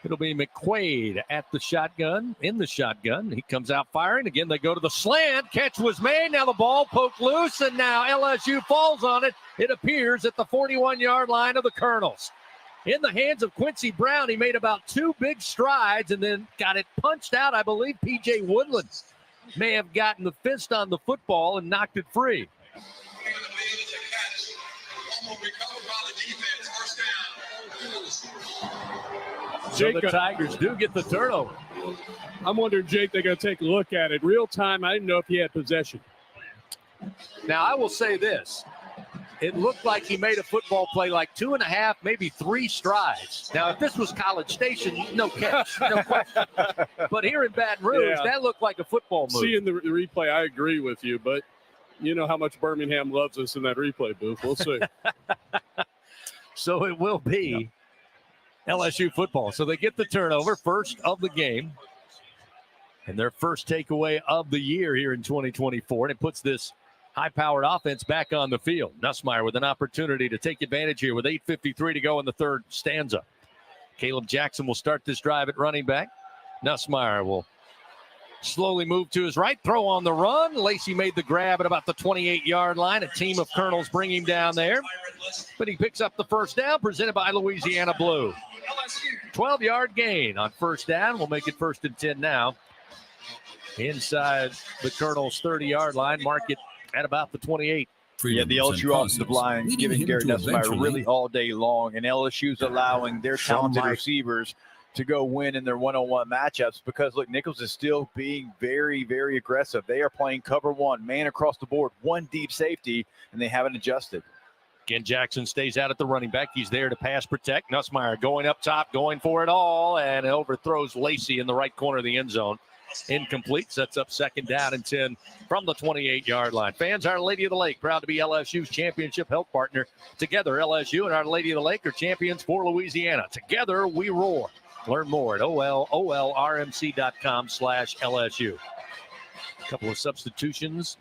It'll be McQuaid at the shotgun, in the shotgun. He comes out firing. Again, they go to the slant. Catch was made. Now the ball poked loose, and now LSU falls on it. It appears at the 41-yard line of the Colonels. In the hands of Quincy Brown, he made about 2 big strides and then got it punched out. I believe P.J. Woodland may have gotten the fist on the football and knocked it free. So the Tigers do get the turnover. I'm wondering, Jake, they're going to take a look at it. Real time, I didn't know if he had possession. Now, I will say this. It looked like he made a football play like 2.5, maybe 3 strides. Now, if this was College Station, no catch, no question. But here in Baton Rouge, that looked like a football move. Seeing the replay, I agree with you, but you know how much Birmingham loves us in that replay booth. We'll see. So it will be LSU football. So they get the turnover, first of the game, and their first takeaway of the year here in 2024. And it puts this high-powered offense back on the field. Nussmeier with an opportunity to take advantage here with 8:53 to go in the third stanza. Caleb Jackson will start this drive at running back. Nussmeier will slowly move to his right, throw on the run. Lacey made the grab at about the 28-yard line. A team of Colonels bring him down there. But he picks up the first down, presented by Louisiana Blue. 12-yard gain on first down. We'll make it 1st and 10 now. Inside the Colonels' 30-yard line. Mark it at about the 28. Yeah, the LSU offensive line giving Garrett Nussmeier really all day long, and LSU's allowing their talented receivers to go win in their one-on-one matchups because, look, Nicholls is still being very, very aggressive. They are playing cover 1, man across the board, 1 deep safety, and they haven't adjusted. Again, Jackson stays out at the running back. He's there to pass protect. Nussmeier going up top, going for it all, and overthrows Lacey in the right corner of the end zone. Incomplete, sets up 2nd down and 10 from the 28-yard line. Fans, Our Lady of the Lake, proud to be LSU's championship health partner. Together, LSU and Our Lady of the Lake are champions for Louisiana. Together, we roar. Learn more at olrmc.com/LSU. A couple of substitutions.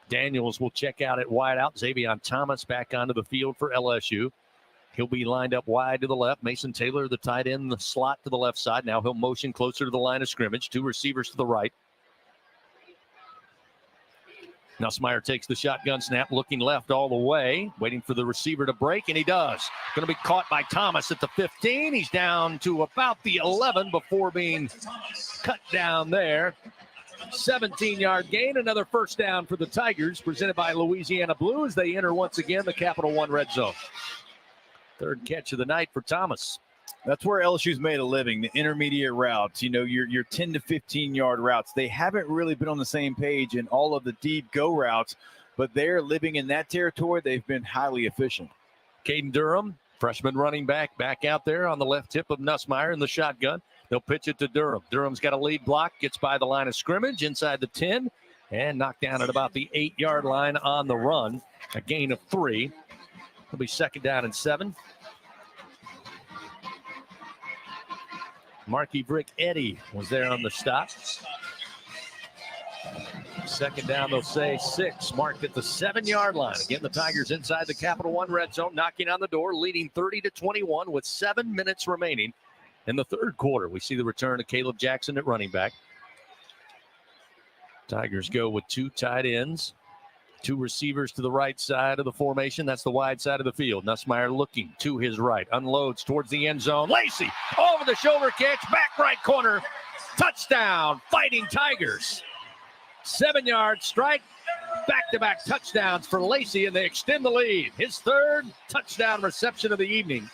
Daniels will check out at wide out. Xavier Thomas back onto the field for LSU. He'll be lined up wide to the left. Mason Taylor, the tight end, the slot to the left side. Now he'll motion closer to the line of scrimmage. 2 receivers to the right. Nussmeier takes the shotgun snap, looking left all the way, waiting for the receiver to break, and he does. Going to be caught by Thomas at the 15. He's down to about the 11 before being cut down there. 17-yard gain, another first down for the Tigers, presented by Louisiana Blue as they enter once again the Capital One red zone. 3rd catch of the night for Thomas. That's where LSU's made a living, the intermediate routes, your 10 to 15-yard routes. They haven't really been on the same page in all of the deep go routes, but they're living in that territory. They've been highly efficient. Caden Durham Freshman running back out there on the left hip of Nussmeier in the shotgun. They'll pitch it to Durham. Durham's got a lead block, gets by the line of scrimmage inside the 10, and knocked down at about the 8-yard line on the run. A gain of 3. It'll be 2nd down and 7. Marky Brick Eddy was there on the stop. 2nd down, they'll say 6, marked at the 7-yard line. Again, the Tigers inside the Capital One red zone, knocking on the door, leading 30-21 with 7 minutes remaining in the third quarter. We see the return of Caleb Jackson at running back. Tigers go with 2 tight ends, 2 receivers to the right side of the formation. That's the wide side of the field. Nussmeier looking to his right, unloads towards the end zone. Lacey over the shoulder catch, back right corner, touchdown, Fighting Tigers. 7-yard strike, back-to-back touchdowns for Lacey, and they extend the lead. His 3rd touchdown reception of the evening.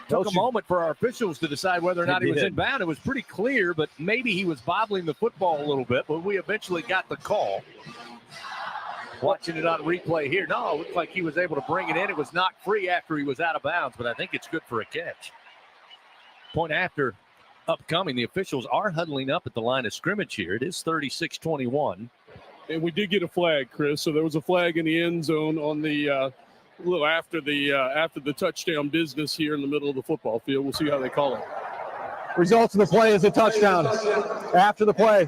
Took a moment for our officials to decide whether or not he was inbound. It was pretty clear, but maybe he was bobbling the football a little bit, but we eventually got the call. Watching it on replay here. No, it looked like he was able to bring it in. It was knocked free after he was out of bounds, but I think it's good for a catch. Point after upcoming. The officials are huddling up at the line of scrimmage here. It is 36-21. And we did get a flag, Chris. So there was a flag in the end zone on the a little after the touchdown business here in the middle of the football field. We'll see how they call it. Results of the play is a touchdown. After the play,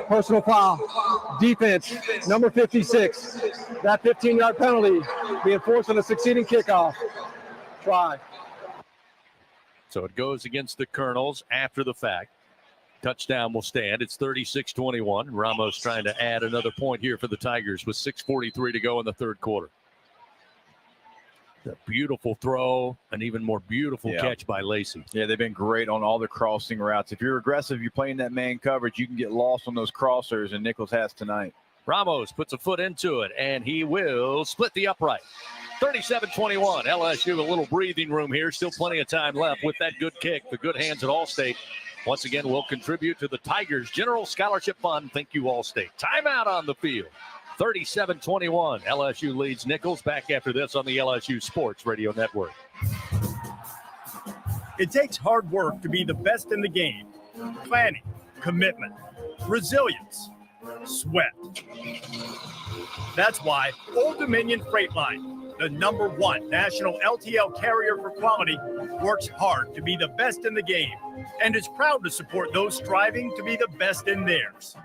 personal foul, defense, number 56. That 15-yard penalty being forced on a succeeding kickoff. Try. So it goes against the Colonels after the fact. Touchdown will stand. It's 36-21. Ramos trying to add another point here for the Tigers with 6:43 to go in the third quarter. A beautiful throw, an even more beautiful catch by Lacey. Yeah, they've been great on all the crossing routes. If you're aggressive, you're playing that man coverage, you can get lost on those crossers, and Nicholls has tonight. Ramos puts a foot into it, and he will split the upright. 37-21. LSU, a little breathing room here. Still plenty of time left with that good kick. The good hands at Allstate once again will contribute to the Tigers General Scholarship Fund. Thank you, Allstate. Timeout on the field. 37-21. LSU leads Nicholls. Back after this on the LSU Sports Radio Network. It takes hard work to be the best in the game. Planning, commitment, resilience, sweat. That's why Old Dominion Freight Line, the #1 national LTL carrier for quality, works hard to be the best in the game and is proud to support those striving to be the best in theirs.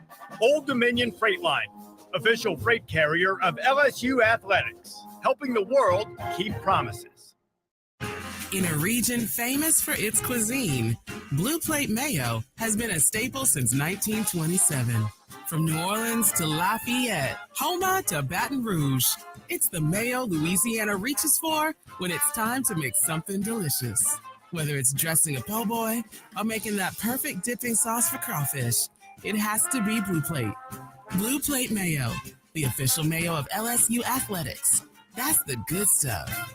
Old Dominion Freight Line, official freight carrier of LSU Athletics, helping the world keep promises. In a region famous for its cuisine, Blue Plate Mayo has been a staple since 1927. From New Orleans to Lafayette, Houma to Baton Rouge, it's the mayo Louisiana reaches for when it's time to make something delicious. Whether it's dressing a po' boy or making that perfect dipping sauce for crawfish, it has to be Blue Plate. Blue Plate Mayo, the official mayo of LSU Athletics. That's the good stuff.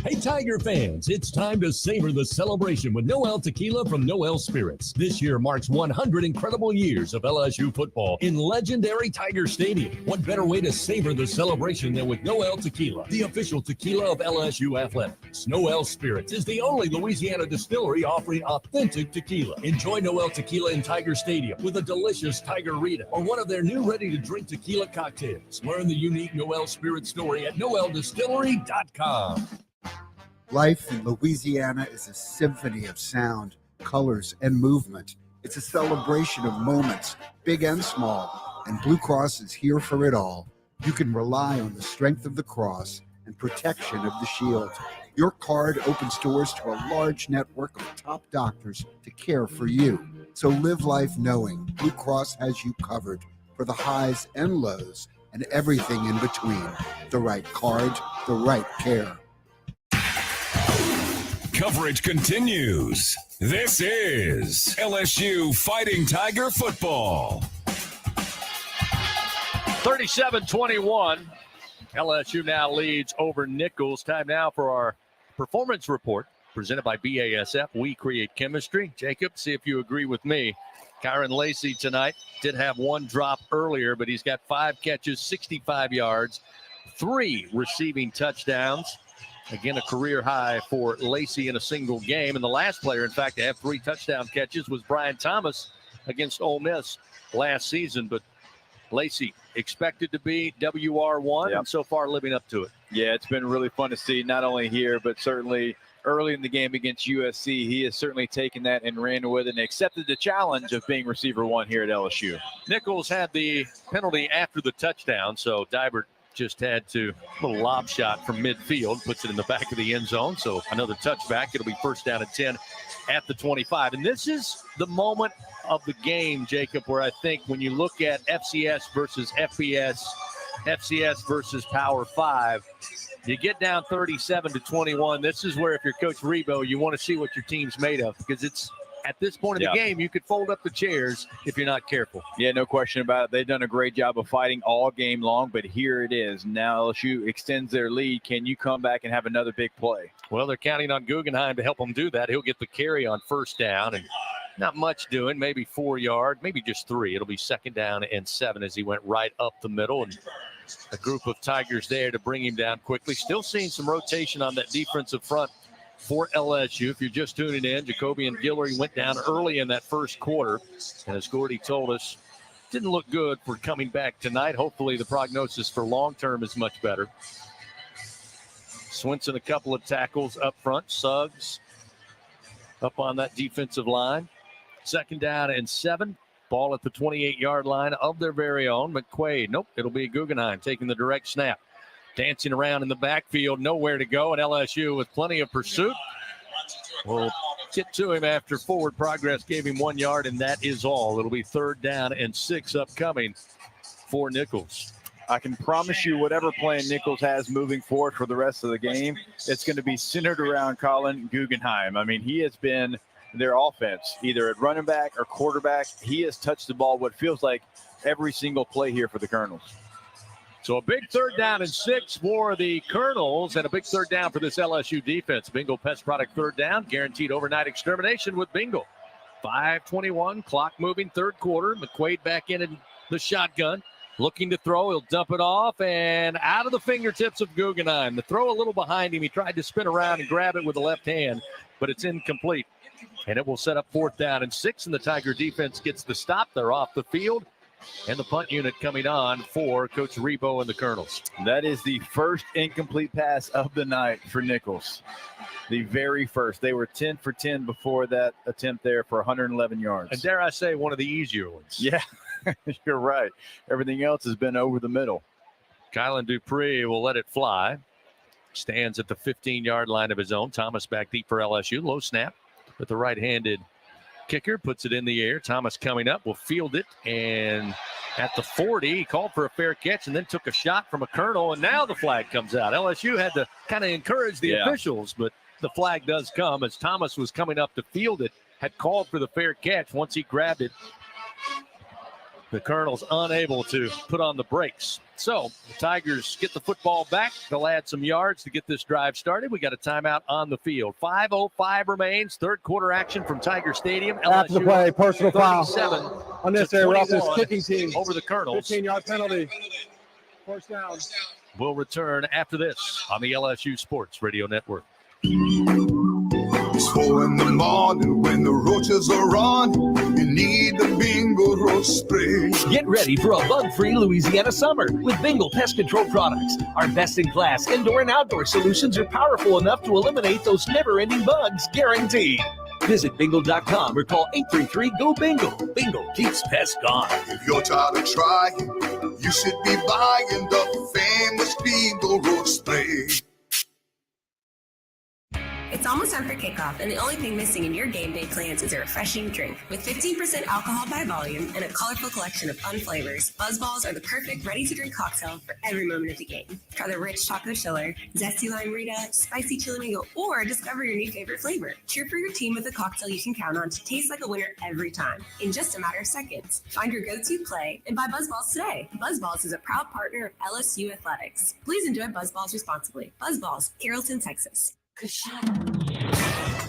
Hey, Tiger fans, it's time to savor the celebration with Noel Tequila from Noel Spirits. This year marks 100 incredible years of LSU football in legendary Tiger Stadium. What better way to savor the celebration than with Noel Tequila, the official tequila of LSU Athletics. Noel Spirits is the only Louisiana distillery offering authentic tequila. Enjoy Noel Tequila in Tiger Stadium with a delicious Tiger Rita or one of their new ready-to-drink tequila cocktails. Learn the unique Noel Spirit story at noeldistillery.com. Life in Louisiana is a symphony of sound, colors, and movement. It's a celebration of moments, big and small, and Blue Cross is here for it all. You can rely on the strength of the cross and protection of the shield. Your card opens doors to a large network of top doctors to care for you. So live life knowing Blue Cross has you covered for the highs and lows and everything in between. The right card, the right care. Coverage continues. This is LSU Fighting Tiger football. 37-21. LSU now leads over Nicholls. Time now for our performance report presented by BASF. We create chemistry. Jacob, see if you agree with me. Kyron Lacey tonight did have one drop earlier, but he's got 5 catches, 65 yards, 3 receiving touchdowns. Again, a career high for Lacey in a single game. And the last player, in fact, to have 3 touchdown catches was Brian Thomas against Ole Miss last season. But Lacey expected to be WR1 and so far living up to it. Yeah, it's been really fun to see, not only here, but certainly early in the game against USC. He has certainly taken that and ran with it and accepted the challenge of being receiver 1 here at LSU. Nicholls had the penalty after the touchdown, so Dybert just had to little lob shot from midfield, puts it in the back of the end zone. So another touchback. It'll be first down and 10 at the 25. And this is the moment of the game, Jacob, where I think when you look at FCS versus FBS, FCS versus Power 5, you get down 37-21. This is where, if you're Coach Rebo, you want to see what your team's made of, because it's at this point in the game, you could fold up the chairs if you're not careful. Yeah, no question about it. They've done a great job of fighting all game long, but here it is. Now LSU extends their lead. Can you come back and have another big play? Well, they're counting on Guggenheim to help them do that. He'll get the carry on first down, and not much doing, maybe 4 yards, maybe just 3. It'll be second down and 7 as he went right up the middle, and a group of Tigers there to bring him down quickly. Still seeing some rotation on that defensive front for LSU. If you're just tuning in, Jacoby and Guillory went down early in that first quarter. And as Gordy told us, didn't look good for coming back tonight. Hopefully the prognosis for long-term is much better. Swinson, a couple of tackles up front. Suggs up on that defensive line. Second down and 7. Ball at the 28-yard line of their very own. McQuaid, nope, it'll be Guggenheim taking the direct snap. Dancing around in the backfield, nowhere to go, and LSU with plenty of pursuit. We'll get to him after forward progress gave him 1 yard, and that is all. It'll be third down and 6 upcoming for Nicholls. I can promise you whatever plan Nicholls has moving forward for the rest of the game, it's going to be centered around Colin Guggenheim. I mean, he has been their offense, either at running back or quarterback. He has touched the ball what feels like every single play here for the Colonels. So a big third down and 6 for the Colonels, and a big third down for this LSU defense. Bingo Pest Product third down, guaranteed overnight extermination with Bingo. 5:21, clock moving, third quarter. McQuaid back in the shotgun, looking to throw. He'll dump it off and out of the fingertips of Guggenheim. The throw a little behind him. He tried to spin around and grab it with the left hand, but it's incomplete. And it will set up fourth down and 6, and the Tiger defense gets the stop. They're off the field. And the punt unit coming on for Coach Rebo and the Colonels. That is the first incomplete pass of the night for Nicholls. The very first. They were 10 for 10 before that attempt there for 111 yards. And dare I say, one of the easier ones. Yeah, you're right. Everything else has been over the middle. Kylan Dupree will let it fly. Stands at the 15-yard line of his own. Thomas back deep for LSU. Low snap with the right-handed kicker, puts it in the air. Thomas coming up will field it, and at the 40, he called for a fair catch and then took a shot from a Colonel, and now the flag comes out. LSU had to kind of encourage the officials, but the flag does come as Thomas was coming up to field it, had called for the fair catch. Once he grabbed it, the Colonel's unable to put on the brakes. So the Tigers get the football back. They'll add some yards to get this drive started. We got a timeout on the field. 5:05 remains. Third quarter action from Tiger Stadium. After the play, personal foul. 37 unnecessary roughness, kicking team. Over the Colonels. 15-yard penalty. First down. We'll return after this on the LSU Sports Radio Network. It's 4 in the morning when the roaches are on. You need the Bingo roach spray. Get ready for a bug-free Louisiana summer with Bingo Pest Control products. Our best-in-class indoor and outdoor solutions are powerful enough to eliminate those never-ending bugs, guaranteed. Visit bingo.com or call 833-GO-BINGO. Bingo keeps pests gone. If you're tired of trying, you should be buying the famous Bingo roach spray. It's almost time for kickoff, and the only thing missing in your game day plans is a refreshing drink. With 15% alcohol by volume and a colorful collection of fun flavors, Buzzballs are the perfect ready-to-drink cocktail for every moment of the game. Try the rich chocolate chiller, zesty lime Rita, spicy chili mango, or discover your new favorite flavor. Cheer for your team with a cocktail you can count on to taste like a winner every time, in just a matter of seconds. Find your go-to play and buy Buzzballs today. Buzzballs is a proud partner of LSU Athletics. Please enjoy Buzzballs responsibly. Buzzballs, Carrollton, Texas.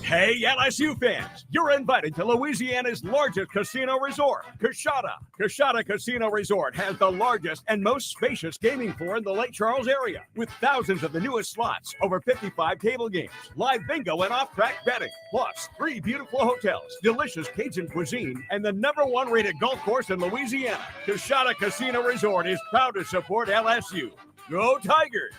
Hey, LSU fans, you're invited to Louisiana's largest casino resort, Coshada. Coshada Casino Resort has the largest and most spacious gaming floor in the Lake Charles area, with thousands of the newest slots, over 55 table games, live bingo and off-track betting, plus 3 beautiful hotels, delicious Cajun cuisine, and the #1 rated golf course in Louisiana. Coshada Casino Resort is proud to support LSU. Go Tigers!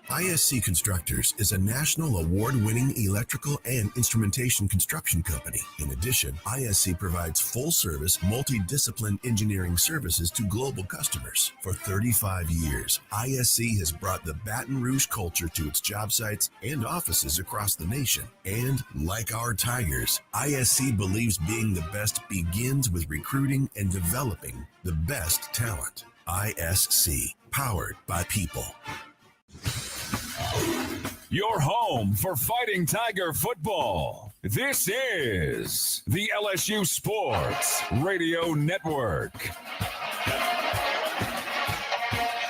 ISC Constructors is a national award-winning electrical and instrumentation construction company. In addition, ISC provides full-service, multidiscipline engineering services to global customers. For 35 years, ISC has brought the Baton Rouge culture to its job sites and offices across the nation. And like our Tigers, ISC believes being the best begins with recruiting and developing the best talent. ISC, powered by people. Your home for Fighting Tiger football. This is the LSU Sports Radio Network.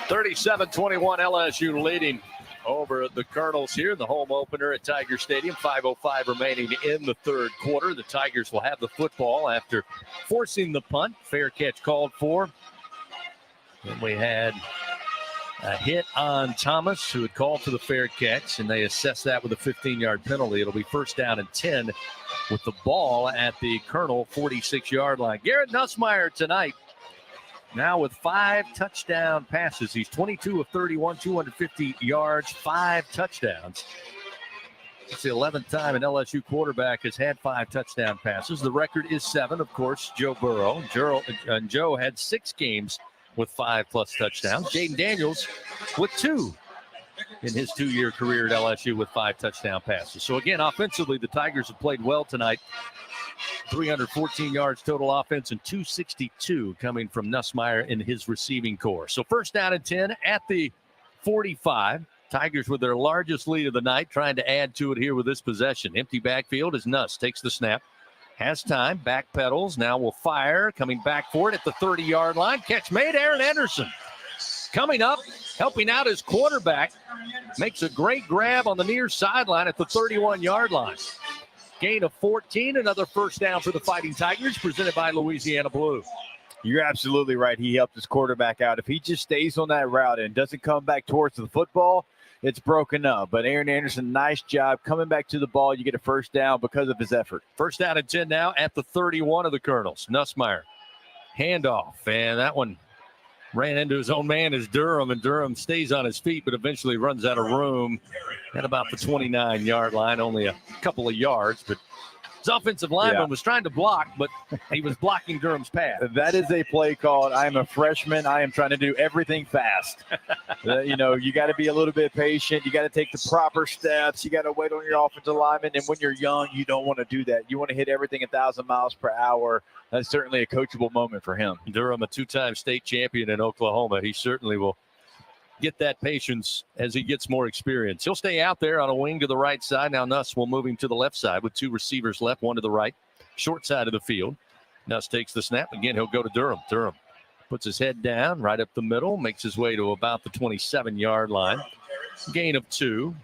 37-21 LSU leading over the Colonels here in the home opener at Tiger Stadium. 5:05 remaining in the third quarter. The Tigers will have the football after forcing the punt. Fair catch called for. Then we had a hit on Thomas, who had called for the fair catch, and they assessed that with a 15-yard penalty. It'll be first down and 10 with the ball at the Colonel 46-yard line. Garrett Nussmeier tonight, now with 5 touchdown passes. He's 22 of 31, 250 yards, 5 touchdowns. It's the 11th time an LSU quarterback has had 5 touchdown passes. The record is 7, of course, Joe Burrow. Joe had 6 games with 5+ touchdowns. Jaden Daniels with 2 in his 2-year career at LSU with 5 touchdown passes. So again, offensively, the Tigers have played well tonight. 314 yards total offense and 262 coming from Nussmeier in his receiving corps. So first down and 10 at the 45. Tigers with their largest lead of the night, trying to add to it here with this possession. Empty backfield as Nuss takes the snap. Has time, back pedals, now will fire, coming back for it at the 30-yard line. Catch made, Aaron Anderson coming up, helping out his quarterback. Makes a great grab on the near sideline at the 31-yard line. Gain of 14, another first down for the Fighting Tigers, presented by Louisiana Blue. You're absolutely right. He helped his quarterback out. If he just stays on that route and doesn't come back towards the football, it's broken up. But Aaron Anderson, nice job coming back to the ball. You get a first down because of his effort. First down and 10 now at the 31 of the Colonels. Nussmeier, handoff, and that one ran into his own man as Durham, and Durham stays on his feet, but eventually runs out of room at about the 29-yard line, only a couple of yards, but his offensive lineman was trying to block, but he was blocking Durham's path. That is a play called, I am a freshman. I am trying to do everything fast. You got to be a little bit patient. You got to take the proper steps. You got to wait on your offensive lineman. And when you're young, you don't want to do that. You want to hit everything 1,000 miles per hour. That's certainly a coachable moment for him. Durham, a 2-time state champion in Oklahoma. He certainly will get that patience as he gets more experience. He'll stay out there on a wing to the right side. Now Nuss will move him to the left side with 2 receivers left, 1 to the right, short side of the field. Nuss takes the snap. Again, he'll go to Durham. Durham puts his head down right up the middle, makes his way to about the 27-yard line. Gain of 2.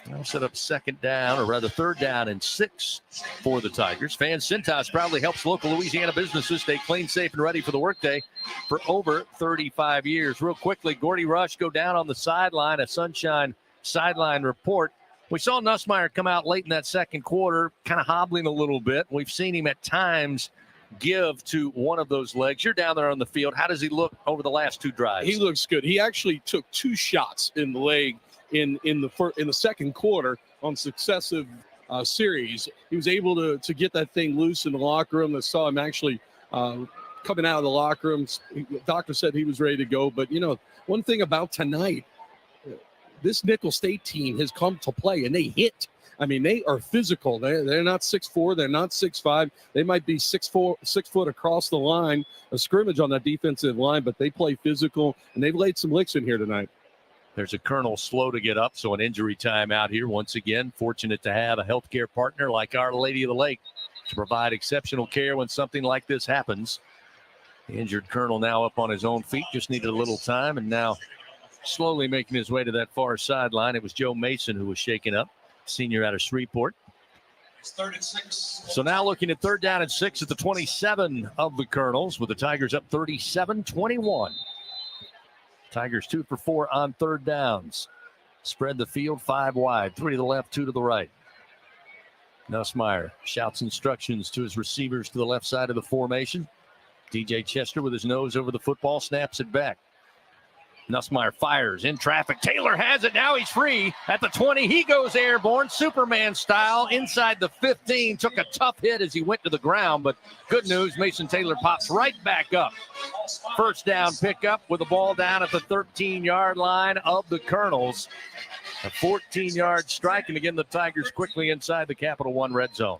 Now set up second down, or rather third down and 6 for the Tigers. Fan Cintas proudly helps local Louisiana businesses stay clean, safe, and ready for the workday for over 35 years. Real quickly, Gordy Rush go down on the sideline, a Sunshine sideline report. We saw Nussmeier come out late in that second quarter, kind of hobbling a little bit. We've seen him at times give to one of those legs. You're down there on the field. How does he look over the last 2 drives? He looks good. He actually took 2 shots in the leg in the second quarter on successive series. He was able to get that thing loose in the locker room. I saw him actually coming out of the locker room. The doctor said he was ready to go. But, one thing about tonight, this Nicholls State team has come to play, and they hit. I mean, they are physical. They're not 6'4", they're not 6'5". They might be 6 foot across the line, a scrimmage on that defensive line, but they play physical, and they've laid some licks in here tonight. There's a Colonel slow to get up, so an injury time out here. Once again, fortunate to have a healthcare partner like Our Lady of the Lake to provide exceptional care when something like this happens. The injured Colonel now up on his own feet, just needed a little time, and now slowly making his way to that far sideline. It was Joe Mason who was shaken up, senior out of Shreveport. It's 3rd and 6. So now looking at 3rd down and 6 at the 27 of the Colonels, with the Tigers up 37-21. Tigers 2 for 4 on 3rd downs. Spread the field 5 wide, 3 to the left, 2 to the right. Nussmeier shouts instructions to his receivers to the left side of the formation. DJ Chester with his nose over the football, snaps it back. Nussmeier fires in traffic. Taylor has it. Now he's free at the 20. He goes airborne, Superman style, inside the 15. Took a tough hit as he went to the ground, but good news, Mason Taylor pops right back up. First down pickup with the ball down at the 13-yard line of the Colonels. A 14-yard strike, and again, the Tigers quickly inside the Capital One red zone.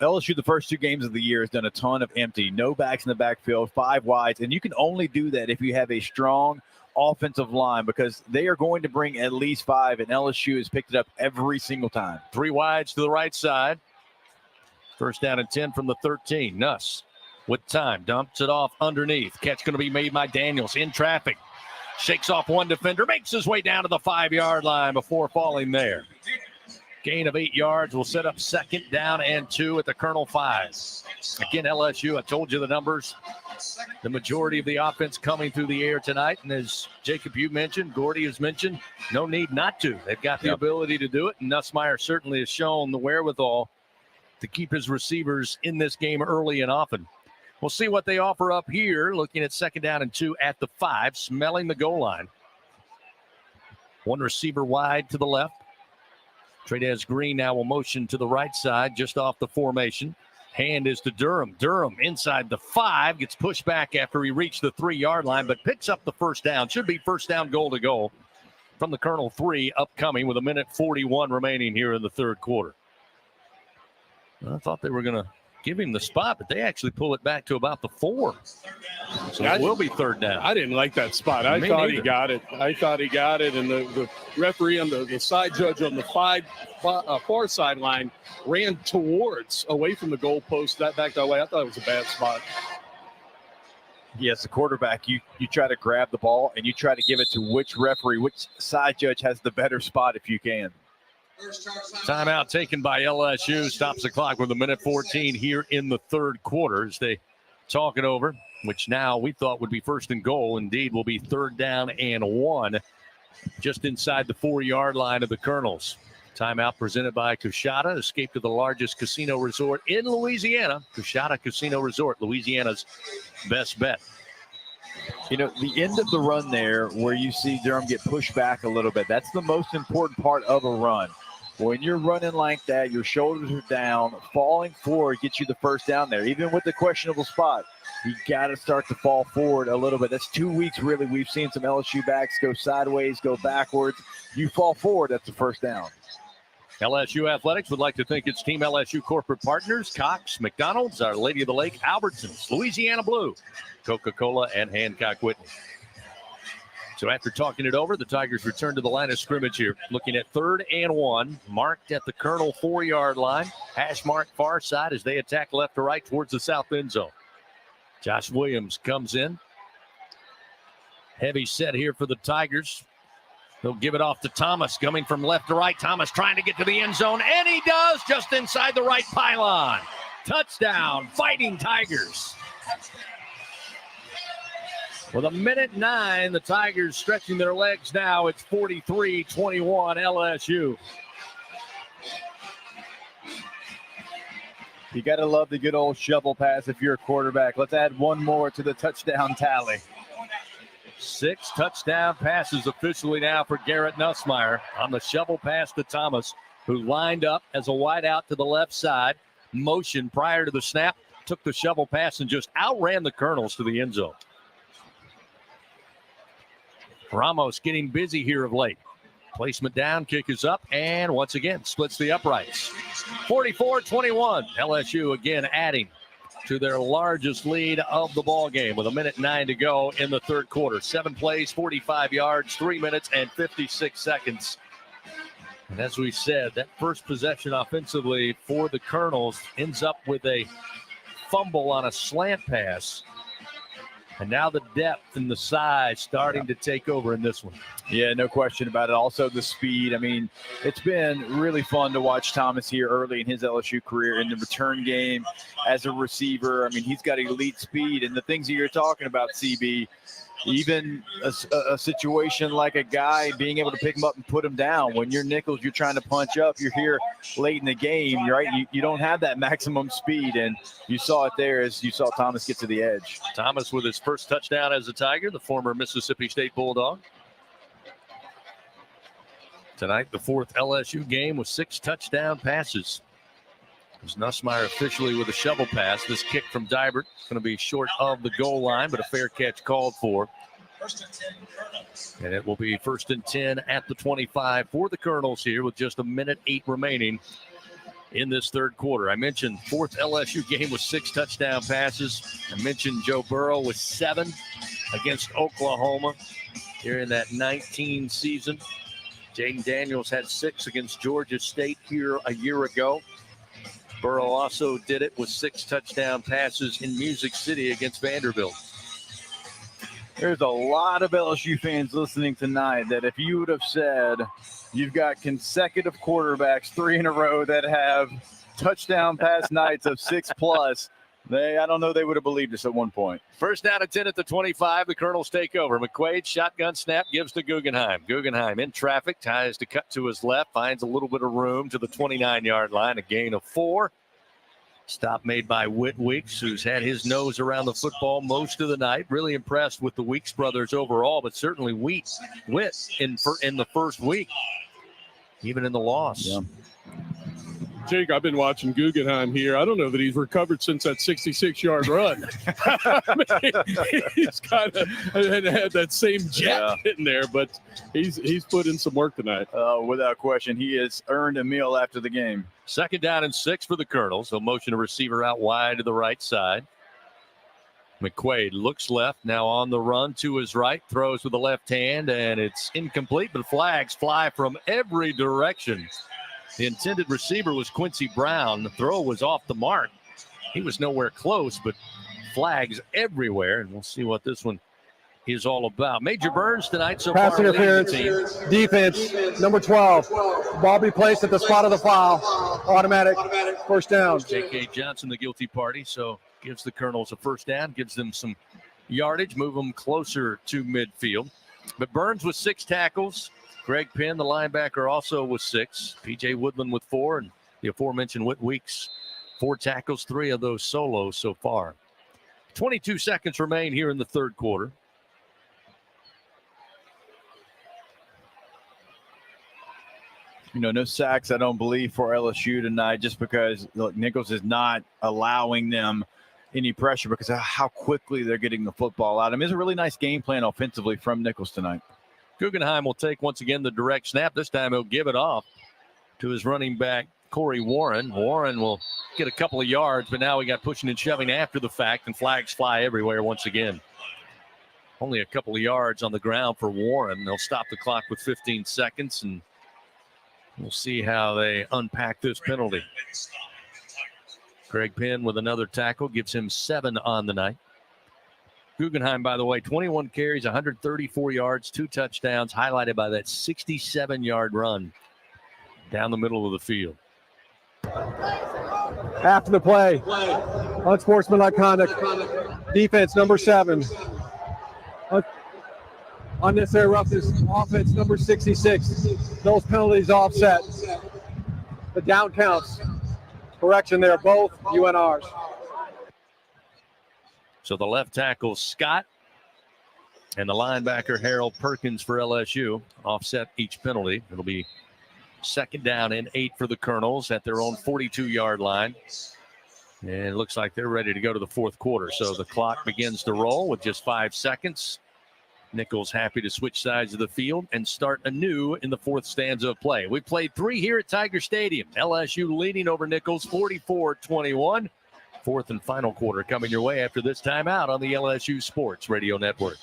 LSU, the first 2 games of the year, has done a ton of empty. No backs in the backfield, 5 wides, and you can only do that if you have a strong offensive line, because they are going to bring at least 5, and LSU has picked it up every single time. 3 wides to the right side. First down and 10 from the 13. Nuss with time, dumps it off underneath. Catch going to be made by Daniels in traffic. Shakes off one defender, makes his way down to the 5-yard line before falling there. Gain of 8 yards will set up 2nd down and 2 at the Colonel 5. Again, LSU, I told you the numbers. The majority of the offense coming through the air tonight. And as Jacob, you mentioned, Gordy has mentioned, no need not to. They've got the ability to do it. And Nussmeier certainly has shown the wherewithal to keep his receivers in this game early and often. We'll see what they offer up here. Looking at 2nd down and 2 at the 5, smelling the goal line. 1 receiver wide to the left. Trades Green now will motion to the right side, just off the formation. Hand is to Durham. Durham inside the 5, gets pushed back after he reached the 3-yard line, but picks up the first down. Should be first down, goal to goal from the Colonel 3 upcoming with 1:41 remaining here in the 3rd quarter. I thought they were going to give him the spot, but they actually pull it back to about the 4. So it will be 3rd down. I didn't like that spot. I thought he got it. And the referee and the side judge on the far sideline ran away from the goalpost back that way. I thought it was a bad spot. Yes, the quarterback, you try to grab the ball and you try to give it to which referee, which side judge has the better spot if you can. Timeout taken by LSU. Stops the clock with 1:14 here in the 3rd quarter as they talk it over, which now we thought would be 1st and goal. Indeed, will be 3rd down and 1 just inside the 4-yard line of the Colonels. Timeout presented by Coushatta. Escape to the largest casino resort in Louisiana. Coushatta Casino Resort, Louisiana's best bet. You know, the end of the run there where you see Durham get pushed back a little bit, that's the most important part of a run. When you're running like that, your shoulders are down, falling forward gets you the first down there. Even with the questionable spot, you got to start to fall forward a little bit. That's 2 weeks, really. We've seen some LSU backs go sideways, go backwards. You fall forward, that's the first down. LSU Athletics would like to thank its Team LSU corporate partners, Cox, McDonald's, Our Lady of the Lake, Albertsons, Louisiana Blue, Coca-Cola, and Hancock Whitney. So after talking it over, the Tigers return to the line of scrimmage here. Looking at 3rd and 1, marked at the Colonel 4-yard line. Hash mark far side as they attack left to right towards the south end zone. Josh Williams comes in. Heavy set here for the Tigers. They'll give it off to Thomas, coming from left to right. Thomas trying to get to the end zone, and he does, just inside the right pylon. Touchdown, Fighting Tigers. With 1:09, the Tigers stretching their legs now. It's 43-21 LSU. You got to love the good old shovel pass if you're a quarterback. Let's add one more to the touchdown tally. 6 touchdown passes officially now for Garrett Nussmeier on the shovel pass to Thomas, who lined up as a wide out to the left side. Motion prior to the snap, took the shovel pass and just outran the Colonels to the end zone. Ramos getting busy here of late. Placement down, kick is up, and once again splits the uprights. 44-21. LSU again adding to their largest lead of the ball game with 1:09 to go in the 3rd quarter. 7 plays, 45 yards, 3 minutes and 56 seconds. And as we said, that first possession offensively for the Colonels ends up with a fumble on a slant pass. And now the depth and the size starting to take over in this one. Yeah, no question about it. Also the speed. I mean, it's been really fun to watch Thomas here early in his LSU career in the return game as a receiver. I mean, he's got elite speed. And the things that you're talking about, CB, even a situation like a guy being able to pick him up and put him down. When you're Nicholls, you're trying to punch up. You're here late in the game, right? You don't have that maximum speed, and you saw it there as you saw Thomas get to the edge. Thomas with his first touchdown as a Tiger, the former Mississippi State Bulldog. Tonight, the fourth LSU game with 6 touchdown passes. As Nussmeier officially with a shovel pass. This kick from Dibert going to be short of the goal line, but a fair catch called for. And it will be 1st and 10 at the 25 for the Colonels here with just 1:08 remaining in this third quarter. I mentioned fourth LSU game with 6 touchdown passes. I mentioned Joe Burrow with 7 against Oklahoma here in that 19 season. Jaden Daniels had 6 against Georgia State here a year ago. Burrow also did it with 6 touchdown passes in Music City against Vanderbilt. There's a lot of LSU fans listening tonight that if you would have said you've got consecutive quarterbacks 3 in a row that have touchdown pass nights of 6+, I don't know they would have believed us at one point. First down and 10 at the 25. The Colonels take over. McQuaid, shotgun snap, gives to Guggenheim. Guggenheim in traffic, tries to cut to his left, finds a little bit of room to the 29-yard line, a gain of 4. Stop made by Whit Weeks, who's had his nose around the football most of the night. Really impressed with the Weeks brothers overall, but certainly Whit in the first week, even in the loss. Yeah. Jake, I've been watching Guggenheim here. I don't know that he's recovered since that 66-yard run. I mean, he's kind of had that same jet in there, but he's put in some work tonight. Without question, he has earned a meal after the game. 2nd down and 6 for the Colonels. They'll motion a receiver out wide to the right side. McQuaid looks left, now on the run to his right, throws with the left hand, and it's incomplete, but flags fly from every direction. The intended receiver was Quincy Brown. The throw was off the mark. He was nowhere close, but flags everywhere, and we'll see what this one is all about. Major Burns tonight so Pass far. interference, defense, number 12. Ball be placed at the spot of the foul. Automatic, first down. J.K. Johnson, the guilty party, so gives the Colonels a first down, gives them some yardage, move them closer to midfield. But Burns with 6 tackles. Greg Penn, the linebacker, also with 6. P.J. Woodland with 4, and the aforementioned Whit Weeks, 4 tackles, 3 of those solos so far. 22 seconds remain here in the third quarter. No sacks, I don't believe, for LSU tonight, just because Nicholls is not allowing them any pressure because of how quickly they're getting the football out. I mean, it's a really nice game plan offensively from Nicholls tonight. Guggenheim will take, once again, the direct snap. This time he'll give it off to his running back, Corey Warren. Warren will get a couple of yards, but now we got pushing and shoving after the fact, and flags fly everywhere once again. Only a couple of yards on the ground for Warren. They'll stop the clock with 15 seconds, and we'll see how they unpack this penalty. Greg Penn with another tackle, gives him 7 on the night. Guggenheim, by the way, 21 carries, 134 yards, 2 touchdowns, highlighted by that 67-yard run down the middle of the field. After the play, unsportsmanlike conduct, defense, number 7. Unnecessary roughness, offense, number 66. Those penalties offset. The down counts. Correction there, both UNRs. So the left tackle, Scott, and the linebacker, Harold Perkins for LSU, offset each penalty. It'll be 2nd down and 8 for the Colonels at their own 42-yard line. And it looks like they're ready to go to the fourth quarter. So the clock begins to roll with just 5 seconds. Nicholls happy to switch sides of the field and start anew in the 4th stanza of play. We played 3 here at Tiger Stadium. LSU leading over Nicholls 44-21. 4th and final quarter coming your way after this timeout on the LSU Sports Radio Network.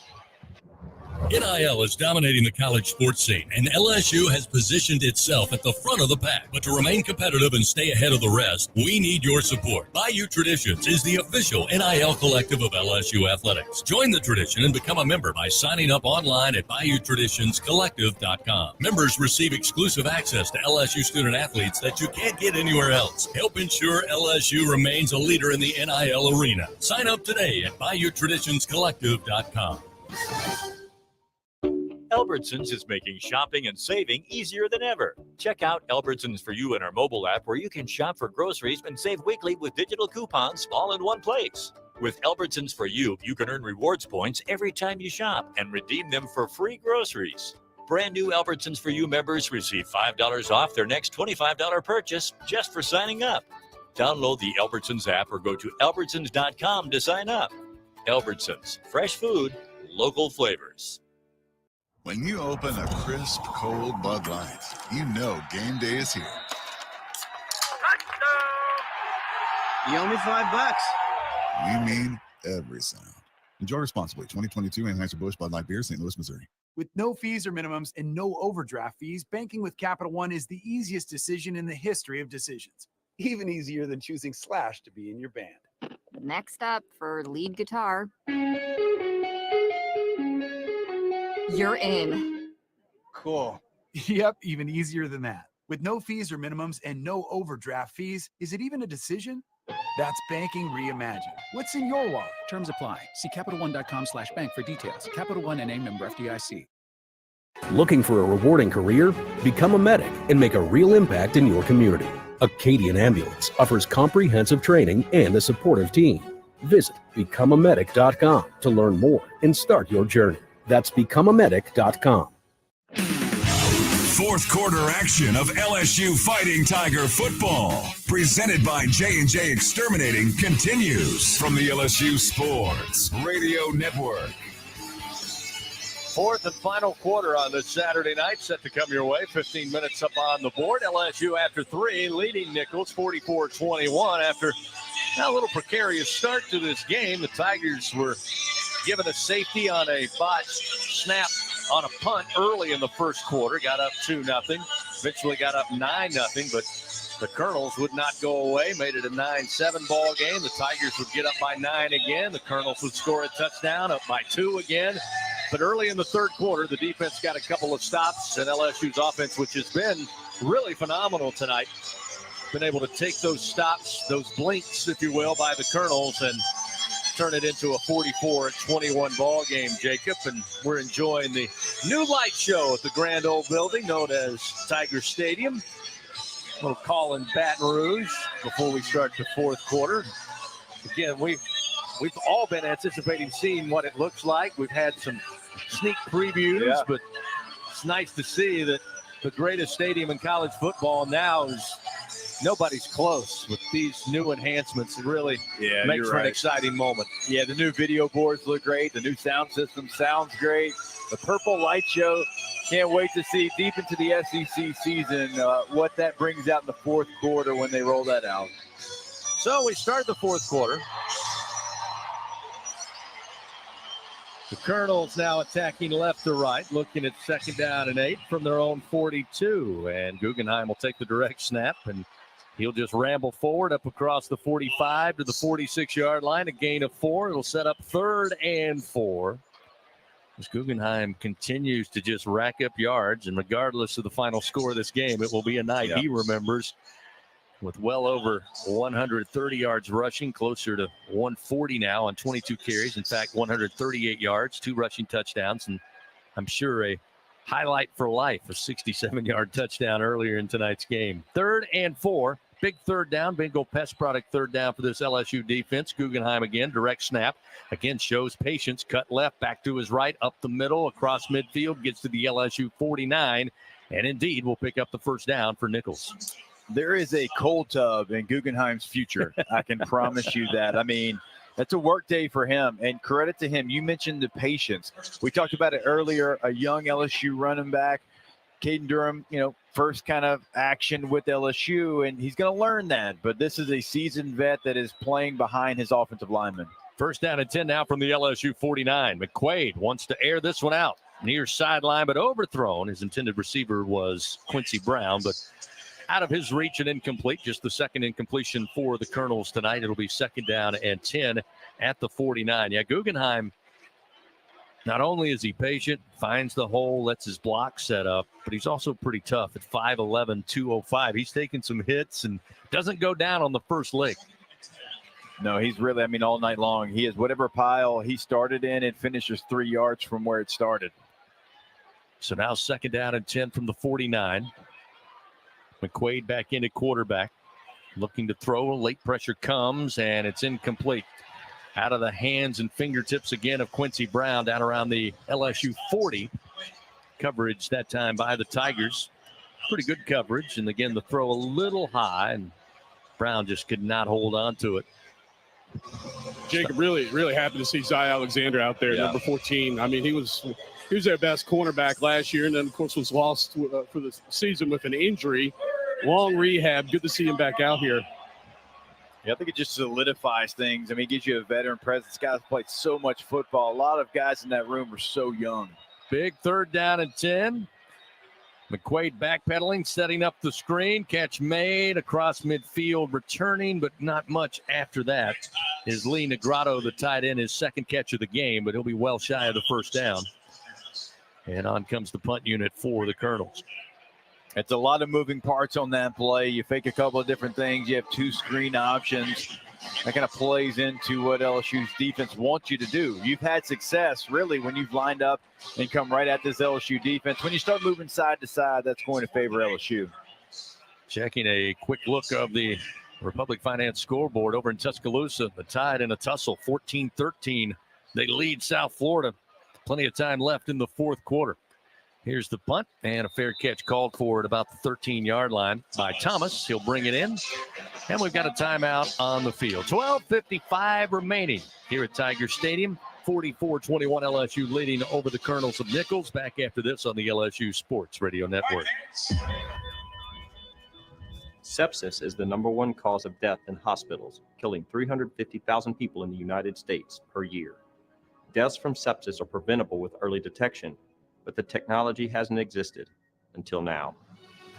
NIL is dominating the college sports scene, and LSU has positioned itself at the front of the pack. But to remain competitive and stay ahead of the rest, we need your support. Bayou Traditions is the official NIL collective of LSU Athletics. Join the tradition and become a member by signing up online at BayouTraditionsCollective.com. Members receive exclusive access to LSU student athletes that you can't get anywhere else. Help ensure LSU remains a leader in the NIL arena. Sign up today at BayouTraditionsCollective.com. Albertsons is making shopping and saving easier than ever. Check out Albertsons For You in our mobile app, where you can shop for groceries and save weekly with digital coupons all in one place. With Albertsons For You, you can earn rewards points every time you shop and redeem them for free groceries. Brand new Albertsons For You members receive $5 off their next $25 purchase just for signing up. Download the Albertsons app or go to albertsons.com to sign up. Albertsons, fresh food, local flavors. When you open a crisp, cold Bud Light, you know game day is here. You owe me $5. We mean every sound. Enjoy responsibly. 2022 Anheuser-Busch Bud Light Beer, St. Louis, Missouri. With no fees or minimums and no overdraft fees, banking with Capital One is the easiest decision in the history of decisions. Even easier than choosing Slash to be in your band. Next up for lead guitar. You're in. Cool. Yep, even easier than that. With no fees or minimums and no overdraft fees, is it even a decision? That's banking reimagined. What's in your wallet? Terms apply. See CapitalOne.com/bank for details. Capital One NA, member FDIC. Looking for a rewarding career? Become a medic and make a real impact in your community. Acadian Ambulance offers comprehensive training and a supportive team. Visit becomeamedic.com to learn more and start your journey. That's becomeamedic.com. Fourth quarter action of LSU Fighting Tiger football, presented by J&J Exterminating, continues from the LSU Sports Radio Network. Fourth and final quarter on this Saturday night, set to come your way. 15 minutes up on the board. LSU after 3, leading Nicholls 44-21 after a little precarious start to this game. The Tigers were given a safety on a botched snap on a punt early in the first quarter. Got up 2-0. Eventually got up 9-0, but the Colonels would not go away. Made it a 9-7 ball game. The Tigers would get up by 9 again. The Colonels would score a touchdown, up by 2 again. But early in the third quarter, the defense got a couple of stops, and LSU's offense, which has been really phenomenal tonight, been able to take those stops, those blinks, if you will, by the Colonels and turn it into a 44-21 ball game, Jacob. And we're enjoying the new light show at the Grand Old Building known as Tiger Stadium. A little call in Baton Rouge before we start the fourth quarter. Again, we've all been anticipating seeing what it looks like. We've had some sneak previews, but it's nice to see that the greatest stadium in college football now is nobody's close with these new enhancements. It really makes for an exciting moment. Yeah, the new video boards look great. The new sound system sounds great. The purple light show, can't wait to see deep into the SEC season what that brings out in the fourth quarter when they roll that out. So we start the fourth quarter. The Colonels now attacking left to right, looking at 2nd down and 8 from their own 42. And Guggenheim will take the direct snap, and he'll just ramble forward up across the 45 to the 46-yard line, a gain of 4. It'll set up 3rd and 4. As Guggenheim continues to just rack up yards, and regardless of the final score of this game, it will be a night he remembers, with well over 130 yards rushing, closer to 140 now on 22 carries. In fact, 138 yards, 2 rushing touchdowns, and I'm sure a highlight for life, a 67-yard touchdown earlier in tonight's game. 3rd and 4, big 3rd down. Bingo Pest product 3rd down for this LSU defense. Guggenheim again, direct snap. Again, shows patience, cut left, back to his right, up the middle, across midfield, gets to the LSU 49, and indeed will pick up the 1st down for Nicholls. There is a cold tub in Guggenheim's future. I can promise you that. I mean, that's a work day for him, and credit to him. You mentioned the patience. We talked about it earlier, a young LSU running back, Caden Durham, first kind of action with LSU, and he's going to learn that. But this is a seasoned vet that is playing behind his offensive lineman. 1st down and 10 now from the LSU 49. McQuaid wants to air this one out. near sideline, but overthrown. His intended receiver was Quincy Brown, but out of his reach and incomplete. Just the second incompletion for the Colonels tonight. It'll be 2nd down and 10 at the 49. Yeah, Guggenheim, not only is he patient, finds the hole, lets his block set up, but he's also pretty tough at 5'11", 205. He's taking some hits and doesn't go down on the first lick. No, he's really, all night long. He is whatever pile he started in, it finishes 3 yards from where it started. So now 2nd down and 10 from the 49. McQuaid back into quarterback, looking to throw. Late pressure comes, and it's incomplete. Out of the hands and fingertips again of Quincy Brown down around the LSU 40. Coverage that time by the Tigers. Pretty good coverage, and again, the throw a little high, and Brown just could not hold on to it. Jacob, really, really happy to see Zy Alexander out there, number 14. He was their best cornerback last year, and then, of course, was lost for the season with an injury. Long rehab. Good to see him back out here. Yeah, I think it just solidifies things. It gives you a veteran presence. Guys played so much football. A lot of guys in that room are so young. Big 3rd down and 10. McQuaid backpedaling, setting up the screen. Catch made across midfield, returning, but not much after that. Is Lee Negrado, the tight end, his 2nd catch of the game, but he'll be well shy of the 1st down. And on comes the punt unit for the Colonels. It's a lot of moving parts on that play. You fake a couple of different things. You have 2 screen options. That kind of plays into what LSU's defense wants you to do. You've had success, really, when you've lined up and come right at this LSU defense. When you start moving side to side, that's going to favor LSU. Checking a quick look of the Republic Finance scoreboard over in Tuscaloosa. The Tide in a tussle, 14-13. They lead South Florida. Plenty of time left in the 4th quarter. Here's the punt, and a fair catch called for at about the 13-yard line by Thomas. He'll bring it in, and we've got a timeout on the field. 12:55 remaining here at Tiger Stadium. 44-21 LSU leading over the Colonels of Nicholls. Back after this on the LSU Sports Radio Network. Sepsis is the #1 cause of death in hospitals, killing 350,000 people in the United States per year. Deaths from sepsis are preventable with early detection, but the technology hasn't existed until now.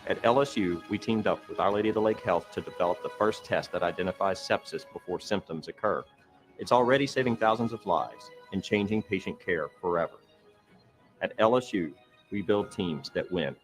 At LSU, we teamed up with Our Lady of the Lake Health to develop the first test that identifies sepsis before symptoms occur. It's already saving thousands of lives and changing patient care forever. At LSU, we build teams that win.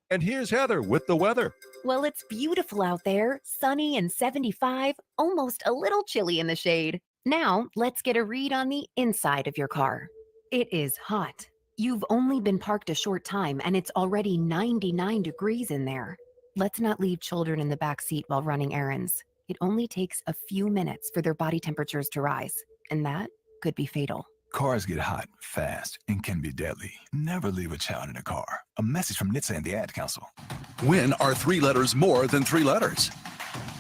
And here's Heather with the weather. Well, it's beautiful out there, sunny and 75, almost a little chilly in the shade. Now, let's get a read on the inside of your car. It is hot. You've only been parked a short time and it's already 99 degrees in there. Let's not leave children in the back seat while running errands. It only takes a few minutes for their body temperatures to rise, and that could be fatal. Cars get hot fast and can be deadly. Never leave a child in a car. A message from NHTSA and the Ad Council. When are 3 letters more than 3 letters?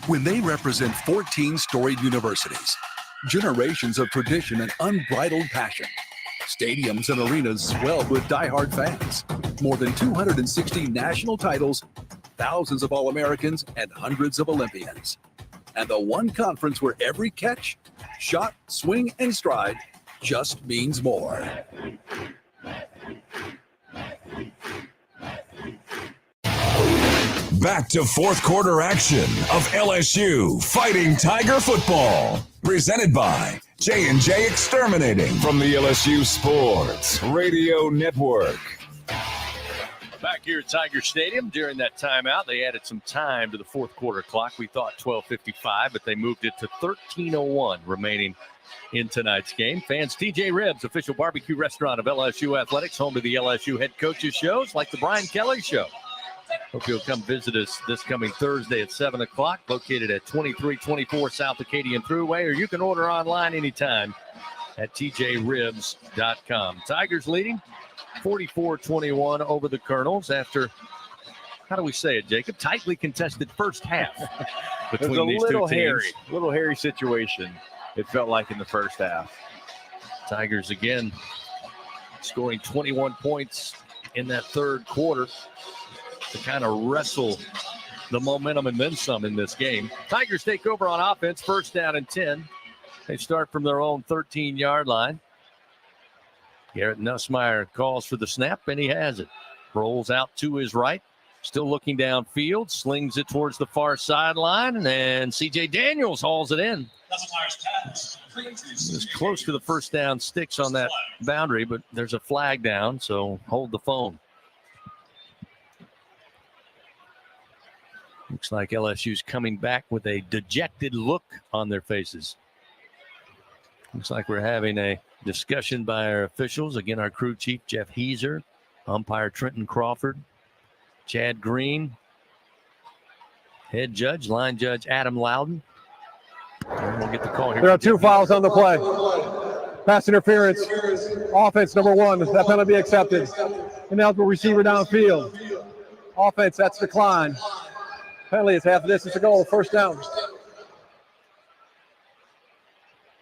When they represent 14 storied universities, generations of tradition and unbridled passion. Stadiums and arenas swelled with diehard fans. More than 260 national titles, thousands of All-Americans, and hundreds of Olympians. And the one conference where every catch, shot, swing, and stride just means more. Back to 4th quarter action of LSU Fighting Tiger Football. Presented by J&J Exterminating from the LSU Sports Radio Network. Back here at Tiger Stadium during that timeout, they added some time to the 4th quarter clock. We thought 12:55, but they moved it to 13:01 remaining in tonight's game. Fans, TJ Ribs, official barbecue restaurant of LSU Athletics, home to the LSU head coaches shows like the Brian Kelly Show. Hope you'll come visit us this coming Thursday at 7 o'clock, located at 2324 South Acadian Thruway, or you can order online anytime at tjribs.com. Tigers leading 44-21 over the Colonels after, how do we say it, Jacob? Tightly contested first half between these two teams. Little hairy situation, it felt like in the first half. Tigers again scoring 21 points in that 3rd quarter to kind of wrestle the momentum and then some in this game. Tigers take over on offense, 1st down and 10. They start from their own 13-yard line. Garrett Nussmeier calls for the snap, and he has it. Rolls out to his right. Still looking downfield. Slings it towards the far sideline, and C.J. Daniels hauls it in. It was close to the first down sticks on that boundary, but there's a flag down, so hold the phone. Looks like LSU's coming back with a dejected look on their faces. Looks like we're having a discussion by our officials. Again, our crew chief, Jeff Heiser, umpire Trenton Crawford, Chad Green, head judge, line judge Adam Loudon. And we'll get the call here. There are 2 fouls on the play. Pass interference. Offense, number 1. That penalty accepted. Ineligible receiver downfield. Offense, that's declined. Penalty is half the distance to goal. First down.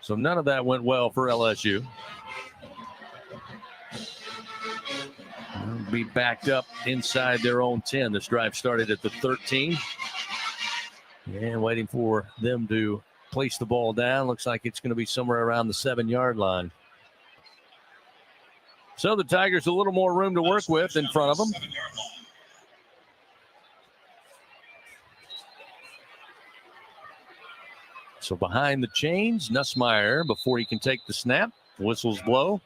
So none of that went well for LSU. They'll be backed up inside their own 10. This drive started at the 13. And waiting for them to place the ball down. Looks like it's going to be somewhere around the 7-yard line. So the Tigers a little more room to work with in front of them. So behind the chains, Nussmeier, before he can take the snap, whistles blow.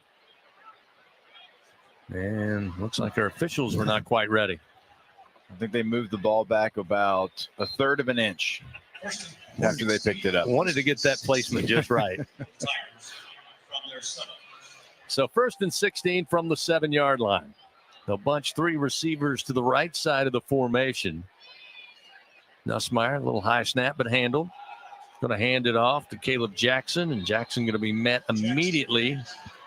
And looks like our officials were not quite ready. I think they moved the ball back about a third of an inch after they picked it up. Wanted to get that placement just right. So 1st and 16 from the 7-yard line. They'll bunch 3 receivers to the right side of the formation. Nussmeier, a little high snap, but handled. Going to hand it off to Caleb Jackson, and Jackson going to be met immediately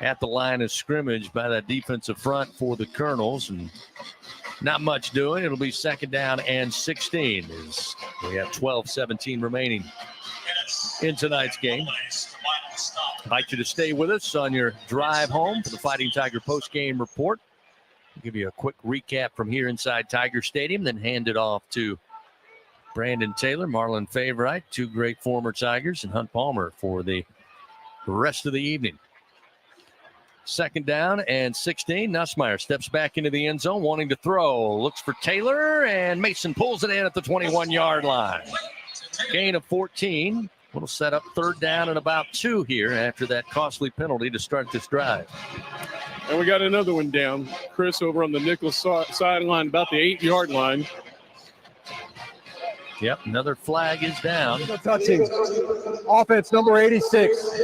at the line of scrimmage by that defensive front for the Colonels, and not much doing. It'll be 2nd down and 16 as we have 12-17 remaining in tonight's game. I'd like you to stay with us on your drive home for the Fighting Tiger post-game report. I'll give you a quick recap from here inside Tiger Stadium, then hand it off to Brandon Taylor, Marlon Favorite, 2 great former Tigers, and Hunt Palmer for the rest of the evening. 2nd down and 16. Nussmeier steps back into the end zone, wanting to throw. Looks for Taylor, and Mason pulls it in at the 21-yard line. Gain of 14. We'll set up 3rd down and about 2 here after that costly penalty to start this drive. And we got another one down. Chris over on the Nicholls sideline, about the 8-yard line. Yep, another flag is down. Touching. Offense, number 86.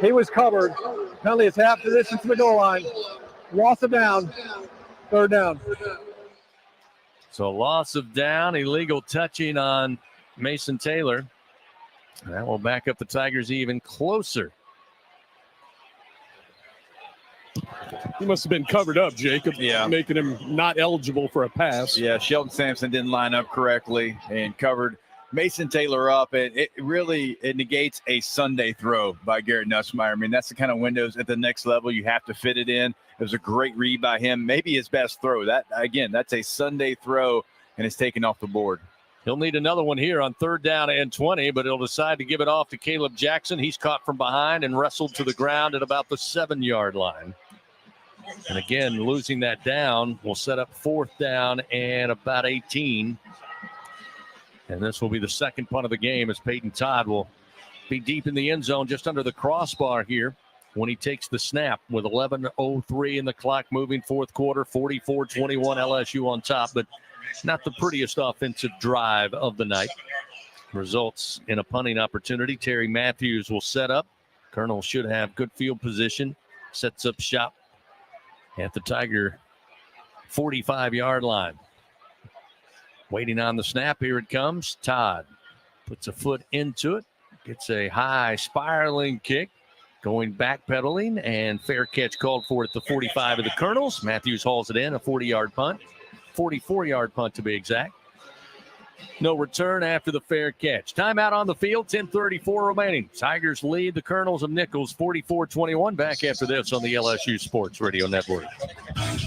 He was covered. Penalty is half the distance to the goal line. Loss of down. 3rd down. So loss of down, illegal touching on Mason Taylor. That will back up the Tigers even closer. He must have been covered up, Jacob, making him not eligible for a pass. Yeah, Shelton Sampson didn't line up correctly and covered Mason Taylor up. It really negates a Sunday throw by Garrett Nussmeier. I mean, that's the kind of windows at the next level you have to fit it in. It was a great read by him, maybe his best throw. That's a Sunday throw, and it's taken off the board. He'll need another one here on 3rd down and 20, but he'll decide to give it off to Caleb Jackson. He's caught from behind and wrestled to the ground at about the 7-yard line. And again, losing that down will set up 4th down and about 18. And this will be the 2nd punt of the game as Peyton Todd will be deep in the end zone just under the crossbar here when he takes the snap with 11:03 in the clock moving 4th quarter, 44-21 LSU on top, but not the prettiest offensive drive of the night. Results in a punting opportunity. Terry Matthews will set up. Colonel should have good field position. Sets up shop at the Tiger 45-yard line. Waiting on the snap. Here it comes. Todd puts a foot into it. Gets a high spiraling kick. Going backpedaling, and fair catch called for at the 45 of the Colonels. Matthews hauls it in, a 40-yard punt. 44-yard punt to be exact. No return after the fair catch. Timeout on the field, 10:34 remaining. Tigers lead the Colonels of Nicholls 44-21. Back after this on the LSU Sports Radio Network.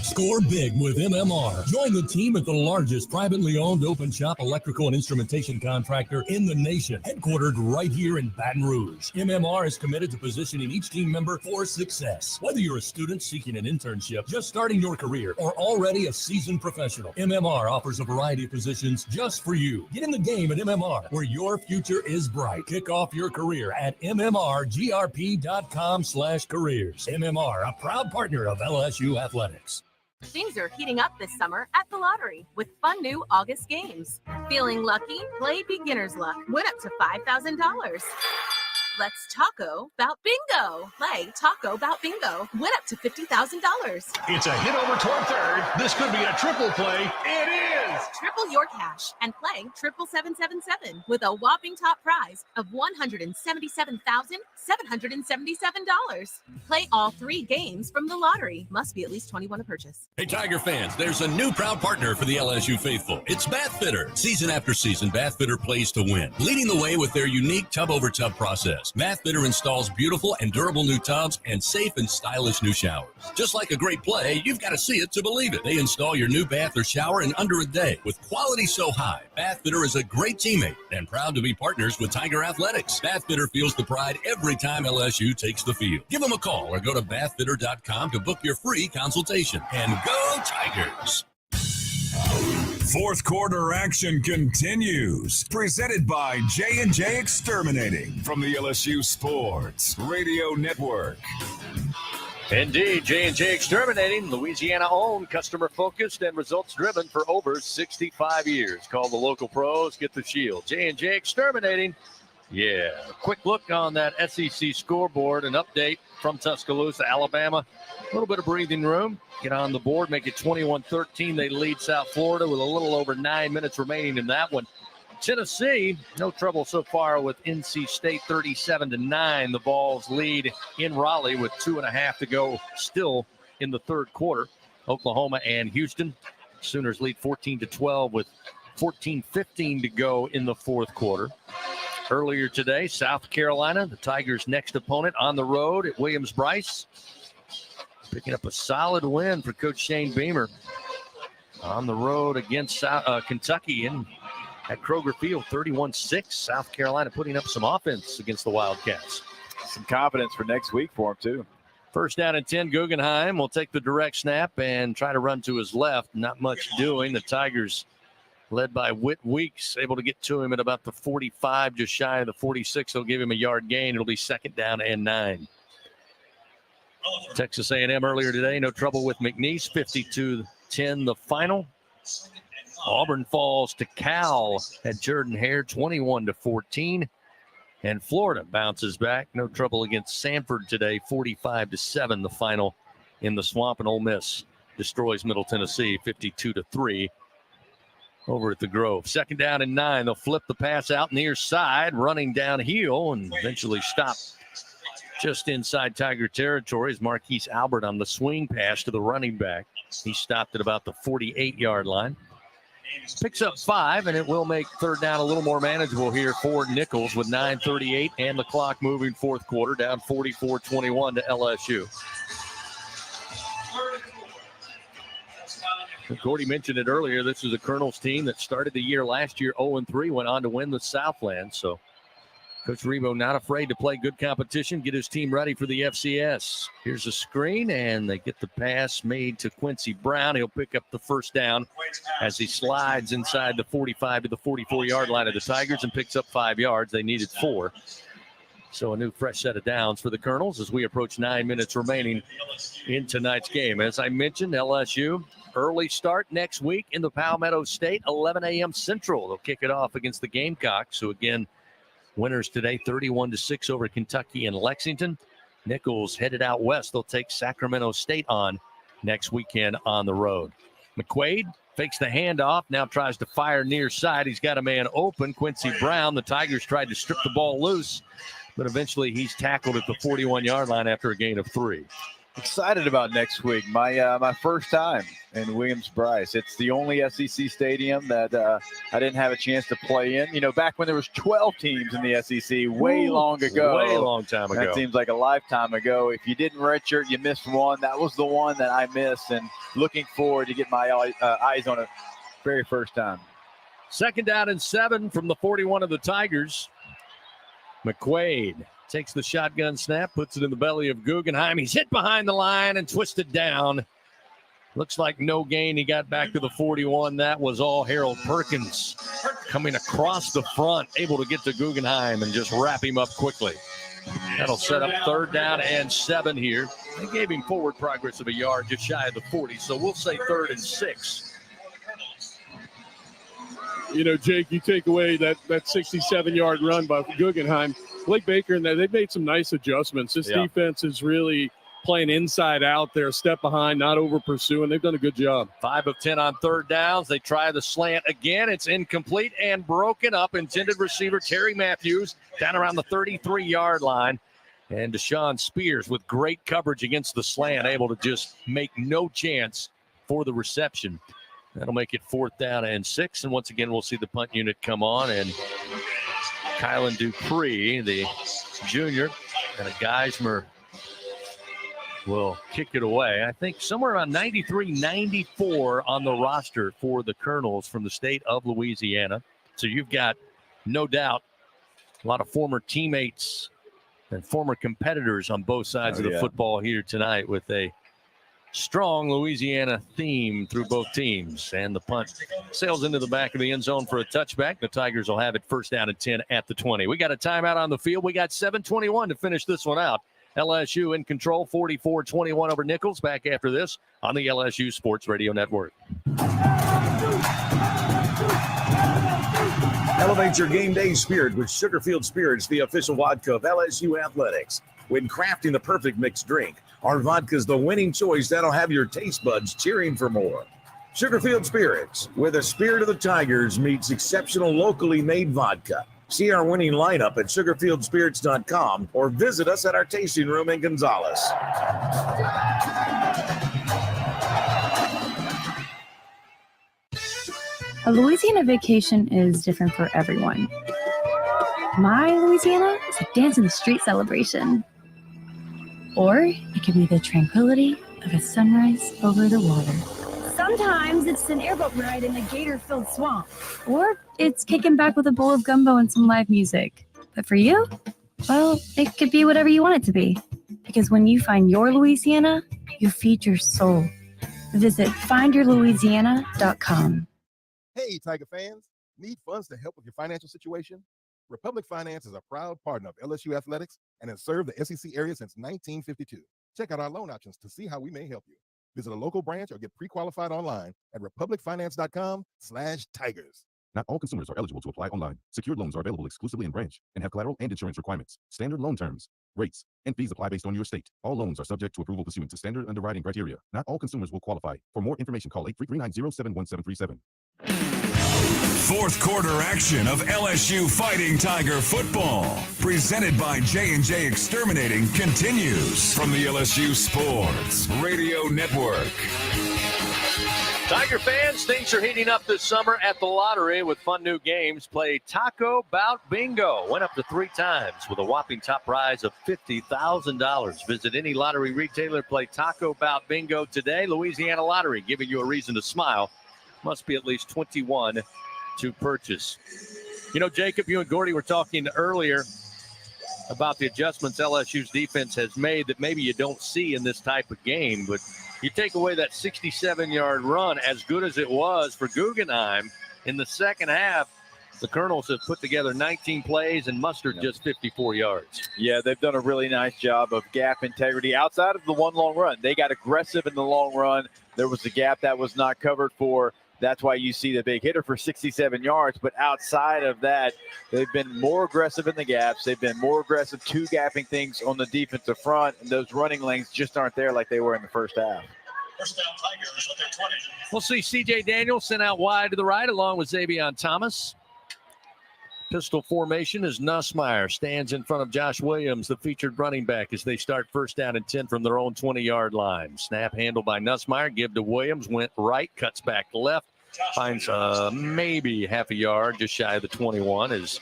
Score big with MMR. Join the team at the largest privately owned open shop electrical and instrumentation contractor in the nation, headquartered right here in Baton Rouge. MMR is committed to positioning each team member for success. Whether you're a student seeking an internship, just starting your career, or already a seasoned professional, MMR offers a variety of positions just for you. Get in the game at MMR, where your future is bright. Kick off your career at mmrgrp.com/careers. MMR, a proud partner of LSU Athletics. Things are heating up this summer at the lottery with fun new August games. Feeling lucky? Play beginner's luck. Win up to $5,000. Let's taco about bingo. Play taco about bingo. Win up to $50,000. It's a hit over toward third. This could be a triple play. It is. Triple your cash and play 77777 with a whopping top prize of $177,777. Play all 3 games from the lottery. Must be at least 21 to purchase. Hey, Tiger fans, there's a new proud partner for the LSU faithful. It's Bath Fitter. Season after season, Bath Fitter plays to win, leading the way with their unique tub-over-tub process. Bath Fitter installs beautiful and durable new tubs and safe and stylish new showers. Just like a great play, you've got to see it to believe it. They install your new bath or shower in under a day with quality so high. Bath Fitter is a great teammate and proud to be partners with Tiger Athletics. Bath Fitter feels the pride every time LSU takes the field. Give them a call or go to bathfitter.com to book your free consultation. And go Tigers! Fourth quarter action continues. Presented by J&J Exterminating from the LSU Sports Radio Network. Indeed, J&J Exterminating, Louisiana-owned, customer-focused, and results-driven for over 65 years. Call the local pros, get the shield. J&J Exterminating. Yeah, quick look on that SEC scoreboard, an update from Tuscaloosa, Alabama. A little bit of breathing room. Get on the board, make it 21-13. They lead South Florida with a little over 9 minutes remaining in that one. Tennessee, no trouble so far with NC State 37-9. The Vols lead in Raleigh with 2.5 to go still in the third quarter. Oklahoma and Houston. Sooners lead 14-12 with 14-15 to go in the fourth quarter. Earlier today, South Carolina, the Tigers' next opponent on the road at Williams-Brice. Picking up a solid win for Coach Shane Beamer on the road against Kentucky at Kroger Field, 31-6. South Carolina putting up some offense against the Wildcats. Some confidence for next week for him, too. First down and 10, Guggenheim will take the direct snap and try to run to his left. Not much doing. The Tigers, led by Whit Weeks, able to get to him at about the 45, just shy of the 46. They'll give him a yard gain. It'll be second down and 9. Texas A&M earlier today, no trouble with McNeese, 52-10 the final. Auburn falls to Cal at Jordan-Hare, 21-14. And Florida bounces back, no trouble against Sanford today, 45-7 the final in the Swamp. And Ole Miss destroys Middle Tennessee, 52-3 over at the Grove. Second down and 9. They'll flip the pass out near side, running downhill and eventually stop just inside Tiger territory is Marquise Albert on the swing pass to the running back. He stopped at about the 48-yard line. Picks up 5, and it will make third down a little more manageable here for Nicholls with 9:38 and the clock moving fourth quarter, down 44-21 to LSU. Gordy mentioned it earlier. This is a Colonels team that started the year last year 0-3, went on to win the Southland. So Coach Rebo not afraid to play good competition, get his team ready for the FCS. Here's a screen, and they get the pass made to Quincy Brown. He'll pick up the first down as he slides inside the 45 to the 44-yard line of the Tigers and picks up 5 yards. They needed 4. So a new fresh set of downs for the Colonels as we approach 9 minutes remaining in tonight's game. As I mentioned, LSU, early start next week in the Palmetto State, 11 a.m. Central. They'll kick it off against the Gamecocks, who again, winners today, 31-6 over Kentucky and Lexington. Nicholls headed out west. They'll take Sacramento State on next weekend on the road. McQuaid fakes the handoff, now tries to fire near side. He's got a man open, Quincy Brown. The Tigers tried to strip the ball loose, but eventually he's tackled at the 41-yard line after a gain of 3. Excited about next week. My first time in Williams-Brice. It's the only SEC stadium that I didn't have a chance to play in. You know, back when there was 12 teams in the SEC, way long ago. Way long time ago. That seems like a lifetime ago. If you didn't redshirt, you missed one. That was the one that I missed, and looking forward to get my eyes on it very first time. 2nd down and 7 from the 41 of the Tigers. McQuaid takes the shotgun snap, puts it in the belly of Guggenheim. He's hit behind the line and twisted down. Looks like no gain. He got back to the 41. That was all Harold Perkins coming across the front, able to get to Guggenheim and just wrap him up quickly. That'll set up 3rd down and 7 here. They gave him forward progress of a yard just shy of the 40, so we'll say 3rd and 6. You know, Jake, you take away that 67-yard run by Guggenheim. Blake Baker and they've made some nice adjustments. This defense is really playing inside out there, step behind, not over pursuing. They've done a good job. 5 of 10 on 3rd downs. They try the slant again. It's incomplete and broken up. Intended receiver Terry Matthews down around the 33-yard line. And Deshaun Spears with great coverage against the slant, able to just make no chance for the reception. That'll make it 4th down and 6. And once again, we'll see the punt unit come on. And Kylan Dupree, the junior, and a Geismer will kick it away. I think somewhere around 93, 94 on the roster for the Colonels from the state of Louisiana. So you've got, no doubt, a lot of former teammates and former competitors on both sides of the football here tonight, with a strong Louisiana theme through both teams. And the punt sails into the back of the end zone for a touchback. The Tigers will have it 1st down and 10 at the 20. We got a timeout on the field. We got 7:21 to finish this one out. LSU in control, 44-21 over Nicholls. Back after this on the LSU Sports Radio Network. Elevate your game day spirit with Sugarfield Spirits, the official vodka of LSU Athletics. When crafting the perfect mixed drink, our vodka is the winning choice that'll have your taste buds cheering for more. Sugarfield Spirits, where the spirit of the Tigers meets exceptional locally made vodka. See our winning lineup at sugarfieldspirits.com or visit us at our tasting room in Gonzales. A Louisiana vacation is different for everyone. My Louisiana is a dance in the street celebration. Or it could be the tranquility of a sunrise over the water. Sometimes it's an airboat ride in a gator-filled swamp. Or it's kicking back with a bowl of gumbo and some live music. But for you, well, it could be whatever you want it to be. Because when you find your Louisiana, you feed your soul. Visit findyourlouisiana.com. Hey, Tiger fans. Need funds to help with your financial situation? Republic Finance is a proud partner of LSU Athletics and has served the SEC area since 1952. Check out our loan options to see how we may help you. Visit a local branch or get pre-qualified online at republicfinance.com/tigers. Not all consumers are eligible to apply online. Secured loans are available exclusively in branch and have collateral and insurance requirements. Standard loan terms, rates, and fees apply based on your state. All loans are subject to approval pursuant to standard underwriting criteria. Not all consumers will qualify. For more information, call 833-907-1737. Fourth quarter action of LSU Fighting Tiger football, presented by J&J Exterminating, continues from the LSU Sports Radio Network. Tiger fans, things are heating up this summer at the lottery with fun new games. Play Taco Bout Bingo. Went up to 3 times with a whopping top prize of $50,000. Visit any lottery retailer. Play Taco Bout Bingo today. Louisiana Lottery, giving you a reason to smile. Must be at least 21 to purchase. You know, Jacob, you and Gordy were talking earlier about the adjustments LSU's defense has made that maybe you don't see in this type of game. But you take away that 67-yard run, as good as it was for Guggenheim in the second half, the Colonels have put together 19 plays and mustered just 54 yards. Yeah, they've done a really nice job of gap integrity outside of the one long run. They got aggressive in the long run. There was a gap that was not covered for. That's why you see the big hitter for 67 yards. But outside of that, they've been more aggressive in the gaps. They've been more aggressive two-gapping things on the defensive front. And those running lanes just aren't there like they were in the first half. First down Tigers at their 20. We'll see C.J. Daniels sent out wide to the right along with Xavion Thomas. Pistol formation as Nussmeier stands in front of Josh Williams, the featured running back, as they start first down and 10 from their own 20-yard line. Snap handled by Nussmeier, give to Williams, went right, cuts back left, finds maybe half a yard, just shy of the 21, as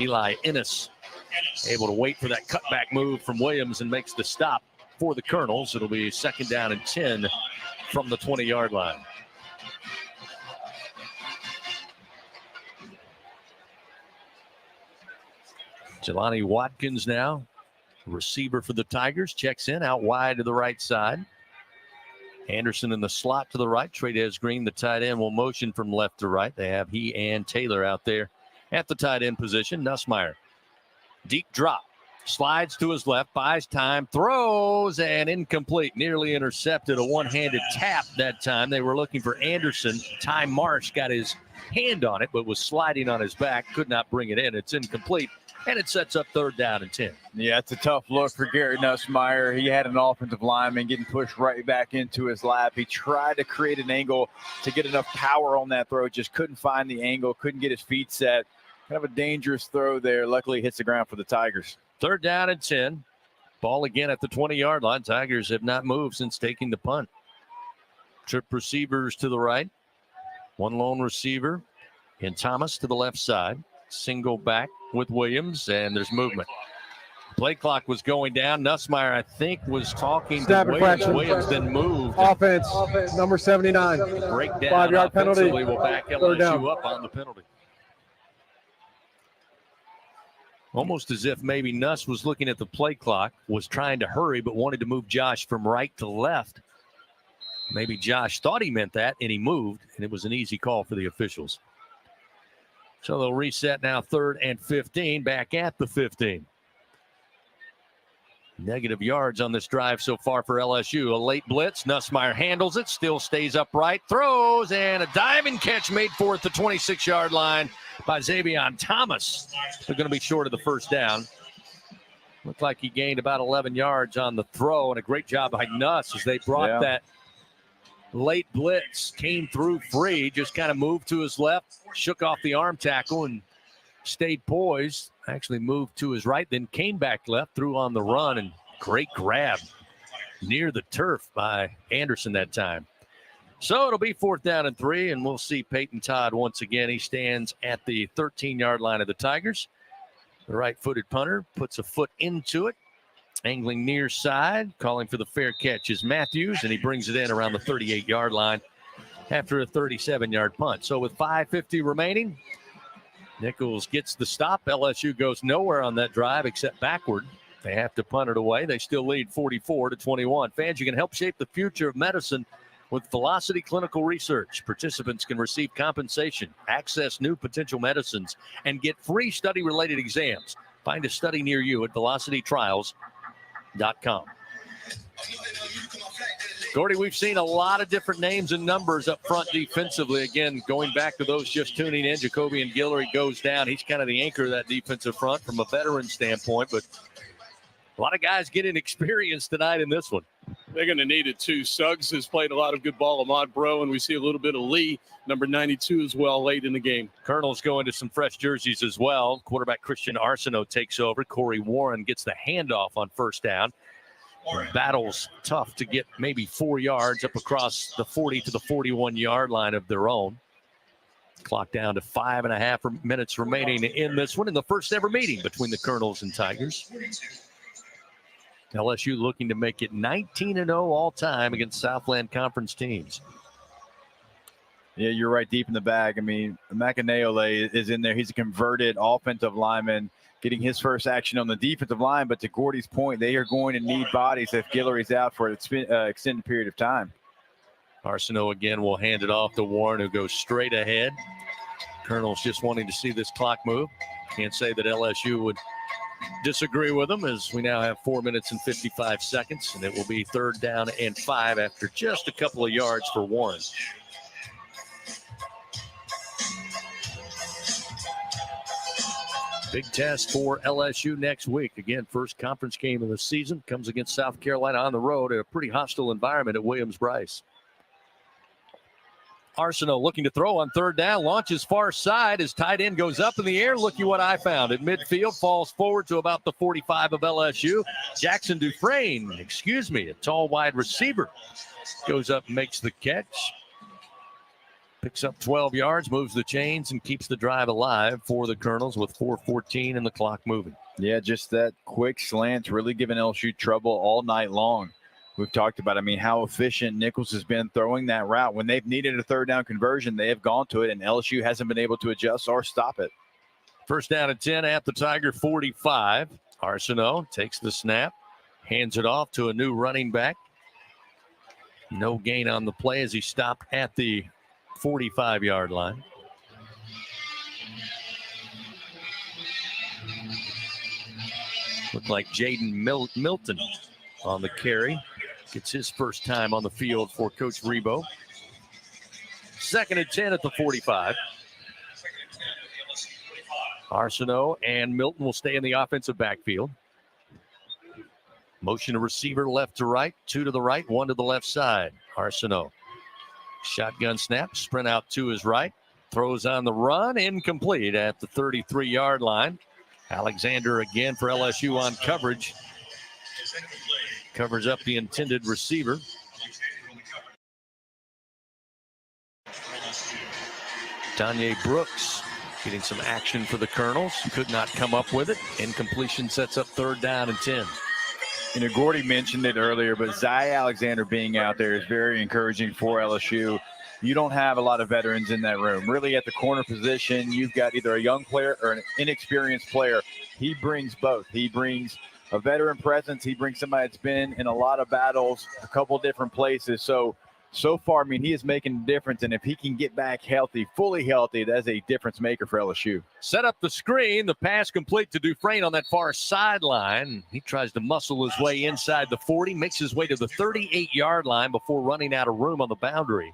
Eli Ennis able to wait for that cutback move from Williams and makes the stop for the Colonels. It'll be second down and 10 from the 20-yard line. Jelani Watkins now, receiver for the Tigers, checks in out wide to the right side. Anderson in the slot to the right. Trey'Dez Green, the tight end, will motion from left to right. They have he and Taylor out there at the tight end position. Nussmeier, deep drop, slides to his left, buys time, throws, and incomplete. Nearly intercepted. A one-handed tap that time. They were looking for Anderson. Ty Marsh got his hand on it, but was sliding on his back. Could not bring it in. It's incomplete. And it sets up third down and 10. Yeah, it's a tough look for Garrett Nussmeier. He had an offensive lineman getting pushed right back into his lap. He tried to create an angle to get enough power on that throw. Just couldn't find the angle, couldn't get his feet set. Kind of a dangerous throw there. Luckily, hits the ground for the Tigers. Third down and 10. Ball again at the 20-yard line. Tigers have not moved since taking the punt. Trip receivers to the right. One lone receiver in Thomas to the left side. Single back with Williams, and there's movement. Play clock was going down. Nussmeier, I think, was talking Snap to Williams. Williams then moved. Offense, number 79. Breakdown 5-yard penalty. will back Third down. LSU up on the penalty. Almost as if maybe Nuss was looking at the play clock, was trying to hurry, but wanted to move Josh from right to left. Maybe Josh thought he meant that, and he moved, and it was an easy call for the officials. So they'll reset now, third and 15, back at the 15. Negative yards on this drive so far for LSU. A late blitz. Nussmeier handles it, still stays upright, throws, and a diving catch made for at the 26-yard line by Xavier Thomas. They're going to be short of the first down. Looked like he gained about 11 yards on the throw, and a great job by Nuss as they brought that late blitz, came through free, just kind of moved to his left, shook off the arm tackle and stayed poised. Actually moved to his right, then came back left, threw on the run, and great grab near the turf by Anderson that time. So it'll be fourth down and 3, and we'll see Peyton Todd once again. He stands at the 13-yard line of the Tigers. The right-footed punter puts a foot into it. Angling near side, calling for the fair catch is Matthews, and he brings it in around the 38-yard line after a 37-yard punt. So with 5:50 remaining, Nicholls gets the stop. LSU goes nowhere on that drive except backward. They have to punt it away. They still lead 44-21. Fans, you can help shape the future of medicine with Velocity Clinical Research. Participants can receive compensation, access new potential medicines, and get free study-related exams. Find a study near you at velocitytrials.com. Gordy, we've seen a lot of different names and numbers up front defensively. Again, going back to those just tuning in, Jacobian Guillory goes down. He's kind of the anchor of that defensive front from a veteran standpoint, but a lot of guys getting experience tonight in this one. They're going to need it too. Suggs has played a lot of good ball. Ahmad Bro, and we see a little bit of Lee, number 92 as well, late in the game. Colonel's going to some fresh jerseys as well. Quarterback Christian Arsenault takes over. Corey Warren gets the handoff on first down. Battles tough to get maybe 4 yards up across the 40 to the 41-yard line of their own. Clock down to 5.5 minutes remaining in this one in the first ever meeting between the Colonels and Tigers. LSU looking to make it 19-0 all time against Southland Conference teams. Yeah, you're right, deep in the bag. I mean, Macaneole is in there. He's a converted offensive lineman getting his first action on the defensive line. But to Gordy's point, they are going to need bodies if Guillory's out for an extended period of time. Arsenault again will hand it off to Warren, who goes straight ahead. Colonel's just wanting to see this clock move. Can't say that LSU would disagree with them, as we now have 4 minutes and 55 seconds, and it will be third down and 5 after just a couple of yards for Warren. Big test for LSU next week. Again, first conference game of the season comes against South Carolina on the road in a pretty hostile environment at Williams-Brice. Arsenault looking to throw on third down, launches far side. His tight end goes up in the air. Looky what I found. At midfield, falls forward to about the 45 of LSU. Jackson Dufresne, a tall wide receiver, goes up and makes the catch. Picks up 12 yards, moves the chains, and keeps the drive alive for the Colonels with 4:14 and the clock moving. Yeah, just that quick slant really giving LSU trouble all night long. We've talked about, how efficient Nicholls has been throwing that route. When they've needed a third down conversion, they have gone to it, and LSU hasn't been able to adjust or stop it. First down and 10 at the Tiger 45. Arsenault takes the snap, hands it off to a new running back. No gain on the play as he stopped at the 45-yard line. Looked like Jaden Milton on the carry. Gets his first time on the field for Coach Rebo. Second and 10 at the 45. Arsenault and Milton will stay in the offensive backfield. Motion to receiver left to right, 2 to the right, 1 to the left side. Arsenault. Shotgun snap, sprint out to his right. Throws on the run, incomplete at the 33-yard line. Alexander again for LSU on coverage. Covers up the intended receiver. Danye Brooks getting some action for the Colonels. Could not come up with it. Incompletion sets up third down and 10. Gordy mentioned it earlier, but Zay Alexander being out there is very encouraging for LSU. You don't have a lot of veterans in that room. Really, at the corner position, you've got either a young player or an inexperienced player. He brings both. He brings a veteran presence. He brings somebody that's been in a lot of battles, a couple different places. So far, he is making a difference. And if he can get back healthy, fully healthy, that's a difference maker for LSU. Set up the screen. The pass complete to Dufresne on that far sideline. He tries to muscle his way inside the 40, makes his way to the 38-yard line before running out of room on the boundary.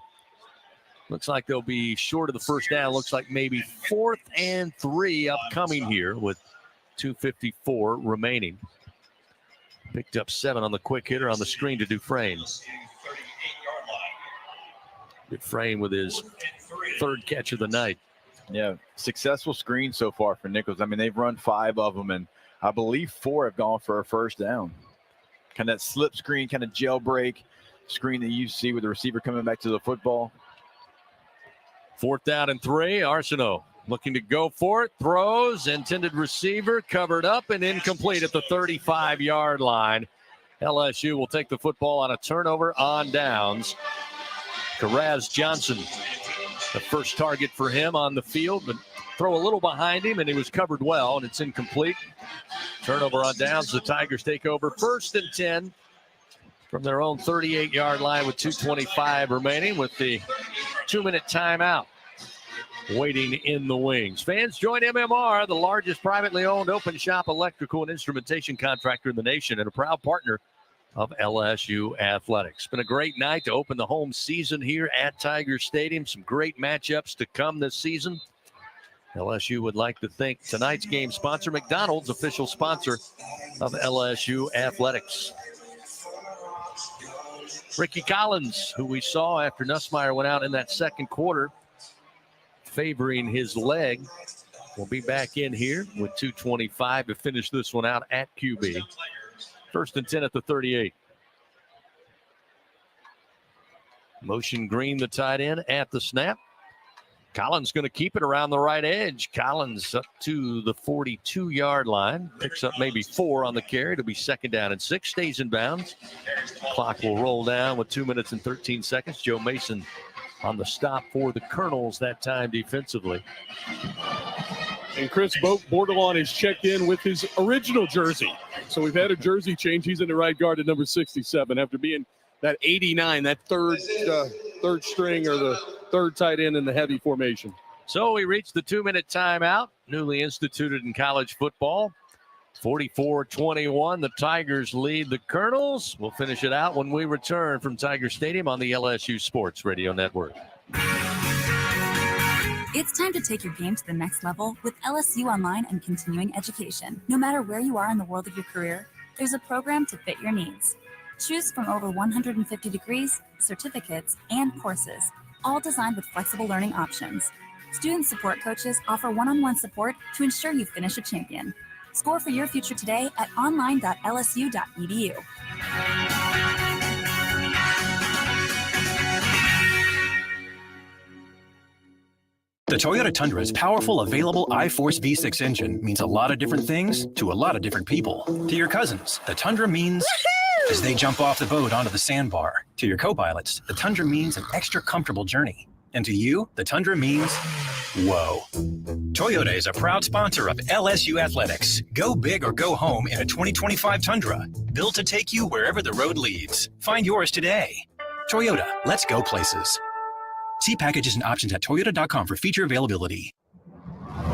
Looks like they'll be short of the first down. Looks like maybe 4th and 3 upcoming here with 2:54 remaining. Picked up 7 on the quick hitter on the screen to Dufresne. Dufresne with his 3rd catch of the night. Yeah, successful screen so far for Nicholls. They've run 5 of them, and I believe 4 have gone for a first down. Kind of that slip screen, kind of jailbreak screen that you see with the receiver coming back to the football. 4th down and 3. Arsenault looking to go for it. Throws. Intended receiver covered up and incomplete at the 35-yard line. LSU will take the football on a turnover on downs. Karaz Johnson, the first target for him on the field, but throw a little behind him, and he was covered well, and it's incomplete. Turnover on downs. The Tigers take over 1st and 10 from their own 38-yard line with 2:25 remaining with the 2-minute timeout waiting in the wings. Fans, join MMR, the largest privately owned open shop electrical and instrumentation contractor in the nation and a proud partner of LSU Athletics. It's been a great night to open the home season here at Tiger Stadium. Some great matchups to come this season. LSU would like to thank tonight's game sponsor, McDonald's, official sponsor of LSU Athletics. Ricky Collins, who we saw after Nussmeier went out in that second quarter, favoring his leg, will be back in here with 2:25 to finish this one out at QB. 1st and 10 at the 38. Motion Green, the tight end, at the snap. Collins going to keep it around the right edge. Collins up to the 42-yard line. Picks up maybe 4 on the carry. It'll be 2nd down and 6. Stays in bounds. Clock will roll down with 2 minutes and 13 seconds. Joe Mason on the stop for the Colonels that time defensively. And Chris Bordelon is checked in with his original jersey. So we've had a jersey change. He's in the right guard at number 67 after being that 89, that third string or the third tight end in the heavy formation. So we reached the 2-minute timeout, newly instituted in college football. 44-21, the Tigers lead the Colonels. We'll finish it out when we return from Tiger Stadium on the LSU Sports Radio Network. It's time to take your game to the next level with LSU Online and Continuing Education. No matter where you are in the world of your career, there's a program to fit your needs. Choose from over 150 degrees, certificates, and courses, all designed with flexible learning options. Student support coaches offer one-on-one support to ensure you finish a champion. Score for your future today at online.lsu.edu. The Toyota Tundra's powerful, available iForce V6 engine means a lot of different things to a lot of different people. To your cousins, the Tundra means as they jump off the boat onto the sandbar. To your co-pilots, the Tundra means an extra comfortable journey. And to you, the Tundra means whoa. Toyota is a proud sponsor of LSU Athletics. Go big or go home in a 2025 Tundra. Built to take you wherever the road leads. Find yours today. Toyota, let's go places. See packages and options at toyota.com for feature availability.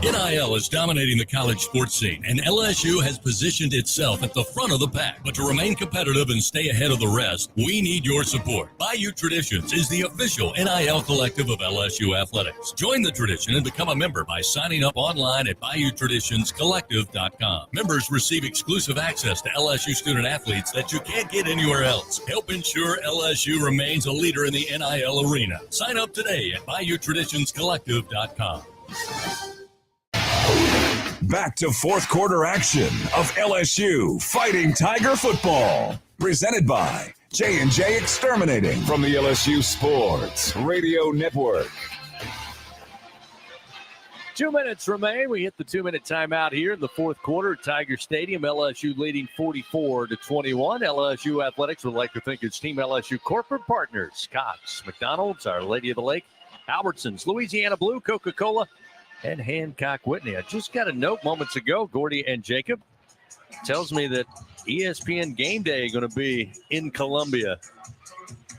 NIL is dominating the college sports scene, and LSU has positioned itself at the front of the pack. But to remain competitive and stay ahead of the rest, we need your support. Bayou Traditions is the official NIL collective of LSU Athletics. Join the tradition and become a member by signing up online at BayouTraditionsCollective.com. Members receive exclusive access to LSU student athletes that you can't get anywhere else. Help ensure LSU remains a leader in the NIL arena. Sign up today at BayouTraditionsCollective.com. Back to fourth quarter action of LSU Fighting Tiger football. Presented by J&J Exterminating from the LSU Sports Radio Network. 2 minutes remain. We hit the 2-minute timeout here in the fourth quarter at Tiger Stadium. LSU leading 44-21. LSU Athletics would like to thank its Team LSU corporate partners: Cox, McDonald's, Our Lady of the Lake, Albertsons, Louisiana Blue, Coca-Cola, and Hancock Whitney. I just got a note moments ago, Gordy and Jacob tells me that ESPN Game Day going to be in Columbia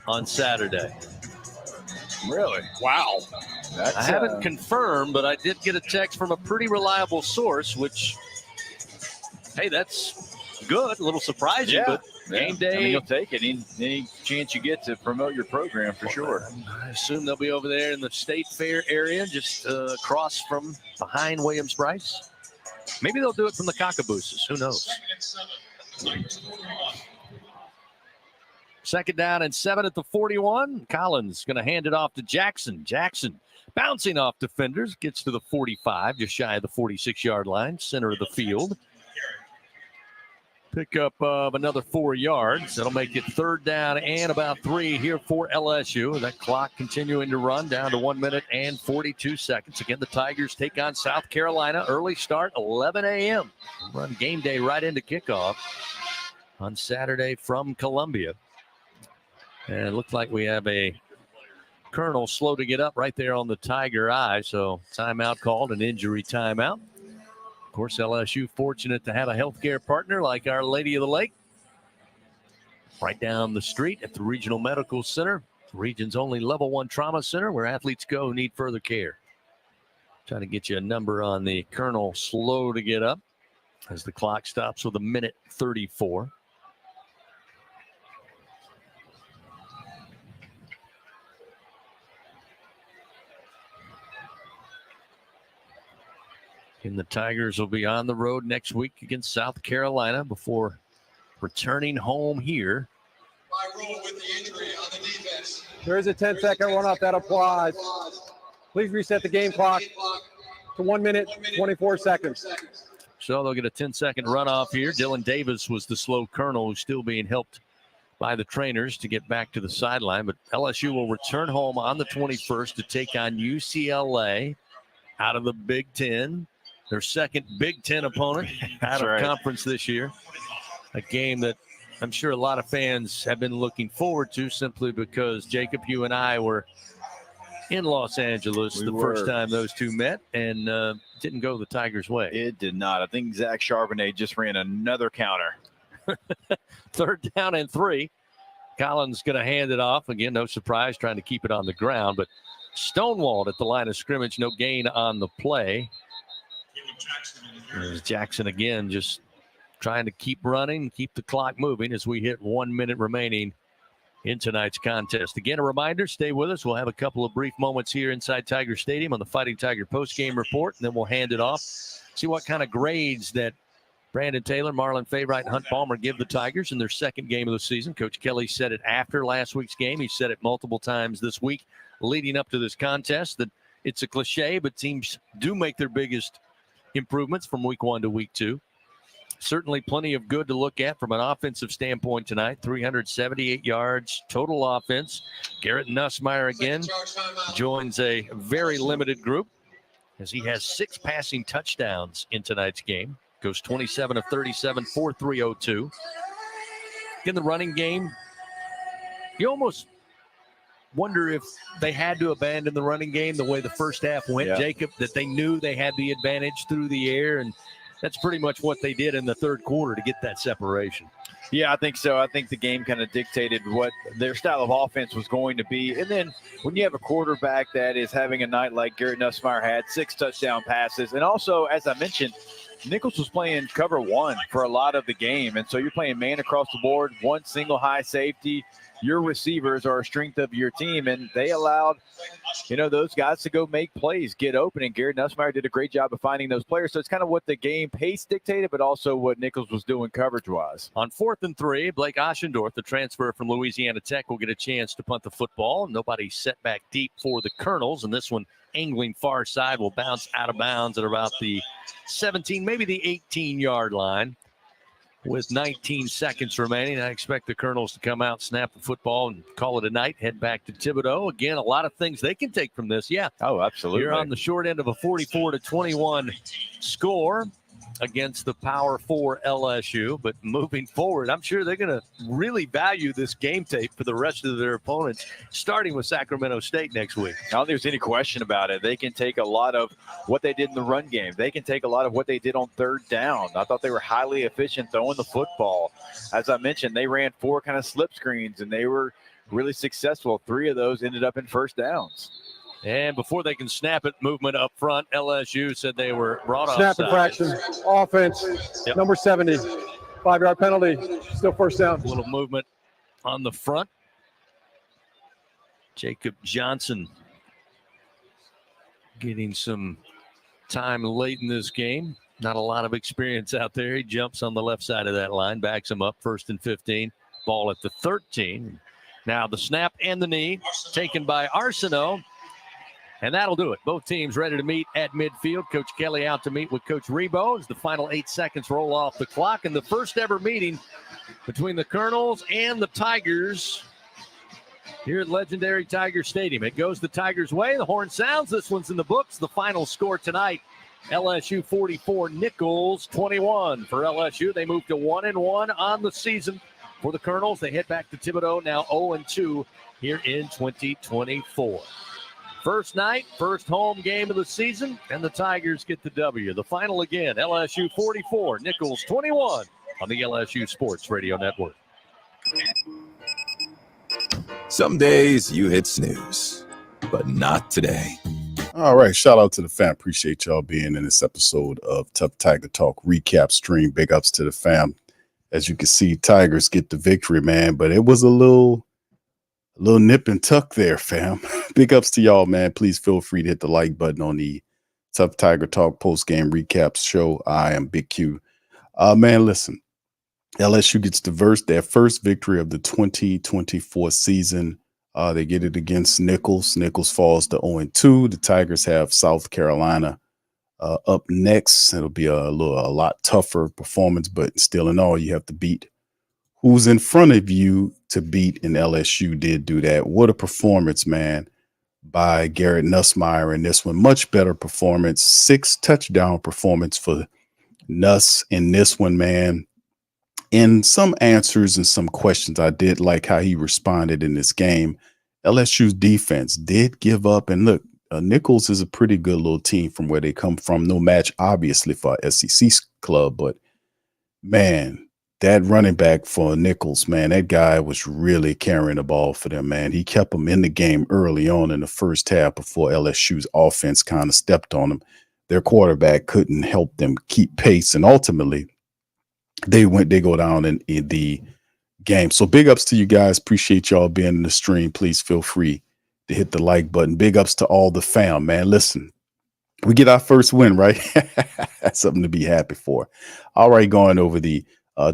on Saturday. Really? Wow. I haven't confirmed, but I did get a text from a pretty reliable source, which, hey, that's good. A little surprising, but Game Day. I mean, you'll take it any chance you get to promote your program for sure. I assume they'll be over there in the State Fair area, just across from behind Williams-Brice. Maybe they'll do it from the Cockabooses. Who knows? 2nd down and 7 at the 41. Collins going to hand it off to Jackson. Jackson bouncing off defenders, gets to the 45, just shy of the 46-yard line, center of the field. Pick up of another 4 yards. That'll make it 3rd down and about 3 here for LSU. That clock continuing to run down to 1 minute and 42 seconds. Again, the Tigers take on South Carolina. Early start, 11 a.m. Run Game Day right into kickoff on Saturday from Columbia. And it looks like we have a Colonel slow to get up right there on the Tiger eye. So timeout called, an injury timeout. Of course, LSU fortunate to have a healthcare partner like Our Lady of the Lake right down the street at the Regional Medical Center, the region's only level 1 trauma center where athletes go who need further care. Trying to get you a number on the Colonel slow to get up as the clock stops with 1:34. And the Tigers will be on the road next week against South Carolina before returning home here. There is a 10-second run-off that applies. Please reset the game clock to 1 minute, 24 seconds. So they'll get a 10-second runoff here. Dylan Davis was the slow Colonel who's still being helped by the trainers to get back to the sideline. But LSU will return home on the 21st to take on UCLA out of the Big Ten. Their second Big Ten opponent out of conference this year. A game that I'm sure a lot of fans have been looking forward to simply because, Jacob, you and I were in Los Angeles first time those two met, and didn't go the Tigers' way. It did not. I think Zach Charbonnet just ran another counter. 3rd down and 3. Collins going to hand it off. Again, no surprise, trying to keep it on the ground, but stonewalled at the line of scrimmage. No gain on the play. There's Jackson again, just trying to keep running, keep the clock moving as we hit 1 minute remaining in tonight's contest. Again, a reminder, stay with us. We'll have a couple of brief moments here inside Tiger Stadium on the Fighting Tiger postgame report, and then we'll hand it off. See what kind of grades that Brandon Taylor, Marlon Favorite, and Hunt Palmer give the Tigers in their second game of the season. Coach Kelly said it after last week's game. He said it multiple times this week leading up to this contest that it's a cliche, but teams do make their biggest improvements from week 1 to week 2. Certainly plenty of good to look at from an offensive standpoint tonight. 378 yards total offense. Garrett Nussmeier again joins a very limited group as he has 6 passing touchdowns in tonight's game. Goes 27 of 37 for 302. In the running game, you almost wonder if they had to abandon the running game the way the first half went, Jacob, that they knew they had the advantage through the air, and that's pretty much what they did in the third quarter to get that separation. Yeah, I think so. I think the game kind of dictated what their style of offense was going to be. And then when you have a quarterback that is having a night like Garrett Nussmeier had, 6 touchdown passes, and also, as I mentioned, Nicholls was playing cover 1 for a lot of the game. And so you're playing man across the board, 1 single high safety. Your receivers are a strength of your team, and they allowed, those guys to go make plays, get open, and Garrett Nussmeier did a great job of finding those players. So it's kind of what the game pace dictated, but also what Nicholls was doing coverage-wise. On 4th and 3, Blake Oschendorf, the transfer from Louisiana Tech, will get a chance to punt the football. Nobody set back deep for the Colonels, and this one angling far side will bounce out of bounds at about the 17, maybe the 18-yard line. With 19 seconds remaining, I expect the Colonels to come out, snap the football, and call it a night, head back to Thibodaux. Again, a lot of things they can take from this. Yeah. Oh, absolutely. You're on the short end of a 44-21 score against the Power 4 LSU. But moving forward, I'm sure they're going to really value this game tape for the rest of their opponents, starting with Sacramento State next week. I don't think there's any question about it. They can take a lot of what they did in the run game. They can take a lot of what they did on third down. I thought they were highly efficient throwing the football. As I mentioned, they ran 4 kind of slip screens, and they were really successful. 3 of those ended up in first downs. And before they can snap it, movement up front. LSU said they were brought Snap offside. infraction, offense, number 70, 5-yard penalty, still first down. A little movement on the front. Jacob Johnson getting some time late in this game. Not a lot of experience out there. He jumps on the left side of that line, backs him up, 1st and 15. Ball at the 13. Now the snap and the knee taken by Arsenault. And that'll do it. Both teams ready to meet at midfield. Coach Kelly out to meet with Coach Rebo as the final 8 seconds roll off the clock. And the first ever meeting between the Colonels and the Tigers here at legendary Tiger Stadium. It goes the Tigers' way. The horn sounds. This one's in the books. The final score tonight, LSU 44, Nicholls 21. For LSU, they move to 1-1 on the season. For the Colonels, they head back to Thibodaux, now 0-2 here in 2024. First night, first home game of the season, and the Tigers get the W. The final again, LSU 44, Nicholls 21 on the LSU Sports Radio Network. Some days you hit snooze, but not today. All right, shout out to the fam. Appreciate y'all being in this episode of Tough Tiger Talk recap stream. Big ups to the fam. As you can see, Tigers get the victory, man, but it was a little nip and tuck there, fam. Big ups to y'all, man. Please feel free to hit the like button on the Tough Tiger Talk post-game recaps show. I am Big Q. Man, listen. LSU gets their first victory of the 2024 season. They get it against Nicholls. Nicholls falls to 0-2. The Tigers have South Carolina up next. It'll be a lot tougher performance, but still in all, you have to beat who's in front of you to beat, and LSU did do that. What a performance, man, by Garrett Nussmeier in this one. Much better performance. 6 touchdown performance for Nuss in this one, man. In some answers and some questions, I did like how he responded in this game. LSU's defense did give up, and look, Nicholls is a pretty good little team from where they come from. No match, obviously, for our SEC club, but man, that running back for Nicholls, man, that guy was really carrying the ball for them, man. He kept them in the game early on in the first half before LSU's offense kind of stepped on them. Their quarterback couldn't help them keep pace, and ultimately they go down in the game. So big ups to you guys. Appreciate y'all being in the stream. Please feel free to hit the like button. Big ups to all the fam, man. Listen, we get our first win, right? That's something to be happy for. All right, going over the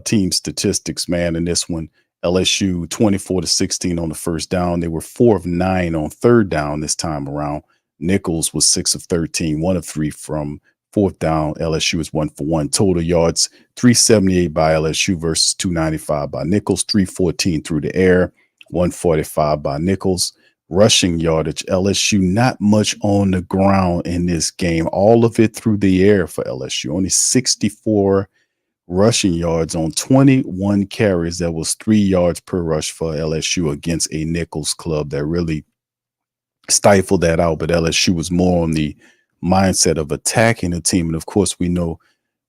team statistics, man. In this one, LSU 24-16 on the first down. They were 4 of 9 on third down this time around. Nicholls was 6 of 13, 1 of 3 from fourth down. LSU is 1 for 1. Total yards 378 by LSU versus 295 by Nicholls. 314 through the air, 145 by Nicholls. Rushing yardage, LSU not much on the ground in this game. All of it through the air for LSU. Only 64 rushing yards on 21 carries. That was 3 yards per rush for LSU against a Nicholls club that really stifled that out. But LSU was more on the mindset of attacking the team. And of course, we know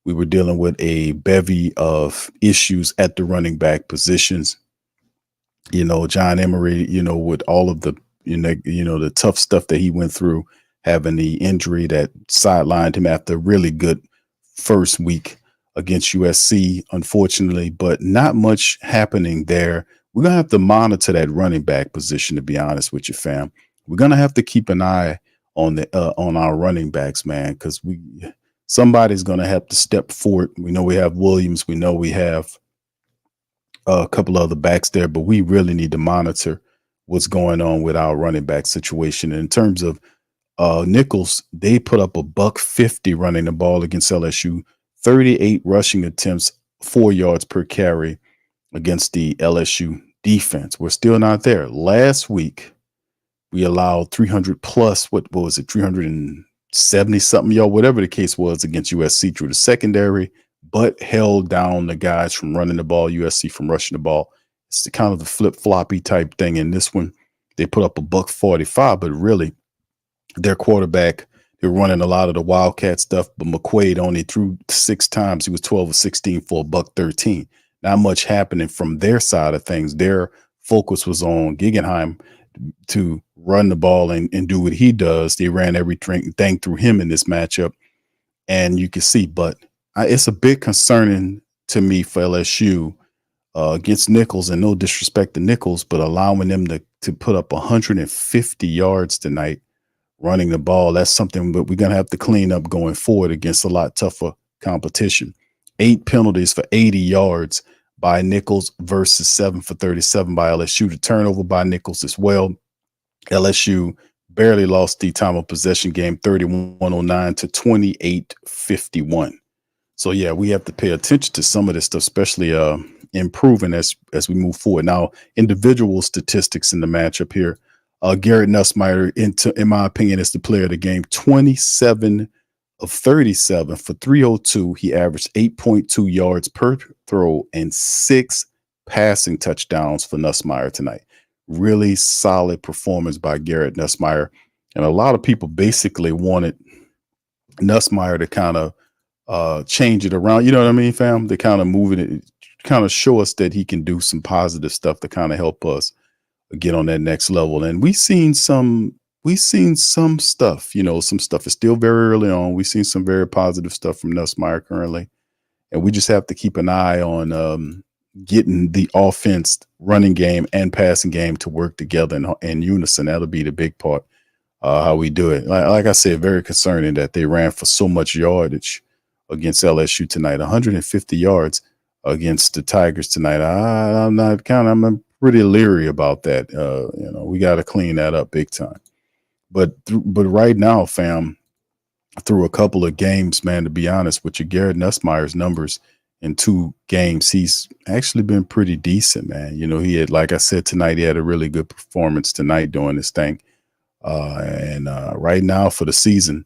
we were dealing with a bevy of issues at the running back positions. You know, John Emery, you know, with all of the, the tough stuff that he went through, having the injury that sidelined him after a really good first week against USC, unfortunately, but not much happening there. We're going to have to monitor that running back position, to be honest with you, fam. We're going to have to keep an eye on our running backs, man, because somebody's going to have to step forward. We know we have Williams. We know we have a couple other backs there, but we really need to monitor what's going on with our running back situation. And in terms of Nicholls, they put up $150 running the ball against LSU, 38 rushing attempts, 4 yards per carry against the LSU defense. We're still not there. Last week, we allowed 300 plus, what was it, 370 something, y'all, whatever the case was against USC through the secondary, but held down the guys from running the ball, USC from rushing the ball. It's the kind of the flip-floppy type thing. In this one, they put up $145, but really their quarterback, they're running a lot of the Wildcat stuff, but McQuaid only threw 6 times. He was 12 of 16 for $113. Not much happening from their side of things. Their focus was on Guggenheim to run the ball and do what he does. They ran everything through him in this matchup, and you can see, but it's a bit concerning to me for LSU against Nicholls, and no disrespect to Nicholls, but allowing them to put up 150 yards tonight running the ball. That's something that we're going to have to clean up going forward against a lot tougher competition. 8 penalties for 80 yards by Nicholls versus 7 for 37 by LSU. The turnover by Nicholls as well. LSU barely lost the time of possession game, 31-09 to 28-51. So yeah, we have to pay attention to some of this stuff, especially improving as we move forward. Now, individual statistics in the matchup here. Garrett Nussmeier, in my opinion, is the player of the game. 27 of 37 for 302. He averaged 8.2 yards per throw and 6 passing touchdowns for Nussmeier tonight. Really solid performance by Garrett Nussmeier. And a lot of people basically wanted Nussmeier to kind of change it around. You know what I mean, fam? To kind of move it, kind of show us that he can do some positive stuff to kind of help us get on that next level. And we've seen some stuff, some stuff is still very early on. We've seen some very positive stuff from Nussmeier currently. And we just have to keep an eye on getting the offense, running game and passing game to work together in unison. That'll be the big part, how we do it. Like I said, very concerning that they ran for so much yardage against LSU tonight, 150 yards against the Tigers tonight. I'm pretty leery about that. We got to clean that up big time. But right now, fam, through a couple of games, man, to be honest with you, Garrett Nussmeier's numbers in 2 games, he's actually been pretty decent, man. He had, like I said tonight, he had a really good performance tonight doing this thing. And right now for the season,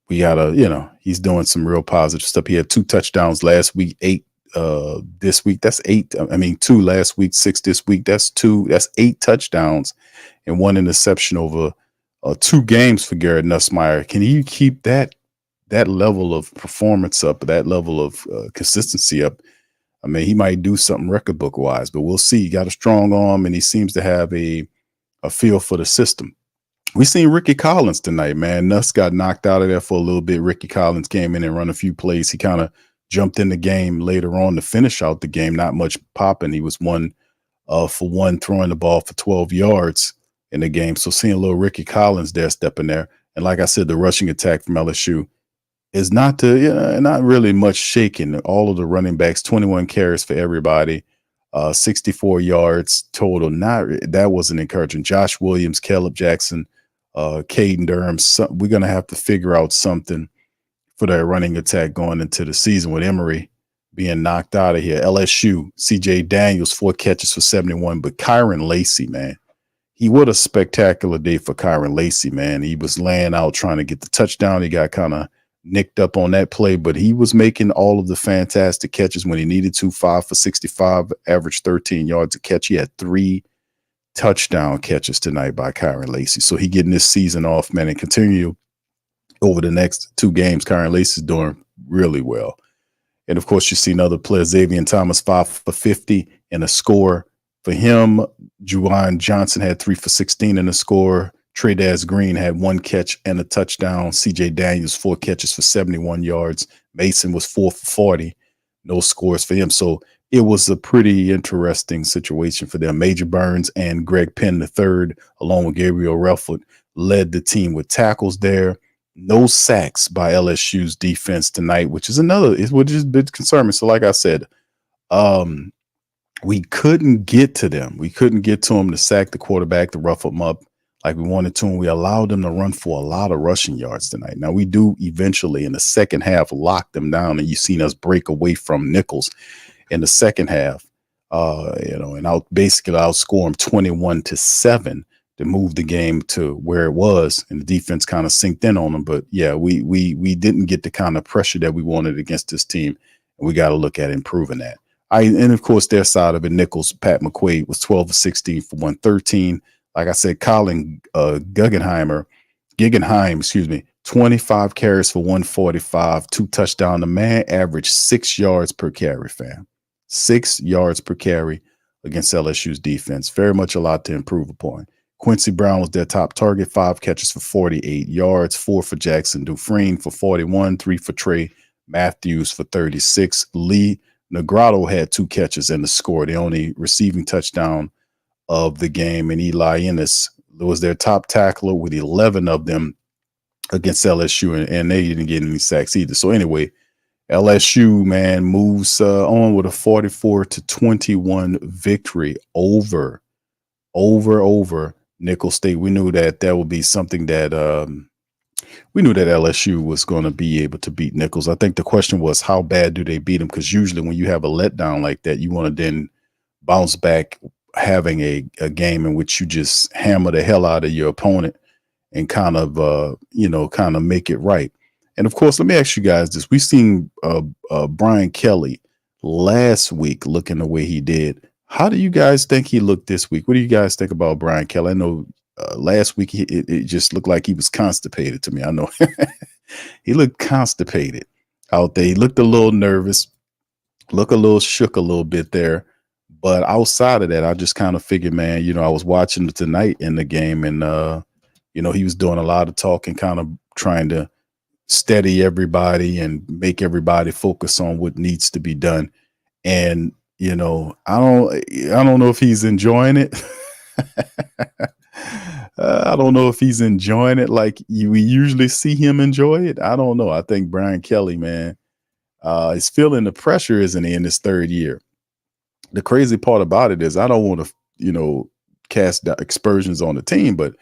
we gotta, he's doing some real positive stuff. He had 2 touchdowns last week, 8 this week. That's 8. 2 last week, 6 this week. That's 8 touchdowns and 1 interception over 2 games for Garrett Nussmeier. Can he keep that level of performance up, that level of consistency up? He might do something record book wise, but we'll see. He got a strong arm and he seems to have a feel for the system. We seen Ricky Collins tonight, man. Nuss got knocked out of there for a little bit. Ricky Collins came in and run a few plays. He kind of jumped in the game later on to finish out the game. Not much popping. He was 1 for 1 throwing the ball for 12 yards in the game. So seeing a little Ricky Collins there stepping there. And like I said, the rushing attack from LSU is not really much shaking. All of the running backs, 21 carries for everybody. 64 yards total. That wasn't encouraging. Josh Williams, Caleb Jackson, Caden Durham. We're going to have to figure out something for that running attack going into the season with Emory being knocked out of here. LSU, CJ Daniels, 4 catches for 71. But Kyron Lacey, man, what a spectacular day for Kyron Lacey, man. He was laying out trying to get the touchdown. He got kind of nicked up on that play, but he was making all of the fantastic catches when he needed to. 5 for 65, averaged 13 yards a catch. He had 3 touchdown catches tonight by Kyron Lacey. So he getting this season off, man, and continue over the next 2 games. Kyron Lacey's doing really well. And of course, you see another player, Xavier Thomas, 5 for 50 and a score. For him, Juwan Johnson had 3 for 16 in a score. Tradaz Green had 1 catch and a touchdown. CJ Daniels, 4 catches for 71 yards. Mason was 4 for 40. No scores for him. So it was a pretty interesting situation for them. Major Burns and Greg Penn III, along with Gabriel Relford, led the team with tackles there. No sacks by LSU's defense tonight, which is a bit concerning. So like I said, we couldn't get to them. We couldn't get to them to sack the quarterback, to rough them up like we wanted to, and we allowed them to run for a lot of rushing yards tonight. Now, we do eventually in the second half lock them down, and you've seen us break away from Nicholls in the second half, and basically outscore them 21-7 to move the game to where it was, and the defense kind of synced in on them. But yeah, we didn't get the kind of pressure that we wanted against this team, and we got to look at improving that. And of course, their side of it, Nicholls, Pat McQuaid was 12 of 16 for 113. Like I said, Colin Guggenheim, 25 carries for 145, 2 touchdowns. The man averaged 6 yards per carry, fam. 6 yards per carry against LSU's defense. Very much a lot to improve upon. Quincy Brown was their top target, 5 catches for 48 yards, 4 for Jackson Dufresne for 41, 3 for Trey Matthews for 36. Lee Negrado had 2 catches and a score, the only receiving touchdown of the game. And Eli Ennis was their top tackler with 11 of them against LSU, and they didn't get any sacks either. So anyway, LSU, man, moves on with a 44-21 victory over Nicholls State. We knew that would be something that we knew that LSU was going to be able to beat Nicholls. I think the question was, how bad do they beat them? Because usually when you have a letdown like that, you want to then bounce back, having a game in which you just hammer the hell out of your opponent and kind of make it right. And of course, let me ask you guys this. We've seen Brian Kelly last week looking the way he did. How do you guys think he looked this week? What do you guys think about Brian Kelly? I know last week it just looked like he was constipated to me. I know he looked constipated out there. He looked a little nervous, looked a little shook a little bit there. But outside of that, I just kind of figured, man, I was watching tonight in the game, and he was doing a lot of talking, kind of trying to steady everybody and make everybody focus on what needs to be done. And I don't know if he's enjoying it. I don't know if he's enjoying it like we usually see him enjoy it. I don't know. I think Brian Kelly, man, is feeling the pressure, isn't he, in his 3rd year? The crazy part about it is I don't want to, cast aspersions on the team, but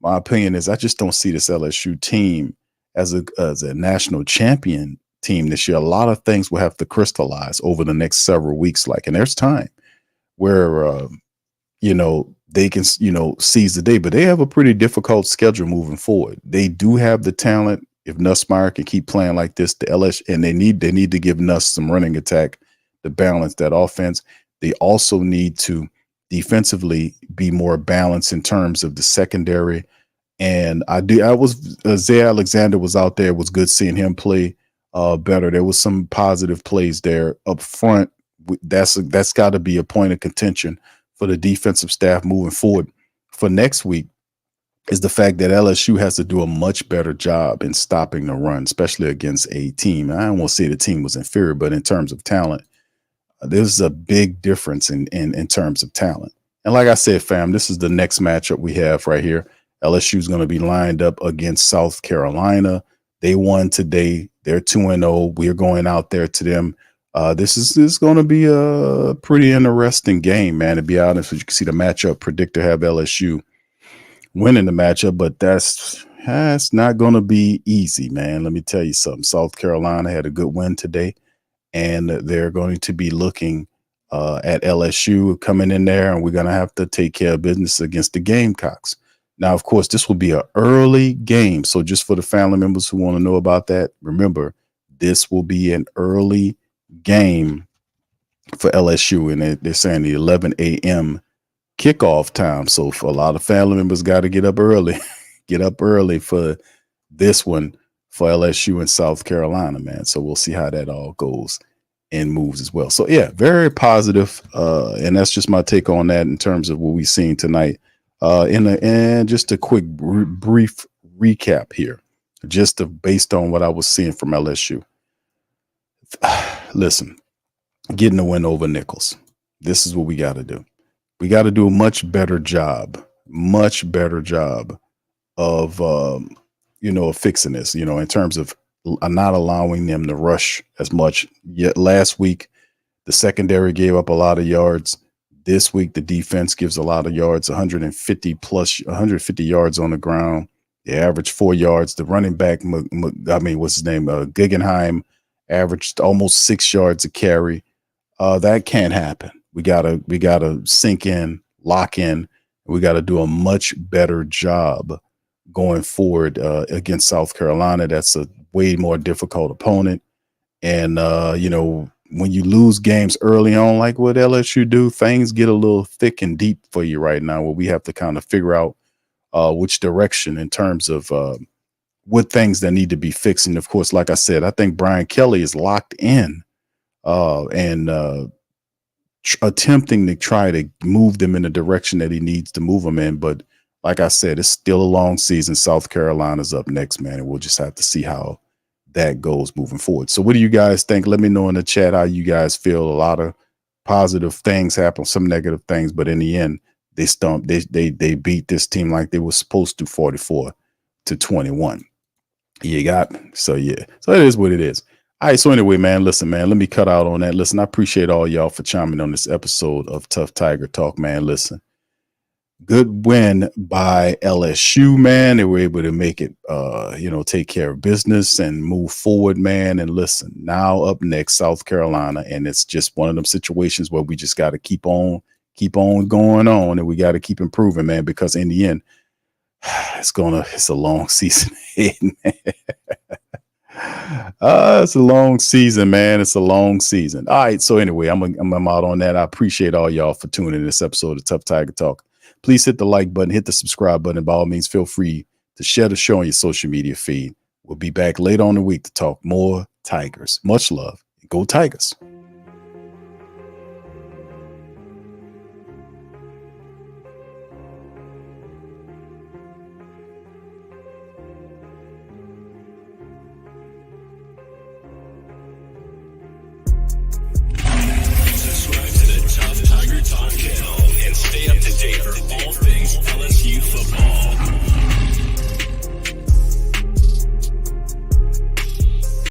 my opinion is I just don't see this LSU team as a national champion team this year. A lot of things will have to crystallize over the next several weeks. And there's time where, they can, seize the day, but they have a pretty difficult schedule moving forward. They do have the talent. If Nussmeier can keep playing like this, the LSU, and they need to give Nuss some running attack to balance that offense. They also need to defensively be more balanced in terms of the secondary. And Zay Alexander was out there. It was good seeing him play better. There was some positive plays there up front. That's got to be a point of contention for the defensive staff moving forward for next week, is the fact that LSU has to do a much better job in stopping the run, especially against a team. I don't want to say the team was inferior, but in terms of talent, there's a big difference in terms of talent. And like I said, fam, this is the next matchup we have right here. LSU is going to be lined up against South Carolina. They won today. They're 2-0. We're going out there to them. This is going to be a pretty interesting game, man. To be honest, you can see the matchup predictor have LSU winning the matchup, but that's not going to be easy, man. Let me tell you something. South Carolina had a good win today, and they're going to be looking at LSU coming in there, and we're going to have to take care of business against the Gamecocks. Now, of course, this will be an early game, so just for the family members who want to know about that, remember, this will be an early game for LSU, and they're saying the 11 a.m. kickoff time. So for a lot of family members, got to get up early, for this one for LSU in South Carolina, man. So we'll see how that all goes and moves as well. So yeah, very positive. And that's just my take on that in terms of what we've seen tonight. And just a quick brief recap here, based on what I was seeing from LSU. Listen, getting a win over Nicholls. This is what we got to do. We got to do a much better job of, of fixing this, in terms of not allowing them to rush as much. Yet last week, the secondary gave up a lot of yards. This week, the defense gives a lot of yards, 150 yards on the ground. They averaged 4 yards. The running back, what's his name? Guggenheim averaged almost 6 yards a carry. That can't happen. We gotta sink in, lock in. We got to do a much better job going forward against South Carolina. That's a way more difficult opponent. And, when you lose games early on, like what LSU do, things get a little thick and deep for you right now, where we have to kind of figure out which direction in terms of what things that need to be fixed. And of course, like I said, I think Brian Kelly is locked in and attempting to try to move them in the direction that he needs to move them in. But like I said, it's still a long season. South Carolina's up next, man, and we'll just have to see how that goes moving forward. So what do you guys think? Let me know in the chat how you guys feel. A lot of positive things happen, some negative things, but in the end, they beat this team like they were supposed to, 44-21. You got me. So yeah. So it is what it is. All right. So anyway, man, listen, man, let me cut out on that. Listen, I appreciate all y'all for chiming on this episode of Tough Tiger Talk, man. Listen, good win by LSU, man. They were able to make it, take care of business and move forward, man. And listen, now up next, South Carolina. And it's just one of them situations where we just got to keep on going on, and we got to keep improving, man, because in the end, it's a long season. It's a long season, man. It's a long season. All right. So anyway, I'm out on that. I appreciate all y'all for tuning in this episode of Tough Tiger Talk. Please hit the like button, hit the subscribe button. By all means, feel free to share the show on your social media feed. We'll be back later on the week to talk more Tigers. Much love. Go Tigers. Subscribe to the Tough Tiger Talk channel and stay up to date for all things LSU football.